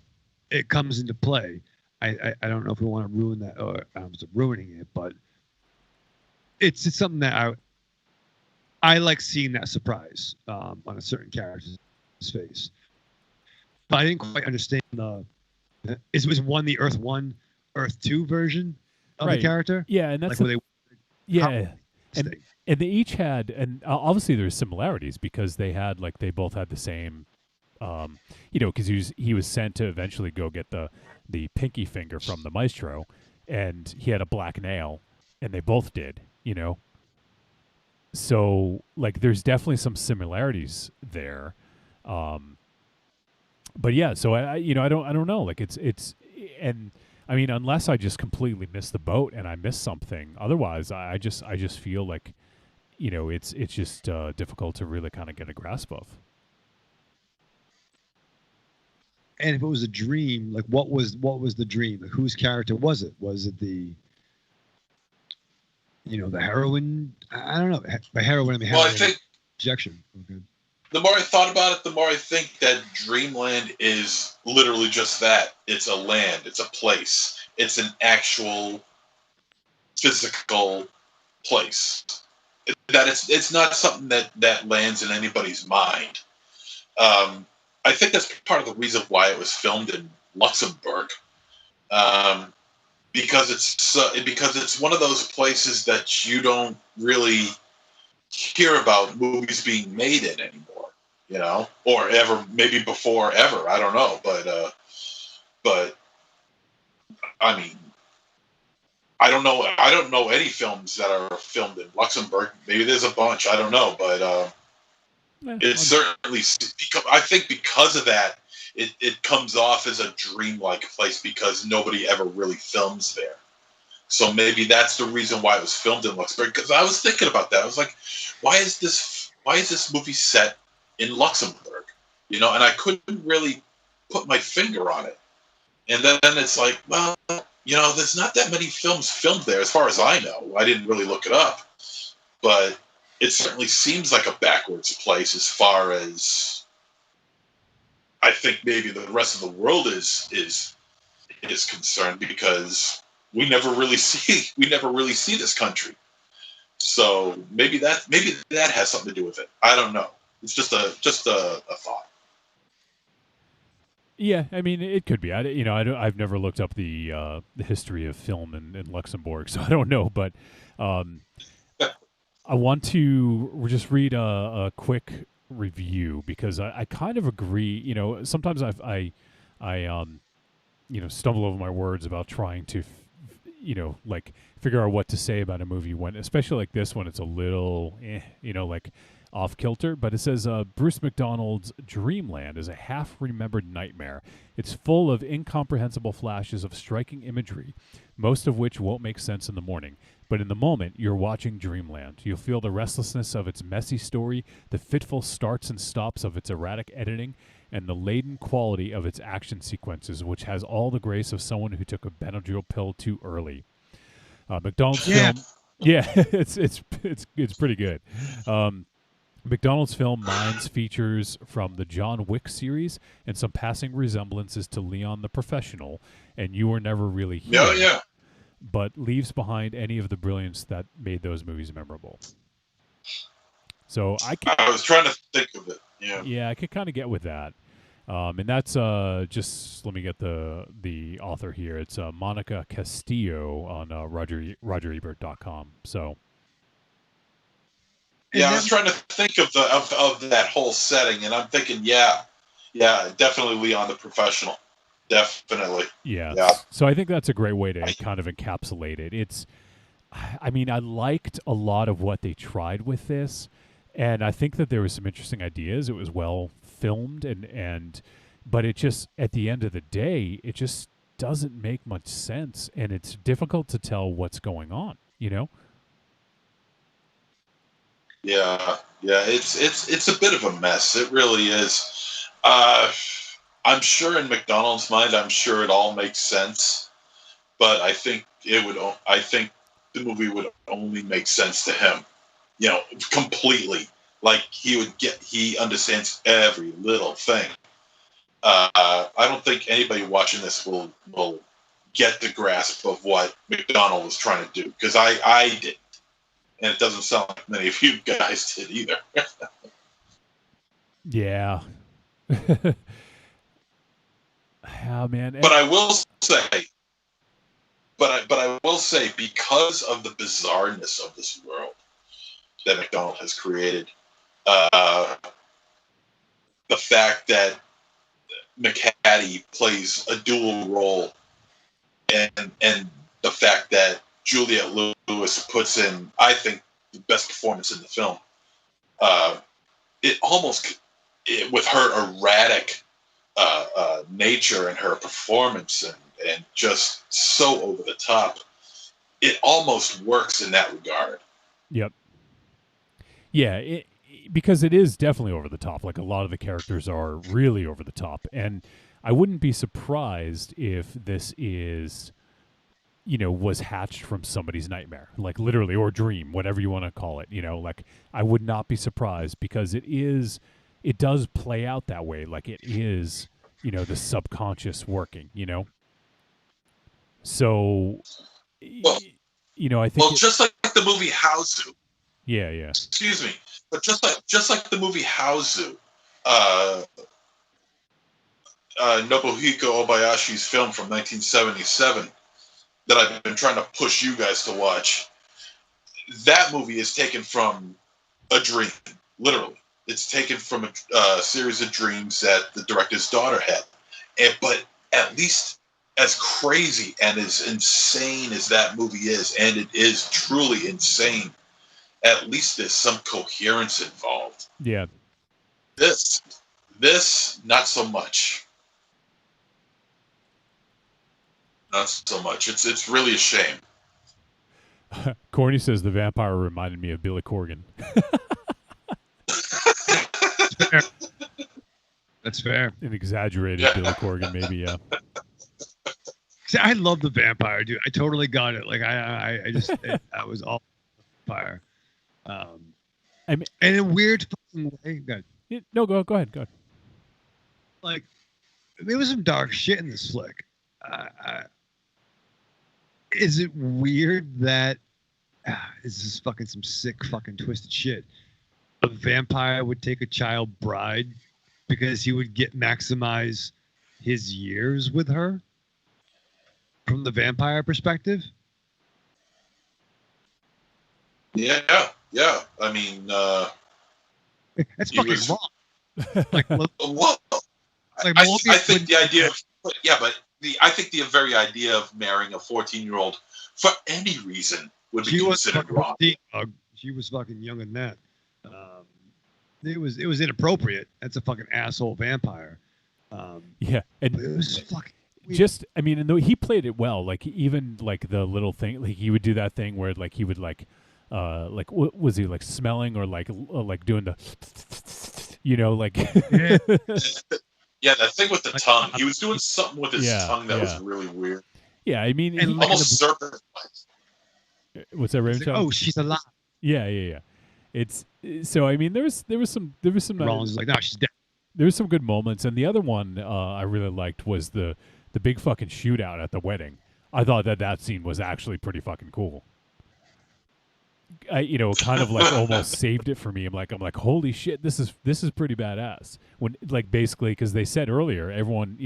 it comes into play. I don't know if we want to ruin that or I'm ruining it, but it's something that I like seeing that surprise on a certain character's face. But I didn't quite understand was one the Earth 1, Earth 2 version of the character? Yeah, and that's and they each had, and obviously there's similarities because they both had the same, you know, because he was sent to eventually go get the pinky finger from the maestro, and he had a black nail, and they both did, you know. So like there's definitely some similarities there, but yeah. So I don't know. Like it's and. I mean, unless I just completely missed the boat and I missed something. Otherwise, I just feel like, you know, it's just difficult to really kind of get a grasp of. And if it was a dream, like what was the dream? Like whose character was it? Was it the, you know, the heroine? I don't know. By heroine, I mean heroine. Well, I think injection. Okay. The more I thought about it, the more I think that Dreamland is literally just that. It's a land. It's a place. It's an actual physical place. That it's not something that lands in anybody's mind. I think that's part of the reason why it was filmed in Luxembourg, because it's one of those places that you don't really hear about movies being made in anymore. You know, or ever, maybe before ever. I don't know, but I mean, I don't know any films that are filmed in Luxembourg. Maybe there's a bunch. I don't know, but it's certainly. I think because of that, it comes off as a dreamlike place because nobody ever really films there. So maybe that's the reason why it was filmed in Luxembourg. Because I was thinking about that. I was like, why is this movie set in Luxembourg, you know, and I couldn't really put my finger on it. And then it's like, well, there's not that many films filmed there, as far as I know. I didn't really look it up, but it certainly seems like a backwards place as far as I think maybe the rest of the world is concerned, because we never really see this country. So maybe that has something to do with it. I don't know. It's just a thought. Yeah, I mean, it could be. I've never looked up the history of film in Luxembourg, so I don't know. But I want to just read a quick review, because I kind of agree. Sometimes I stumble over my words about trying to, figure out what to say about a movie when, especially like this one, it's a little, off kilter. But it says Bruce McDonald's Dreamland is a half-remembered nightmare. It's full of incomprehensible flashes of striking imagery, most of which won't make sense in the morning. But in the moment, you're watching Dreamland. You'll feel the restlessness of its messy story, the fitful starts and stops of its erratic editing, and the laden quality of its action sequences, which has all the grace of someone who took a Benadryl pill too early. McDonald's film, it's pretty good. McDonald's film mines features from the John Wick series and some passing resemblances to Leon the Professional, and You Were Never Really Here, but leaves behind any of the brilliance that made those movies memorable. So I was trying to think of it. Yeah, I could kind of get with that. And that's just, let me get the author here. It's Monica Castillo on RogerEbert.com. So. Yeah, I was trying to think of that whole setting, and I'm thinking, definitely Leon the Professional, definitely. Yeah. So I think that's a great way to kind of encapsulate it. I liked a lot of what they tried with this, and I think that there was some interesting ideas. It was well filmed, but it just, at the end of the day, it just doesn't make much sense, and it's difficult to tell what's going on. Yeah, it's a bit of a mess. It really is. I'm sure in McDonald's mind, it all makes sense, but I think the movie would only make sense to him, completely. Like he understands every little thing. I don't think anybody watching this will get the grasp of what McDonald was trying to do, because I didn't. And it doesn't sound like many of you guys did either. Yeah. Oh, man. But I will say, because of the bizarreness of this world that McDonald has created, the fact that McHattie plays a dual role, and the fact that Juliette Lewis puts in, I think, the best performance in the film. With her erratic nature and her performance and just so over the top, it almost works in that regard. Yep. Yeah, because it is definitely over the top. Like, a lot of the characters are really over the top. And I wouldn't be surprised if this is, was hatched from somebody's nightmare, like literally, or dream, whatever you want to call it. Like, I would not be surprised, because it does play out that way. Like, it is, the subconscious working, So, I think. Just like the movie Hausu. Yeah. Excuse me, but just like the movie Hausu, Nobuhiko Obayashi's film from 1977 that I've been trying to push you guys to watch. That movie is taken from a dream, literally. It's taken from a series of dreams that the director's daughter had. But at least as crazy and as insane as that movie is, and it is truly insane, at least there's some coherence involved. Yeah. This, not so much. Not so much. It's really a shame. Corny says the vampire reminded me of Billy Corgan. That's fair. An exaggerated Billy Corgan, maybe, yeah. See, I love the vampire, dude. I totally got it. Like I just I was all vampire. I mean, and in a weird fucking way. Good. No, go ahead. Go ahead. Like there was some dark shit in this flick. Is it weird that is this fucking some sick fucking twisted shit? A vampire would take a child bride because he would maximize his years with her from the vampire perspective. Yeah. I mean, that's fucking wrong. Like, well, I think the idea of, I think the very idea of marrying a 14-year-old for any reason would be considered wrong. She was fucking younger than that. It was inappropriate. That's a fucking asshole vampire. Yeah, and it was fucking weird. Just, I mean, and though he played it well, like even like the little thing, like he would do that thing where like he would like what was he like smelling or like doing the, you know, like. Yeah, that thing with the tongue. He was doing something with his tongue that was really weird. Yeah, I mean, almost serpent. What's that, Raymond? Like, oh, she's alive. Yeah. It's so. I mean, there was some. Rollins is like, no, she's dead. There was some good moments, and the other one I really liked was the big fucking shootout at the wedding. I thought that scene was actually pretty fucking cool. Kind of like almost saved it for me. I'm like, holy shit, this is pretty badass. When like basically because they said earlier, everyone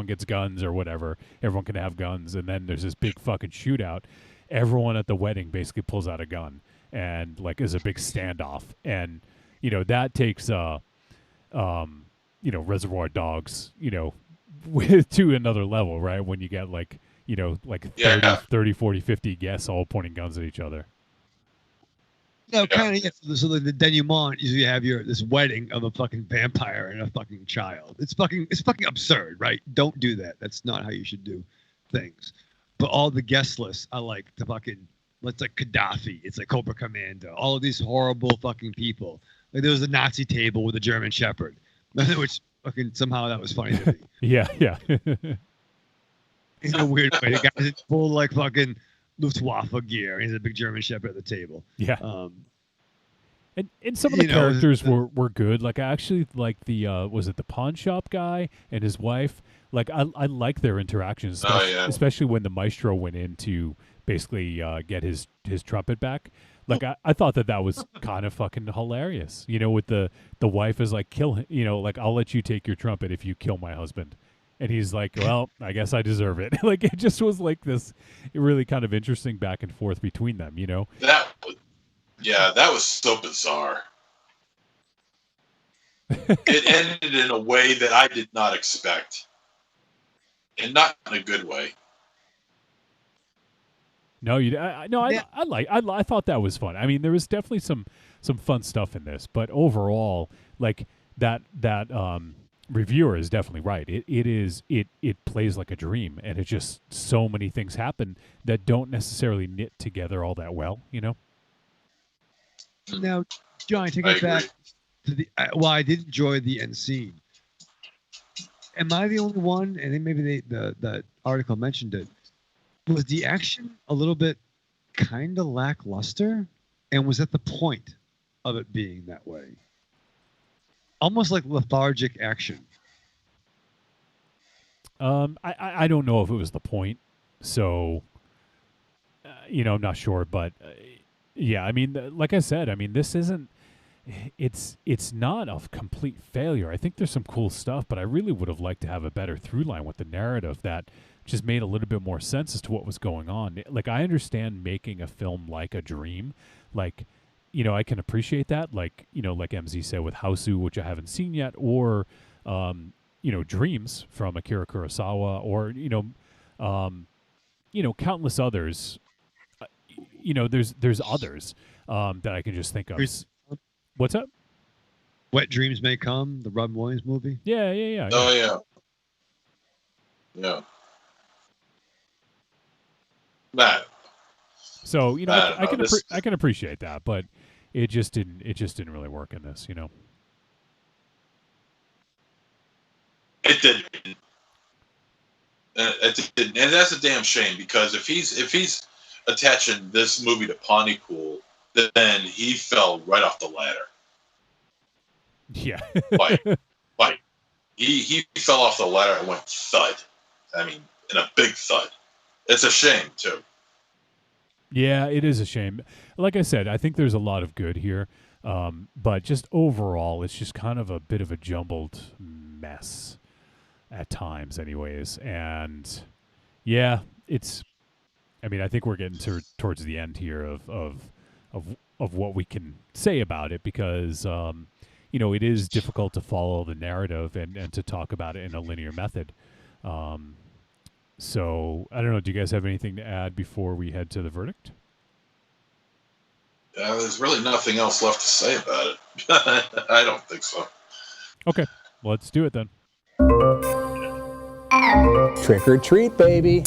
gets guns or whatever. Everyone can have guns, and then there's this big fucking shootout. Everyone at the wedding basically pulls out a gun and like is a big standoff, and that takes Reservoir Dogs to another level, right? When you get like 30, 40, 50 guests all pointing guns at each other. No, kind of. Yeah. So the denouement is you have this wedding of a fucking vampire and a fucking child. It's fucking absurd, right? Don't do that. That's not how you should do things. But all the guest lists are like the fucking, it's like Gaddafi. It's like Cobra Commando. All of these horrible fucking people. Like there was a Nazi table with a German Shepherd, which fucking somehow that was funny to me. Yeah. In a weird way, the guy's in full like fucking Luftwaffe gear. He's a big German Shepherd at the table. Yeah. And some of the characters were good. Like I actually like the was it the pawn shop guy and his wife? Like I like their interactions, especially when the maestro went in to basically get his trumpet back. Like I thought that was kind of fucking hilarious. With the wife is like, kill him, like I'll let you take your trumpet if you kill my husband. And he's like, well, I guess I deserve it. Like it just was like this really kind of interesting back and forth between them, That was so bizarre. It ended in a way that I did not expect. And not in a good way. No, I thought that was fun. I mean, there was definitely some fun stuff in this, but overall, like that reviewer is definitely right. It plays like a dream, and it just so many things happen that don't necessarily knit together all that well, Now, John, take it back to the. I did enjoy the end scene. Am I the only one? And then maybe the article mentioned it. Was the action a little bit kind of lackluster? And was that the point of it being that way? Almost like lethargic action. I don't know if it was the point. So, I'm not sure. But, yeah, I mean, like I said, I mean, this isn't... It's not a complete failure. I think there's some cool stuff, but I really would have liked to have a better through line with the narrative that just made a little bit more sense as to what was going on. Like, I understand making a film like a dream. Like, I can appreciate that. Like, like MZ said with Hausu, which I haven't seen yet, or, Dreams from Akira Kurosawa, or, countless others. There's others that I can just think of. What's up? Wet Dreams May Come, the Robin Williams movie. Yeah. Oh yeah. Yeah. Matt. So I can appreciate that, but it just didn't really work in this, It didn't. And that's a damn shame, because if he's attaching this movie to Pontypool, then he fell right off the ladder. Yeah. like he fell off the ladder and went thud. I mean, in a big thud. It's a shame too. Yeah, it is a shame. Like I said, I think there's a lot of good here, but just overall, it's just kind of a bit of a jumbled mess at times, anyways. And yeah, it's. I mean, I think we're getting towards the end here of what we can say about it, because it is difficult to follow the narrative and to talk about it in a linear method. So I don't know. Do you guys have anything to add before we head to the verdict? There's really nothing else left to say about it. I don't think so. Okay, let's do it then. Trick or treat, baby.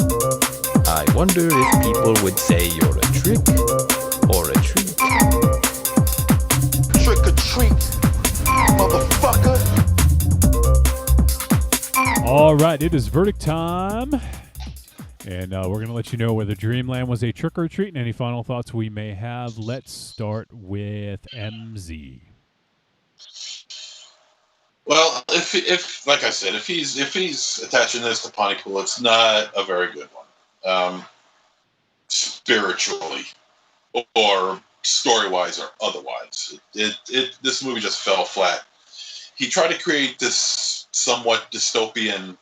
I wonder if people would say you're a trick or a treat. Trick or treat, motherfucker. All right, it is verdict time. And we're going to let you know whether Dreamland was a trick or treat and any final thoughts we may have. Let's start with MZ. Well, if like I said, if he's attaching this to Pontypool, it's not a very good one, spiritually or story-wise or otherwise. This movie just fell flat. He tried to create this somewhat dystopian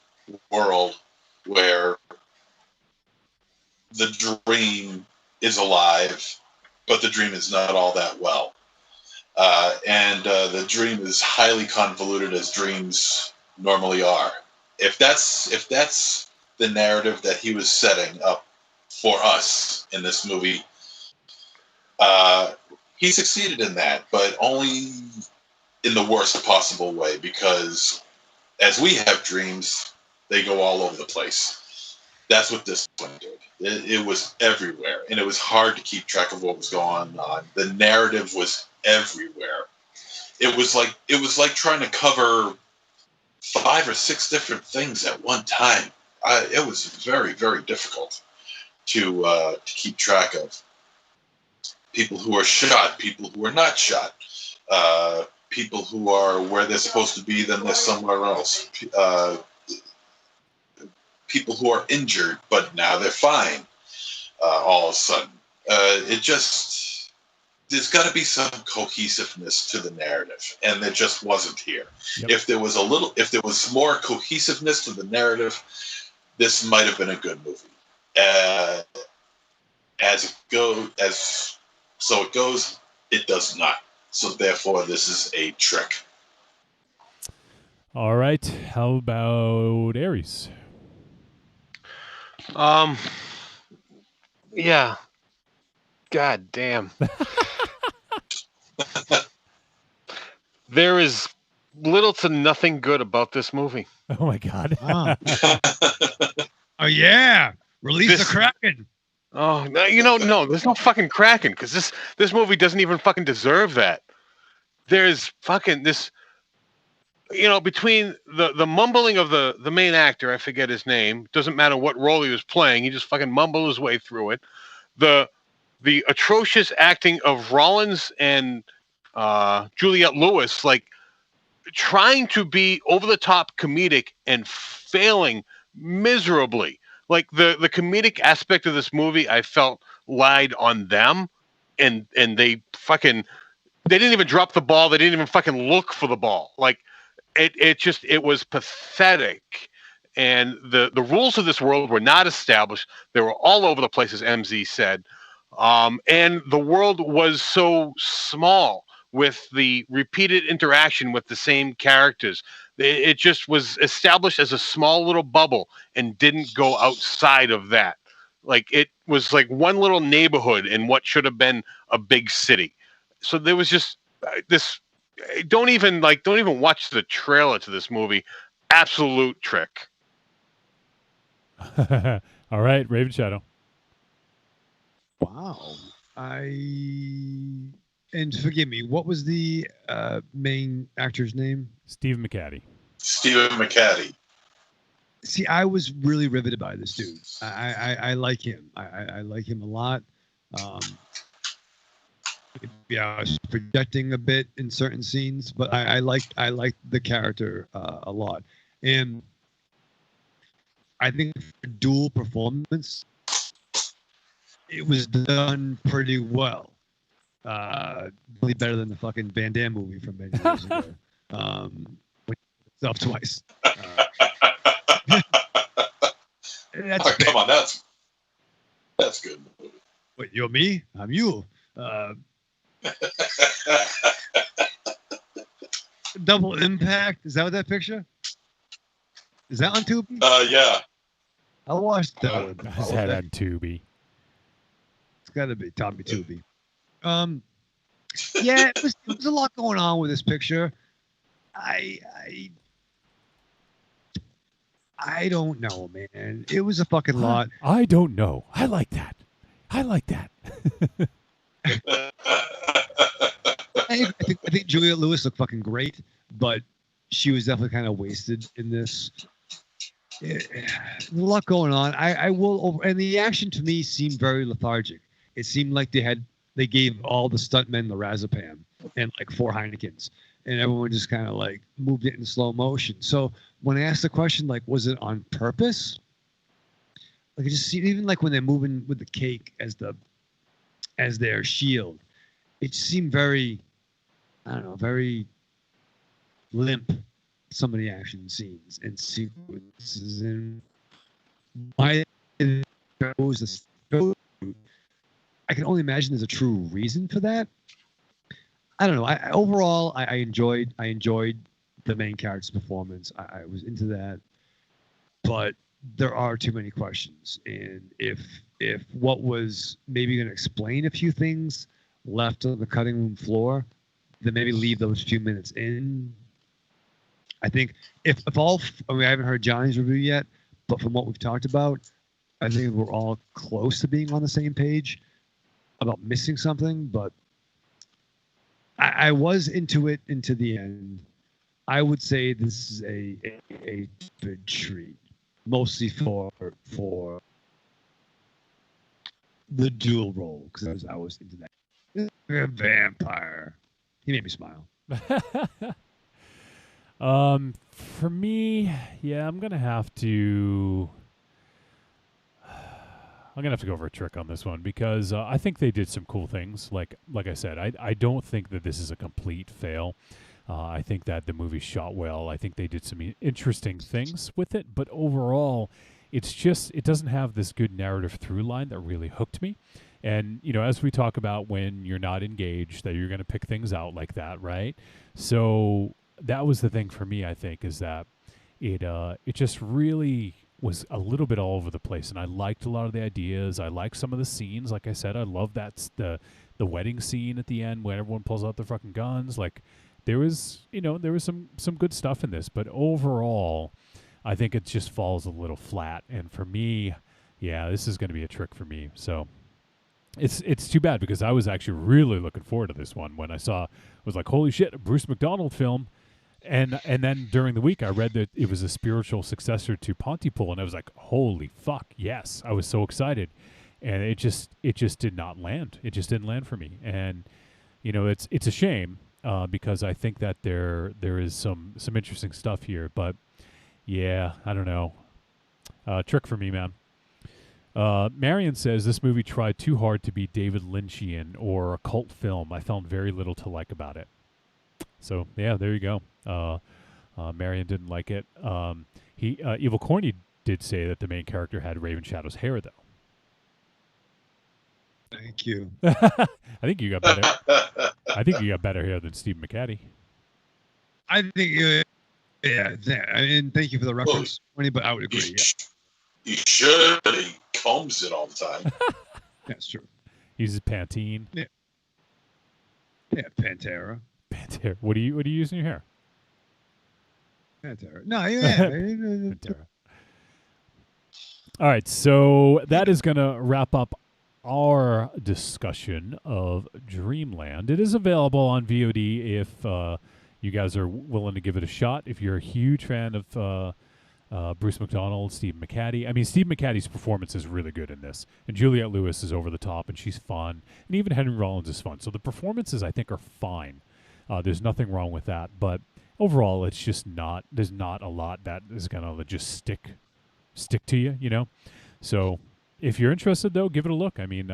world where the dream is alive, but the dream is not all that well. And the dream is highly convoluted, as dreams normally are. If that's the narrative that he was setting up for us in this movie, he succeeded in that, but only in the worst possible way, because as we have dreams, they go all over the place. That's what this one did. It was everywhere, and it was hard to keep track of what was going on. The narrative was everywhere. It was like trying to cover 5 or 6 different things at one time. It was very, very difficult to keep track of. People who are shot, people who are not shot, people who are where they're supposed to be, then they're somewhere else. People who are injured, but now they're fine. All of a sudden, there's got to be some cohesiveness to the narrative, and there just wasn't here. Yep. If there was more cohesiveness to the narrative, this might have been a good movie. So it goes, it does not. So therefore, this is a trick. All right. How about Aries? Yeah. God damn. There is little to nothing good about this movie. Oh my God. Oh yeah. Release the Kraken. Oh, no, there's no fucking Kraken, because this movie doesn't even fucking deserve that. There's fucking this, between the mumbling of the main actor, I forget his name, doesn't matter what role he was playing, he just fucking mumbled his way through it. The atrocious acting of Rollins and Juliette Lewis, like trying to be over the top comedic and failing miserably. Like the comedic aspect of this movie, I felt lied on them, and they didn't even drop the ball. They didn't even fucking look for the ball. Like it was pathetic. And the rules of this world were not established. They were all over the place, as MZ said. And the world was so small with the repeated interaction with the same characters. It just was established as a small little bubble and didn't go outside of that. Like it was like one little neighborhood in what should have been a big city. So there was just this. Don't even watch the trailer to this movie. Absolute trick. All right, Raven Shadow. Wow. And forgive me, what was the main actor's name? Stephen McHattie. Stephen McHattie. See, I was really riveted by this dude. I like him. I like him a lot. Yeah, I was projecting a bit in certain scenes, but I liked the character a lot, and I think for dual performance, it was done pretty well. Really better than the fucking Van Damme movie from many years ago. Itself twice. Come on, that's good. Wait, you're me? I'm you. Double Impact. Is that what that picture? Is that on Tubi? Yeah. I watched that one. Is that on Tubi? It's got to be Tommy Tubi. Yeah, it was a lot going on with this picture. I don't know, man. It was a fucking lot. I don't know. I like that. I think Juliette Lewis looked fucking great, but she was definitely kind of wasted in this. There's a lot going on. And the action to me seemed very lethargic. It seemed like they gave all the stuntmen the Razapam and like 4 Heinekens, and everyone just kind of like moved it in slow motion. So when I asked the question, like, was it on purpose? Like, it just seemed, even like when they're moving with the cake as their shield, it seemed very, I don't know, very limp. Some of the action scenes and sequences, and why it goes I can only imagine there's a true reason for that. I don't know. Overall, I enjoyed the main character's performance. I was into that, but there are too many questions. And if what was maybe going to explain a few things left on the cutting room floor, then maybe leave those few minutes in. I think I haven't heard Johnny's review yet, but from what we've talked about, I think we're all close to being on the same page about missing something, but I was into it into the end. I would say this is a good treat, mostly for the dual role, because I was into that. A vampire. He made me smile. For me, yeah, I'm gonna have to go for a trick on this one because I think they did some cool things. Like I said, I don't think that this is a complete fail. I think that the movie shot well. I think they did some interesting things with it, but overall, it doesn't have this good narrative through line that really hooked me. And, as we talk about when you're not engaged, that you're going to pick things out like that, right? So that was the thing for me, I think, is that it just really was a little bit all over the place. And I liked a lot of the ideas. I liked some of the scenes. Like I said, I love that the wedding scene at the end when everyone pulls out their fucking guns. Like there was some good stuff in this, but overall, I think it just falls a little flat. And for me, yeah, this is going to be a trick for me. So it's too bad because I was actually really looking forward to this one when I was like, holy shit, a Bruce McDonald film. And then during the week, I read that it was a spiritual successor to Pontypool, and I was like, holy fuck, yes. I was so excited. And it just did not land. It just didn't land for me. And, it's a shame because I think that there is some interesting stuff here. But, yeah, I don't know. Trick for me, man. Marion says, this movie tried too hard to be David Lynchian or a cult film. I found very little to like about it. So, yeah, there you go. Marion didn't like it. Evil Corny did say that the main character had Raven Shadow's hair, though. Thank you. I think you got better. I think you got better hair than Steve McCaddy. I think, yeah. And thank you for the reference, Corny, but I would agree. Yeah. He should. He combs it all the time. That's true. Uses Pantene. Yeah. Yeah, Pantera. Pantera. What do you use in your hair? Pantera. No, yeah. Pantera. All right, so that is going to wrap up our discussion of Dreamland. It is available on VOD if you guys are willing to give it a shot. If you're a huge fan of Bruce McDonald, Steve McCaddy. I mean, Steve McCaddy's performance is really good in this, and Juliette Lewis is over the top, and she's fun, and even Henry Rollins is fun. So the performances, I think, are fine. There's nothing wrong with that, but overall, it's just not. There's not a lot that is gonna just stick to you, you know. So if you're interested, though, give it a look. I mean,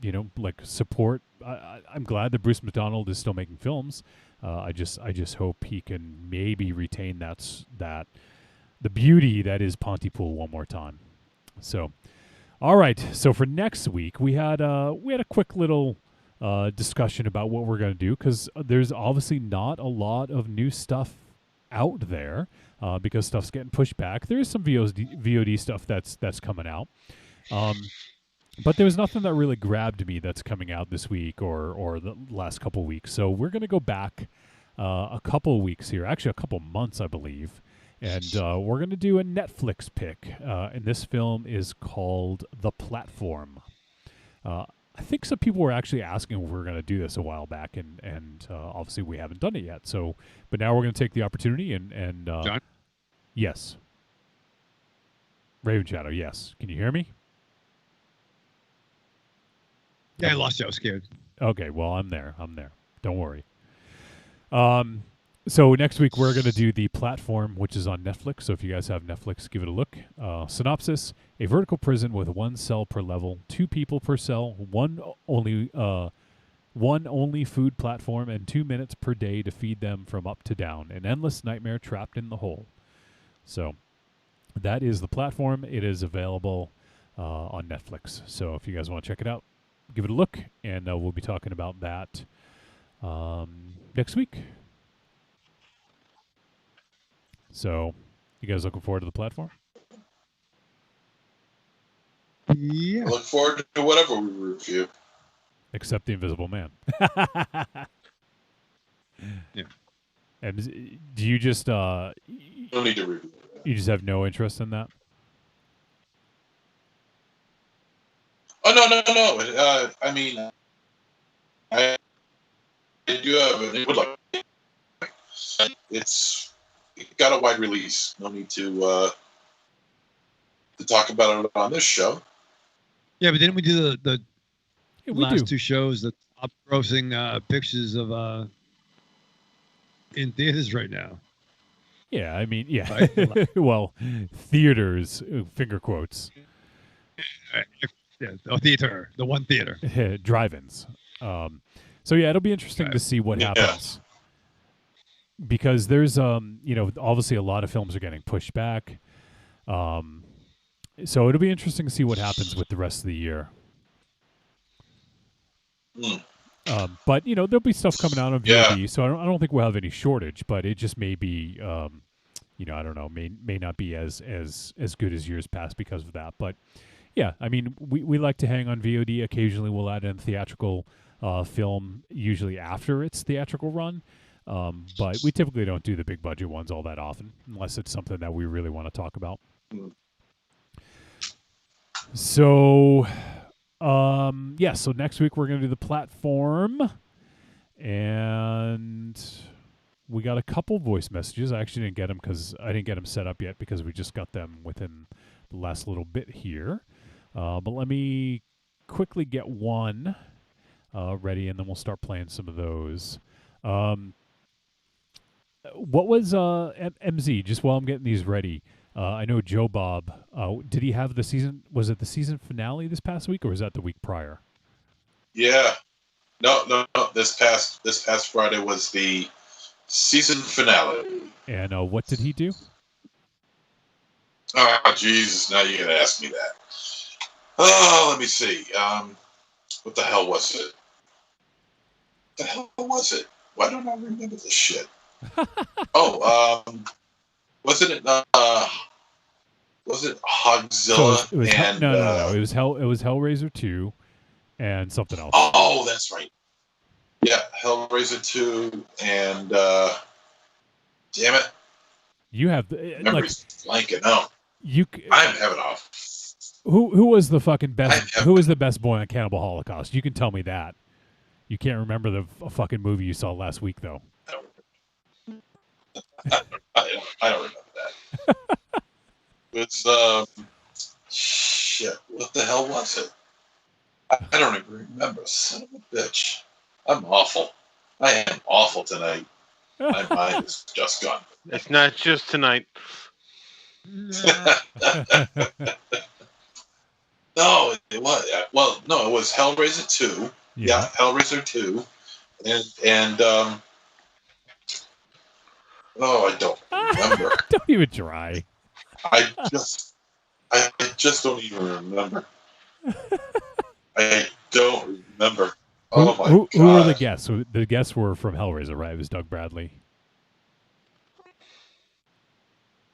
you know, like support. I'm glad that Bruce McDonald is still making films. I just hope he can maybe retain that the beauty that is Pontypool one more time. So, all right. So for next week, we had a quick little discussion about what we're going to do, because there's obviously not a lot of new stuff out there because stuff's getting pushed back. There is some VOD stuff that's coming out, but there was nothing that really grabbed me that's coming out this week or the last couple weeks. So we're going to go back a couple weeks here, actually a couple months, I believe, and we're going to do a Netflix pick. And this film is called The Platform. I think some people were actually asking if we were going to do this a while back, and obviously we haven't done it yet. So, but now we're going to take the opportunity and John? Yes. Raven Shadow, yes. Can you hear me? Yeah, I lost you. I was scared. Okay, well, I'm there. Don't worry. So next week we're going to do The Platform, which is on Netflix. So if you guys have Netflix, give it a look. Synopsis: a vertical prison with 1 cell per level, 2 people per cell, one only food platform, and 2 minutes per day to feed them from up to down. An endless nightmare trapped in the hole. So that is The Platform. It is available on Netflix. So if you guys want to check it out, give it a look, and we'll be talking about that next week. So, you guys looking forward to The Platform? Yeah. I look forward to whatever we review. Except The Invisible Man. Yeah. And do you just Don't need to review that. You just have no interest in that? Oh no. I mean, I do have an input. Like, it got a wide release. No need to talk about it on this show. Yeah, but didn't we do the we last do. 2 shows that top grossing pictures of in theaters right now? Yeah, I mean, yeah. Right? Well, theaters, finger quotes. Yeah, the one theater. Drive-ins. So yeah, it'll be interesting to see what happens. Because there's obviously a lot of films are getting pushed back. So it'll be interesting to see what happens with the rest of the year. But there'll be stuff coming out on VOD, so I don't think we'll have any shortage, but it just may be I don't know, may not be as good as years past because of that. But yeah, I mean, we like to hang on VOD. Occasionally we'll add in theatrical film, usually after its theatrical run. But we typically don't do the big budget ones all that often, unless it's something that we really want to talk about. So, so next week we're going to do The Platform, and we got a couple voice messages. I actually didn't get them because I didn't get them set up yet because we just got them within the last little bit here. But let me quickly get one ready, and then we'll start playing some of those. What was MZ? Just while I'm getting these ready, I know Joe Bob. Did he have the season? Was it the season finale this past week, or was that the week prior? Yeah, no. This past Friday was the season finale. And what did he do? Oh, Jesus! Now you're gonna ask me that. Oh, let me see. What the hell was it? The hell was it? Why don't I remember this shit? Wasn't it? Was it Hogzilla? So it was no. It was Hellraiser 2, and something else. Oh, that's right. Yeah, Hellraiser 2, and damn it, you have memory's blanking. No, I'm having off. Who was the fucking best? Who was the best boy on Cannibal Holocaust? You can tell me that. You can't remember the fucking movie you saw last week, though. I don't remember that. was shit. What the hell was it? I don't even remember. Son of a bitch. I'm awful. I am awful tonight. My mind is just gone. It's not just tonight. No, it was. Well, no, it was Hellraiser 2. Yeah, Hellraiser 2. And I don't remember. Don't even try. I just don't even remember. I don't remember. Oh my God. Who were the guests? The guests were from Hellraiser, right? It was Doug Bradley.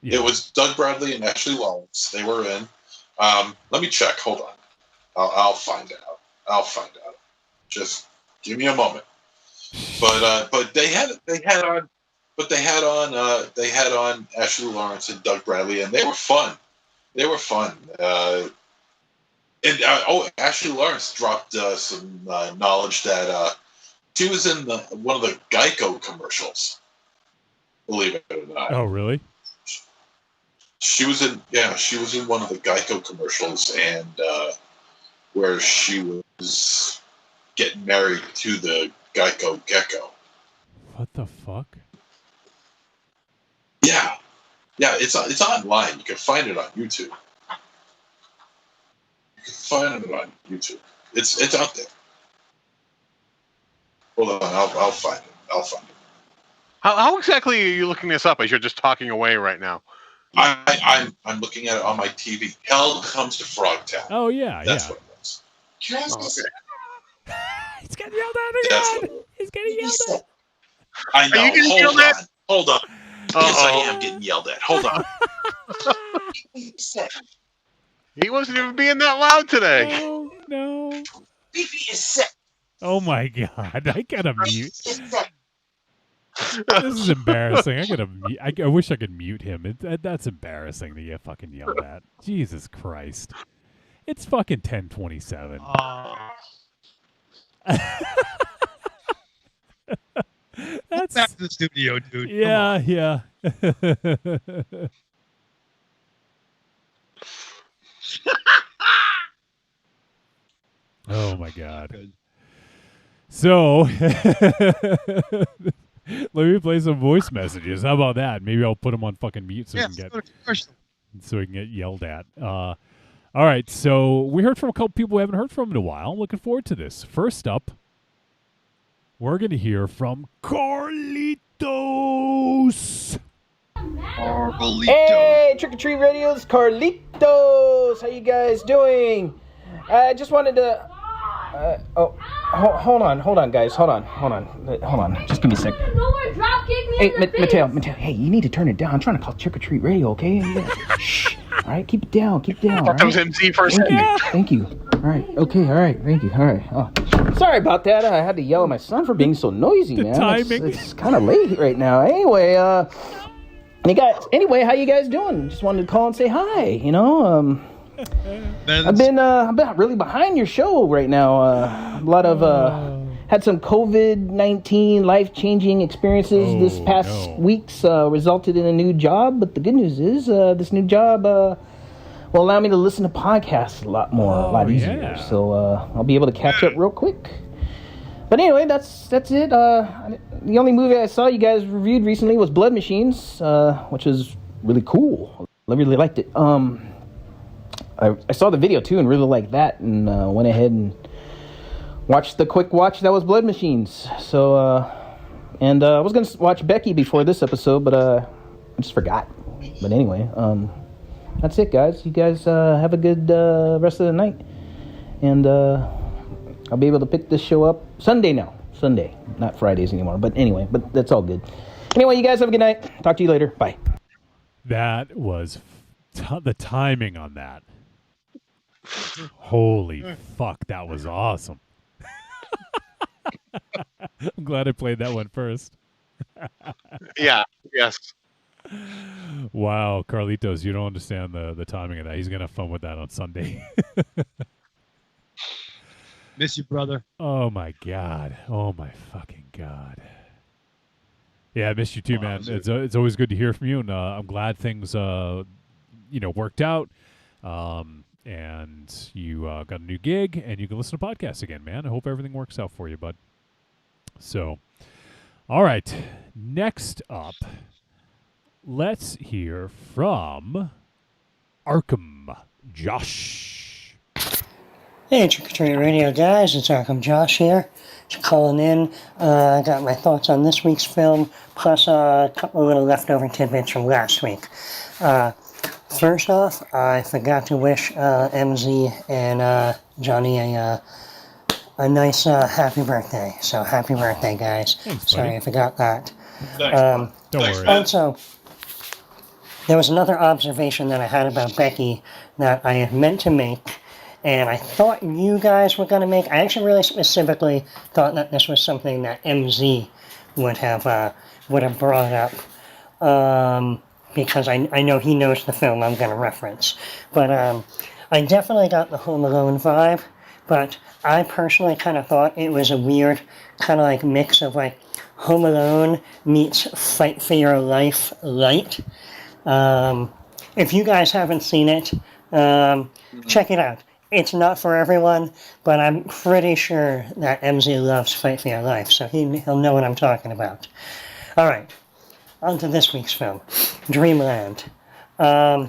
Yeah. It was Doug Bradley and Ashley Lawrence. They were in. Let me check. Hold on. I'll find out. Just give me a moment. But they had on Ashley Lawrence and Doug Bradley, and they were fun. And Ashley Lawrence dropped some knowledge that she was in one of the Geico commercials. Believe it or not. Oh, really? She was in one of the Geico commercials, and where she was getting married to the Geico gecko. What the fuck? Yeah, it's online. You can find it on YouTube. It's out there. Hold on, I'll find it. How exactly are you looking this up as you're just talking away right now? I'm looking at it on my TV. Hell Comes to Frogtown. Oh yeah, that's what it was. Okay. He's getting yelled at again. He's getting yelled at. I know. Are you getting yelled at? Hold on. Yes, I am getting yelled at. Hold on. He wasn't even being that loud today. No. Beefy is sick. Oh my God! I gotta mute. This is embarrassing. I wish I could mute him. That's embarrassing to get fucking yelled at. Jesus Christ! It's fucking 10:27. That's back to the studio, dude. Yeah. Oh my God. So let me play some voice messages. How about that? Maybe I'll put them on fucking mute so we can get yelled at. All right, so we heard from a couple people we haven't heard from in a while. I'm looking forward to this. First up, we're going to hear from Carlitos. Hey, Trick or Treat Radio's Carlitos. How you guys doing? I just wanted to... hold on, guys. Hold on. Just give me a sec. Hey, Mateo. Hey, you need to turn it down. I'm trying to call Trick or Treat Radio, okay? Shh. All right, keep it down. I thought that was MC for a second. Thank you. All right. Okay. All right. Thank you. All right. Oh, sorry about that. I had to yell at my son for being so noisy, man. Timing. It's kind of late right now. Anyway, how you guys doing? Just wanted to call and say hi. You know, I've been really behind your show right now. A lot of had some COVID-19 life-changing experiences this past weeks. Resulted in a new job, but the good news is this new job will allow me to listen to podcasts a lot easier. Yeah. So I'll be able to catch up real quick. But anyway, that's it. The only movie I saw you guys reviewed recently was Blood Machines, which is really cool. I really liked it. I saw the video too and really liked that, and went ahead and watched the quick watch that was Blood Machines. So, I was gonna watch Becky before this episode, but I just forgot. But anyway, that's it, guys. You guys have a good rest of the night, and I'll be able to pick this show up Sunday, not Fridays anymore. But anyway, that's all good. Anyway, you guys have a good night. Talk to you later. Bye. That was the timing on that. Holy fuck, that was awesome. I'm glad I played that one first. Yeah, yes. Wow, Carlitos, you don't understand the timing of that. He's going to have fun with that on Sunday. Miss you, brother. Oh, my God. Oh, my fucking God. Yeah, I miss you too, man. It's always good to hear from you, and I'm glad things worked out, and you got a new gig, and you can listen to podcasts again, man. I hope everything works out for you, bud. So, all right. Next up, let's hear from Arkham Josh. Hey, Trick or Treat Radio guys, it's Arkham Josh here. Just calling in. I got my thoughts on this week's film, plus a couple of little leftover tidbits from last week. First off, I forgot to wish MZ and Johnny a nice happy birthday. So happy birthday, guys. Thanks, Sorry, I forgot that. Don't worry. Also, there was another observation that I had about Becky that I had meant to make, and I thought you guys were going to make. I actually really specifically thought that this was something that MZ would have brought up, because I know he knows the film I'm going to reference. But I definitely got the Home Alone vibe, but I personally kind of thought it was a weird kind of like mix of like Home Alone meets Fight for Your Life light. If you guys haven't seen it, check it out. It's not for everyone, but I'm pretty sure that MZ loves Fight for Your Life, so he'll know what I'm talking about. All right, on to this week's film, Dreamland. I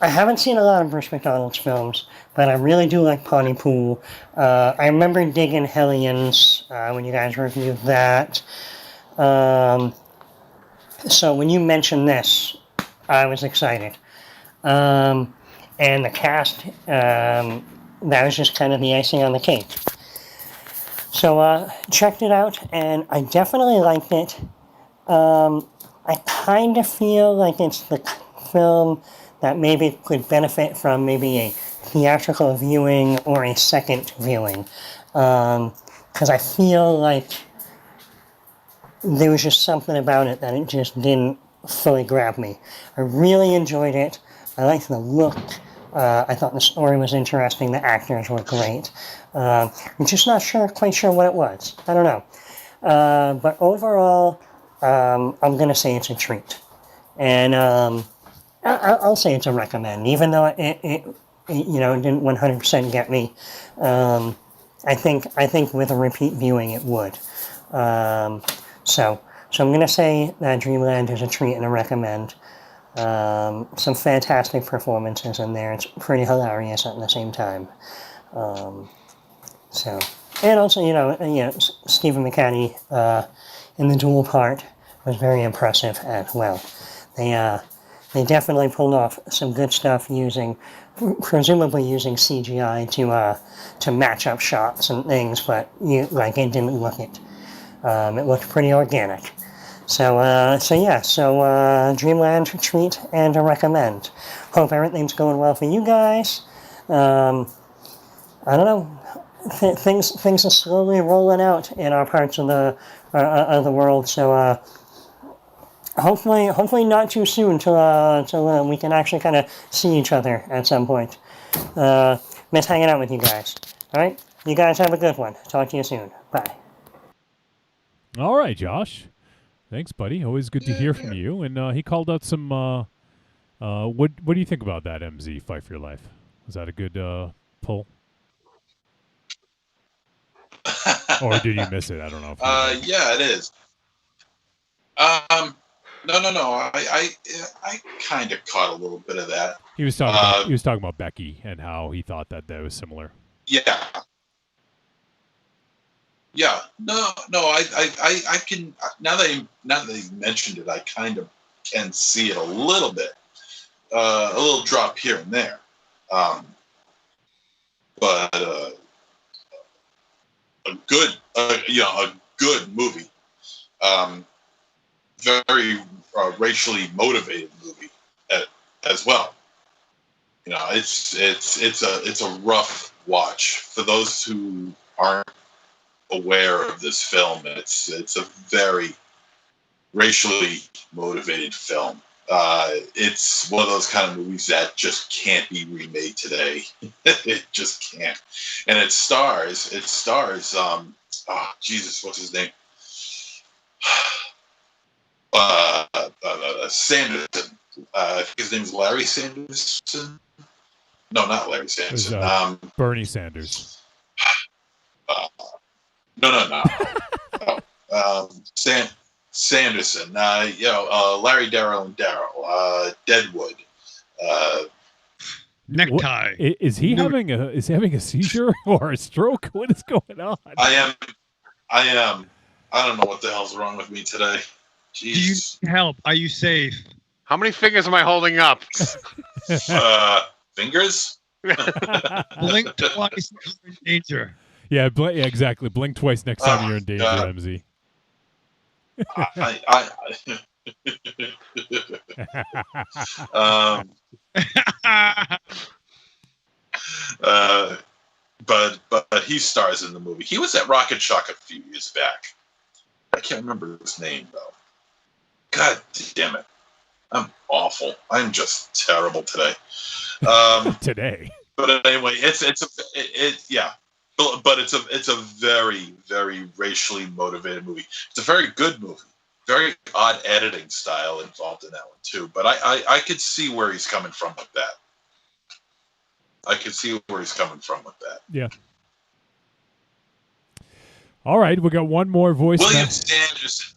haven't seen a lot of Bruce McDonald's films, but I really do like Pontypool. I remember digging Hellions when you guys reviewed that. So when you mentioned this, I was excited. And the cast, that was just kind of the icing on the cake. So checked it out, and I definitely liked it. I kind of feel like it's the film that maybe could benefit from maybe a theatrical viewing or a second viewing. Because I feel like there was just something about it that it just didn't fully grab me. I really enjoyed it. I liked the look. I thought the story was interesting. The actors were great. I'm just not quite sure what it was. I don't know. But overall, I'm going to say it's a treat. And I'll say it's a recommend, even though it didn't 100% get me. I think with a repeat viewing it would. So I'm going to say that Dreamland is a treat and a recommend. Some fantastic performances in there. It's pretty hilarious at the same time. And also, Stephen McCanny in the dual part was very impressive as well. They definitely pulled off some good stuff presumably using CGI to match up shots and things, but it didn't look it. It looked pretty organic. So Dreamland, treat, and a recommend. Hope everything's going well for you guys. I don't know. Things are slowly rolling out in our parts of the world. So hopefully not too soon till we can actually kind of see each other at some point. Miss hanging out with you guys. All right, you guys have a good one. Talk to you soon. Bye. All right, Josh. Thanks, buddy. Always good to hear from you. And he called out some. What do you think about that MZ Fight for Your Life? Was that a good pull? Or did you miss it? I don't know. Yeah, it is. No. I kind of caught a little bit of that. He was talking about Becky and how he thought that was similar. Yeah. Yeah. No. I can now that you mentioned it, I kind of can see it a little bit, a little drop here and there, but a good movie, very racially motivated movie as well. It's a rough watch for those who aren't aware of this film. It's a very racially motivated film. It's one of those kind of movies that just can't be remade today. It just can't. And it stars Jesus, what's his name? Sanderson, I think his name's Larry Sanderson. No, not Larry Sanderson. Bernie Sanders. No. Sanderson. Larry, Darryl, and Daryl. Deadwood. Necktie. Is he having a seizure or a stroke? What is going on? I am. I don't know what the hell's wrong with me today. Jeez. Do you need help? Are you safe? How many fingers am I holding up? Fingers? Blink twice, you're in danger. Yeah, exactly. Blink twice next time you're in danger, MZ. But he stars in the movie. He was at Rocket Shock a few years back. I can't remember his name though. God damn it! I'm awful. I'm just terrible today. Today. But anyway, it's a very, very racially motivated movie. It's a very good movie. Very odd editing style involved in that one too. But I could see where he's coming from with that. Yeah. All right, we got one more voice. William Sanderson.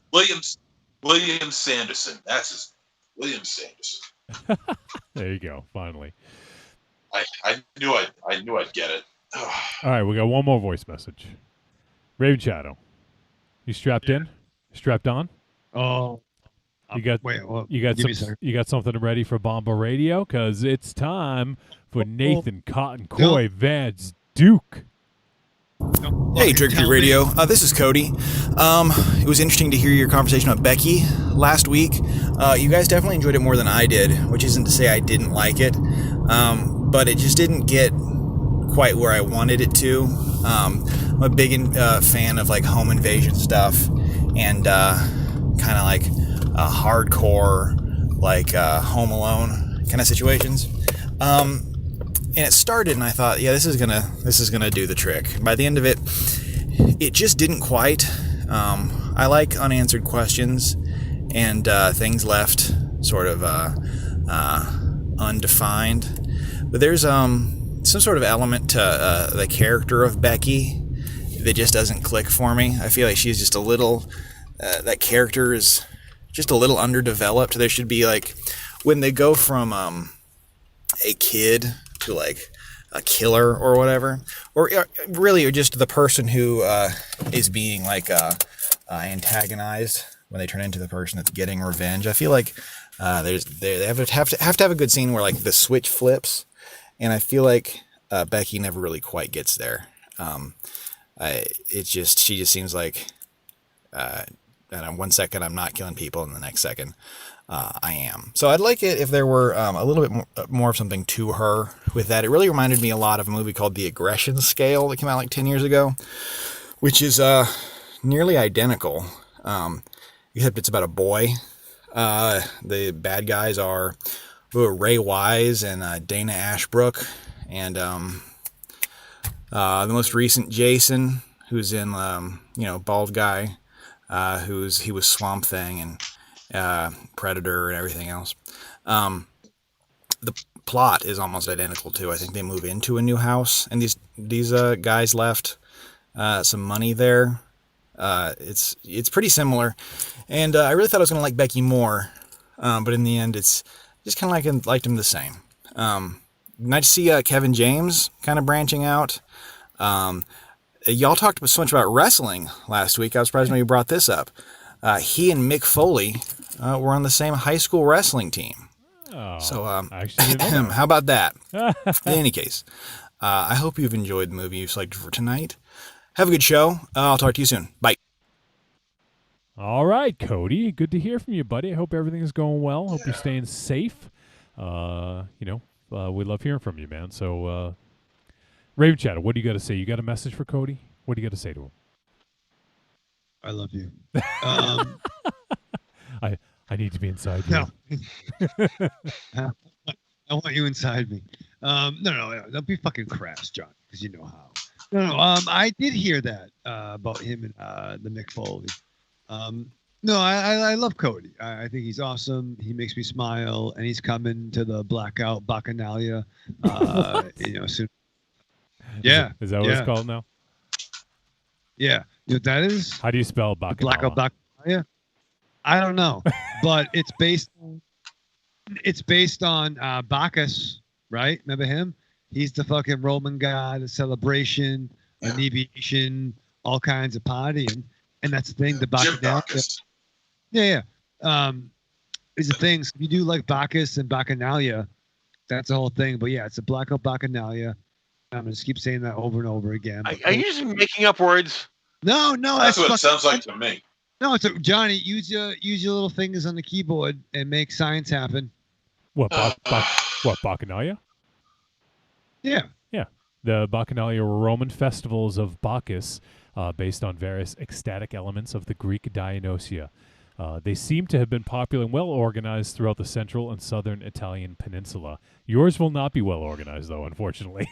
That's his name. William Sanderson. There you go. Finally. I knew I'd get it. All right, we got one more voice message. Raven Shadow. You strapped in? Strapped on? Oh. You got something ready for Bomba Radio? Because it's time for Nathan Cotton Coy Vance Duke. Hey, Trick or Treat Radio. This is Cody. It was interesting to hear your conversation with Becky last week. You guys definitely enjoyed it more than I did, which isn't to say I didn't like it, but it just didn't get quite where I wanted it to. I'm a big fan of like home invasion stuff and kind of like hardcore, like Home Alone kind of situations. And it started, and I thought, yeah, this is gonna do the trick. By the end of it, it just didn't quite. I like unanswered questions and things left sort of undefined. But there's some sort of element to the character of Becky that just doesn't click for me. I feel like she's just a little. That character is just a little underdeveloped. There should be like when they go from a kid to like a killer or whatever, or really just the person who is being like antagonized when they turn into the person that's getting revenge. I feel like they have to have a good scene where like the switch flips, and I feel like Becky never really quite gets there. She just seems like and 1 second I'm not killing people, and the next second I am. So I'd like it if there were a little bit more of something to her with that. It really reminded me a lot of a movie called The Aggression Scale that came out like 10 years ago, which is nearly identical, except it's about a boy. The bad guys are Ray Wise and Dana Ashbrook, and the most recent Jason, who's in bald guy, he was Swamp Thing and Predator and everything else. The plot is almost identical too. I think they move into a new house, and these guys left some money there. It's pretty similar, and I really thought I was going to like Becky more, but in the end, it's just kind of liked him the same. Nice to see Kevin James kind of branching out. Y'all talked so much about wrestling last week. I was surprised when you brought this up. He and Mick Foley were on the same high school wrestling team. Oh, so, actually, how about that? In any case, I hope you've enjoyed the movie you selected for tonight. Have a good show. I'll talk to you soon. Bye. All right, Cody. Good to hear from you, buddy. I hope everything's going well. Hope you're staying safe. We love hearing from you, man. So, Raven Shadow, what do you got to say? You got a message for Cody? What do you got to say to him? I love you. I need to be inside you. No. I want you inside me. No. Don't be fucking crass, John, because you know how. No. I did hear that about him and the Mick Foley. No, I love Cody. I think he's awesome. He makes me smile, and he's coming to the Blackout Bacchanalia. Soon. Yeah. Is that what it's called now? Yeah. You know what that is? How do you spell Bacchanalia? Blackout Bacchanalia? I don't know, but it's based on Bacchus, right? Remember him? He's the fucking Roman god, the celebration, inebriation, all kinds of partying, and that's the thing. The Bacchanalia. Yeah. Is the thing. So if you do like Bacchus and Bacchanalia, that's the whole thing. But yeah, it's a Blackout Bacchanalia. I'm gonna just keep saying that over and over again. Are you just making up words? No, that's what it sounds like to me. No, it's Johnny. Use your little fingers on the keyboard and make science happen. What Bacchanalia? Yeah. Yeah. The Bacchanalia were Roman festivals of Bacchus, based on various ecstatic elements of the Greek Dionysia. They seem to have been popular and well organized throughout the central and southern Italian peninsula. Yours will not be well organized, though, unfortunately.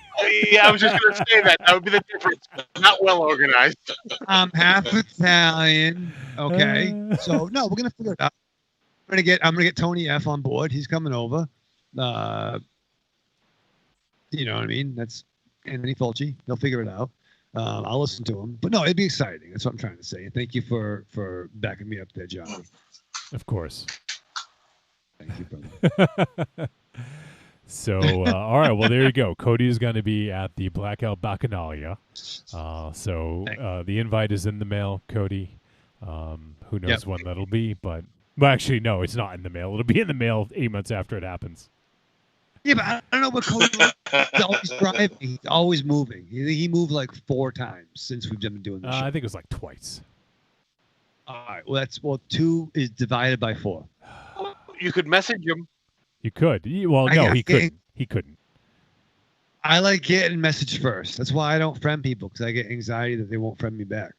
Yeah, I was just going to say that. That would be the difference. Not well organized. I'm half Italian. Okay, so no, we're gonna figure it out. I'm gonna get Tony F on board. He's coming over. You know what I mean? That's Anthony Fulci. He'll figure it out. I'll listen to him. But no, it'd be exciting. That's what I'm trying to say. And thank you for backing me up there, John. Of course. Thank you, brother. So, all right. Well, there you go. Cody is going to be at the Blackout Bacchanalia. The invite is in the mail, Cody. Who knows when that'll be? But actually, no, it's not in the mail. It'll be in the mail 8 months after it happens. Yeah, but I don't know what Cody he's always driving. He's always moving. He moved like 4 times since we've been doing this show. I think it was like twice. All right. Well, 2 is divided by 4. You could message him. You could. Well, no, he couldn't. He couldn't. I like getting message first. That's why I don't friend people, because I get anxiety that they won't friend me back.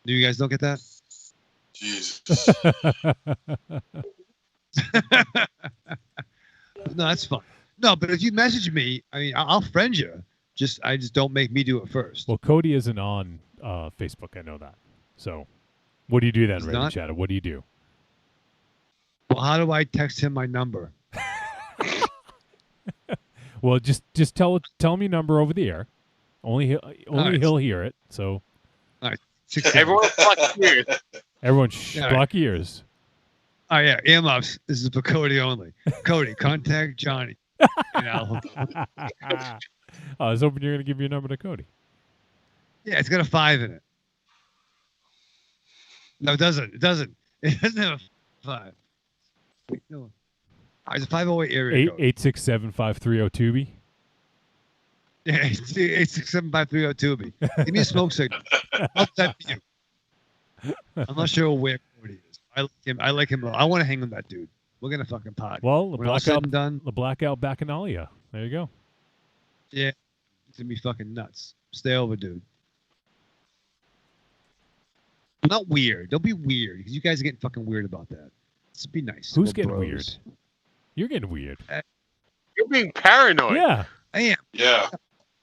Do you guys don't get that? Jesus. No, that's fine. No, but if you message me, I mean, I'll friend you. I just don't make me do it first. Well, Cody isn't on Facebook. I know that. So, what do you do then, He's Radio not? Chatter? What do you do? Well, how do I text him my number? Well, just tell him your number over the air. Only he'll hear it. So, all right. Everyone block ears. Everyone block ears. Oh yeah, earmuffs. This is for Cody only. Cody, contact Johnny. I was hoping you were going to give your number to Cody. Yeah, it's got a 5 in it. No, it doesn't. It doesn't have a 5. Wait, no. It's a 508 area code. 867-530-2B. Yeah, 867-530-2B. Give me a smoke signal. I'll type for you. I'm not sure where Cody is. I like him. I want to hang with that dude. We're gonna fucking pod. Well, when all said and done, the Blackout Bacchanalia. There you go. Yeah, it's gonna be fucking nuts. Stay over, dude. Not weird. Don't be weird, because you guys are getting fucking weird about that. Just be nice. Who's getting weird? You're getting weird. You're being paranoid. Yeah, I am. Yeah.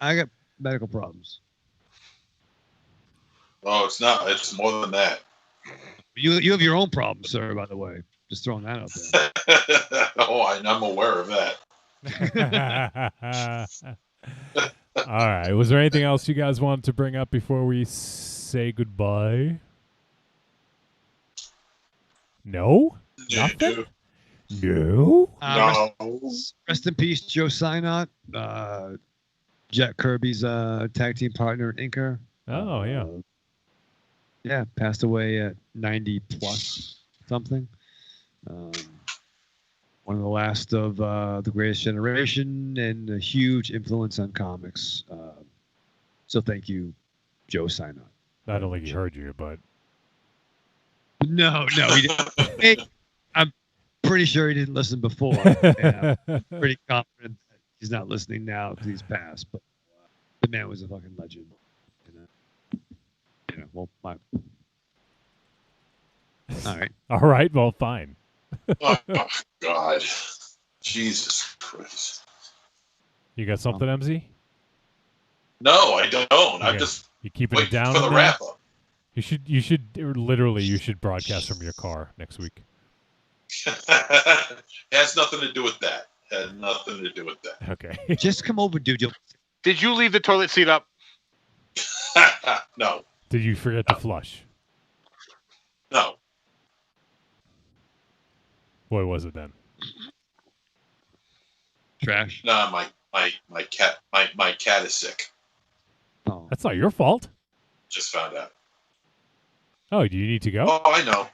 I got medical problems. Oh, it's not. It's more than that. You have your own problems, sir, by the way. Just throwing that out there. I'm aware of that. All right. Was there anything else you guys wanted to bring up before we say goodbye? No? Nothing? No? Rest in peace, Joe Synott. Jack Kirby's tag team partner and inker. Oh, yeah. Yeah, passed away at 90 plus something. One of the last of the greatest generation and a huge influence on comics. So thank you, Joe Synott. I don't think he heard you, but... No, he didn't. I'm pretty sure he didn't listen before. And I'm pretty confident that he's not listening now because he's passed. But the man was a fucking legend. Well, all right. All right. Well, fine. Oh, God. Jesus Christ. You got something, MZ? No, I don't. Okay. I'm just you keeping it down for the wrap up. You should broadcast from your car next week. It has nothing to do with that. Okay. Just come over, dude. Did you leave the toilet seat up? No. Did you forget to flush? No. What was it then? Trash. No, my cat is sick. Oh. That's not your fault. Just found out. Oh, do you need to go? Oh, I know.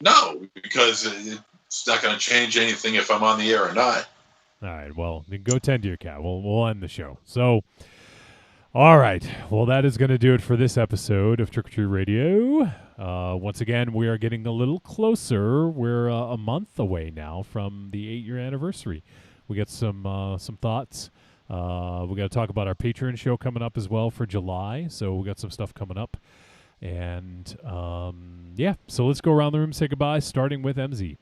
No, because it's not going to change anything if I'm on the air or not. All right, well, then go tend to your cat. We'll end the show. So, all right. Well, that is going to do it for this episode of Trick or Treat Radio. Once again, we are getting a little closer. We're a month away now from the 8-year anniversary. We got some thoughts. We got to talk about our Patreon show coming up as well for July. So we got some stuff coming up. And, yeah, so let's go around the room and say goodbye, starting with MZ.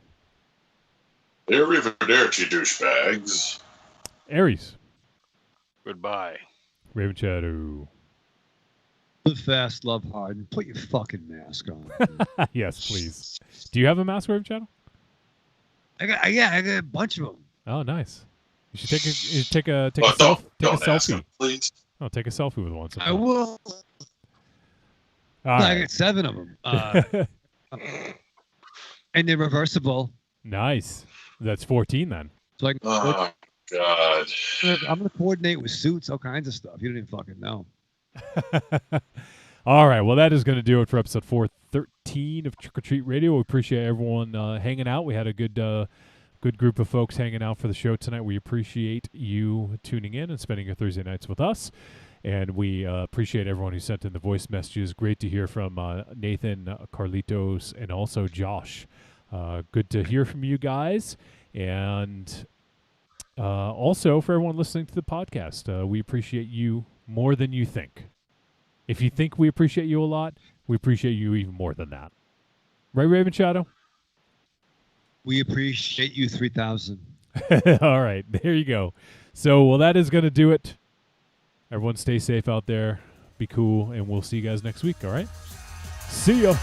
Arrivederci, douchebags. Aries. Goodbye. Raven Shadow. Live fast, love hard, and put your fucking mask on. Yes, please. Do you have a mask, Raven Shadow? I got a bunch of them. Oh, nice. You should take a Don't selfie. ask him, please. Oh, take a selfie with one. I will. I got 7 of them. And they're reversible. Nice. That's 14 then. So I can Oh, God. I'm going to coordinate with suits, all kinds of stuff. You don't even fucking know. All right. Well, that is going to do it for episode 413 of Trick or Treat Radio. We appreciate everyone hanging out. We had a good group of folks hanging out for the show tonight. We appreciate you tuning in and spending your Thursday nights with us. And we appreciate everyone who sent in the voice messages. Great to hear from Nathan, Carlitos, and also Josh. Good to hear from you guys. And also for everyone listening to the podcast, we appreciate you more than you think. If you think we appreciate you a lot, we appreciate you even more than that. Right, Raven Shadow? We appreciate you 3,000. All right, there you go. So, well, that is going to do it. Everyone stay safe out there. Be cool, and we'll see you guys next week, all right? See ya.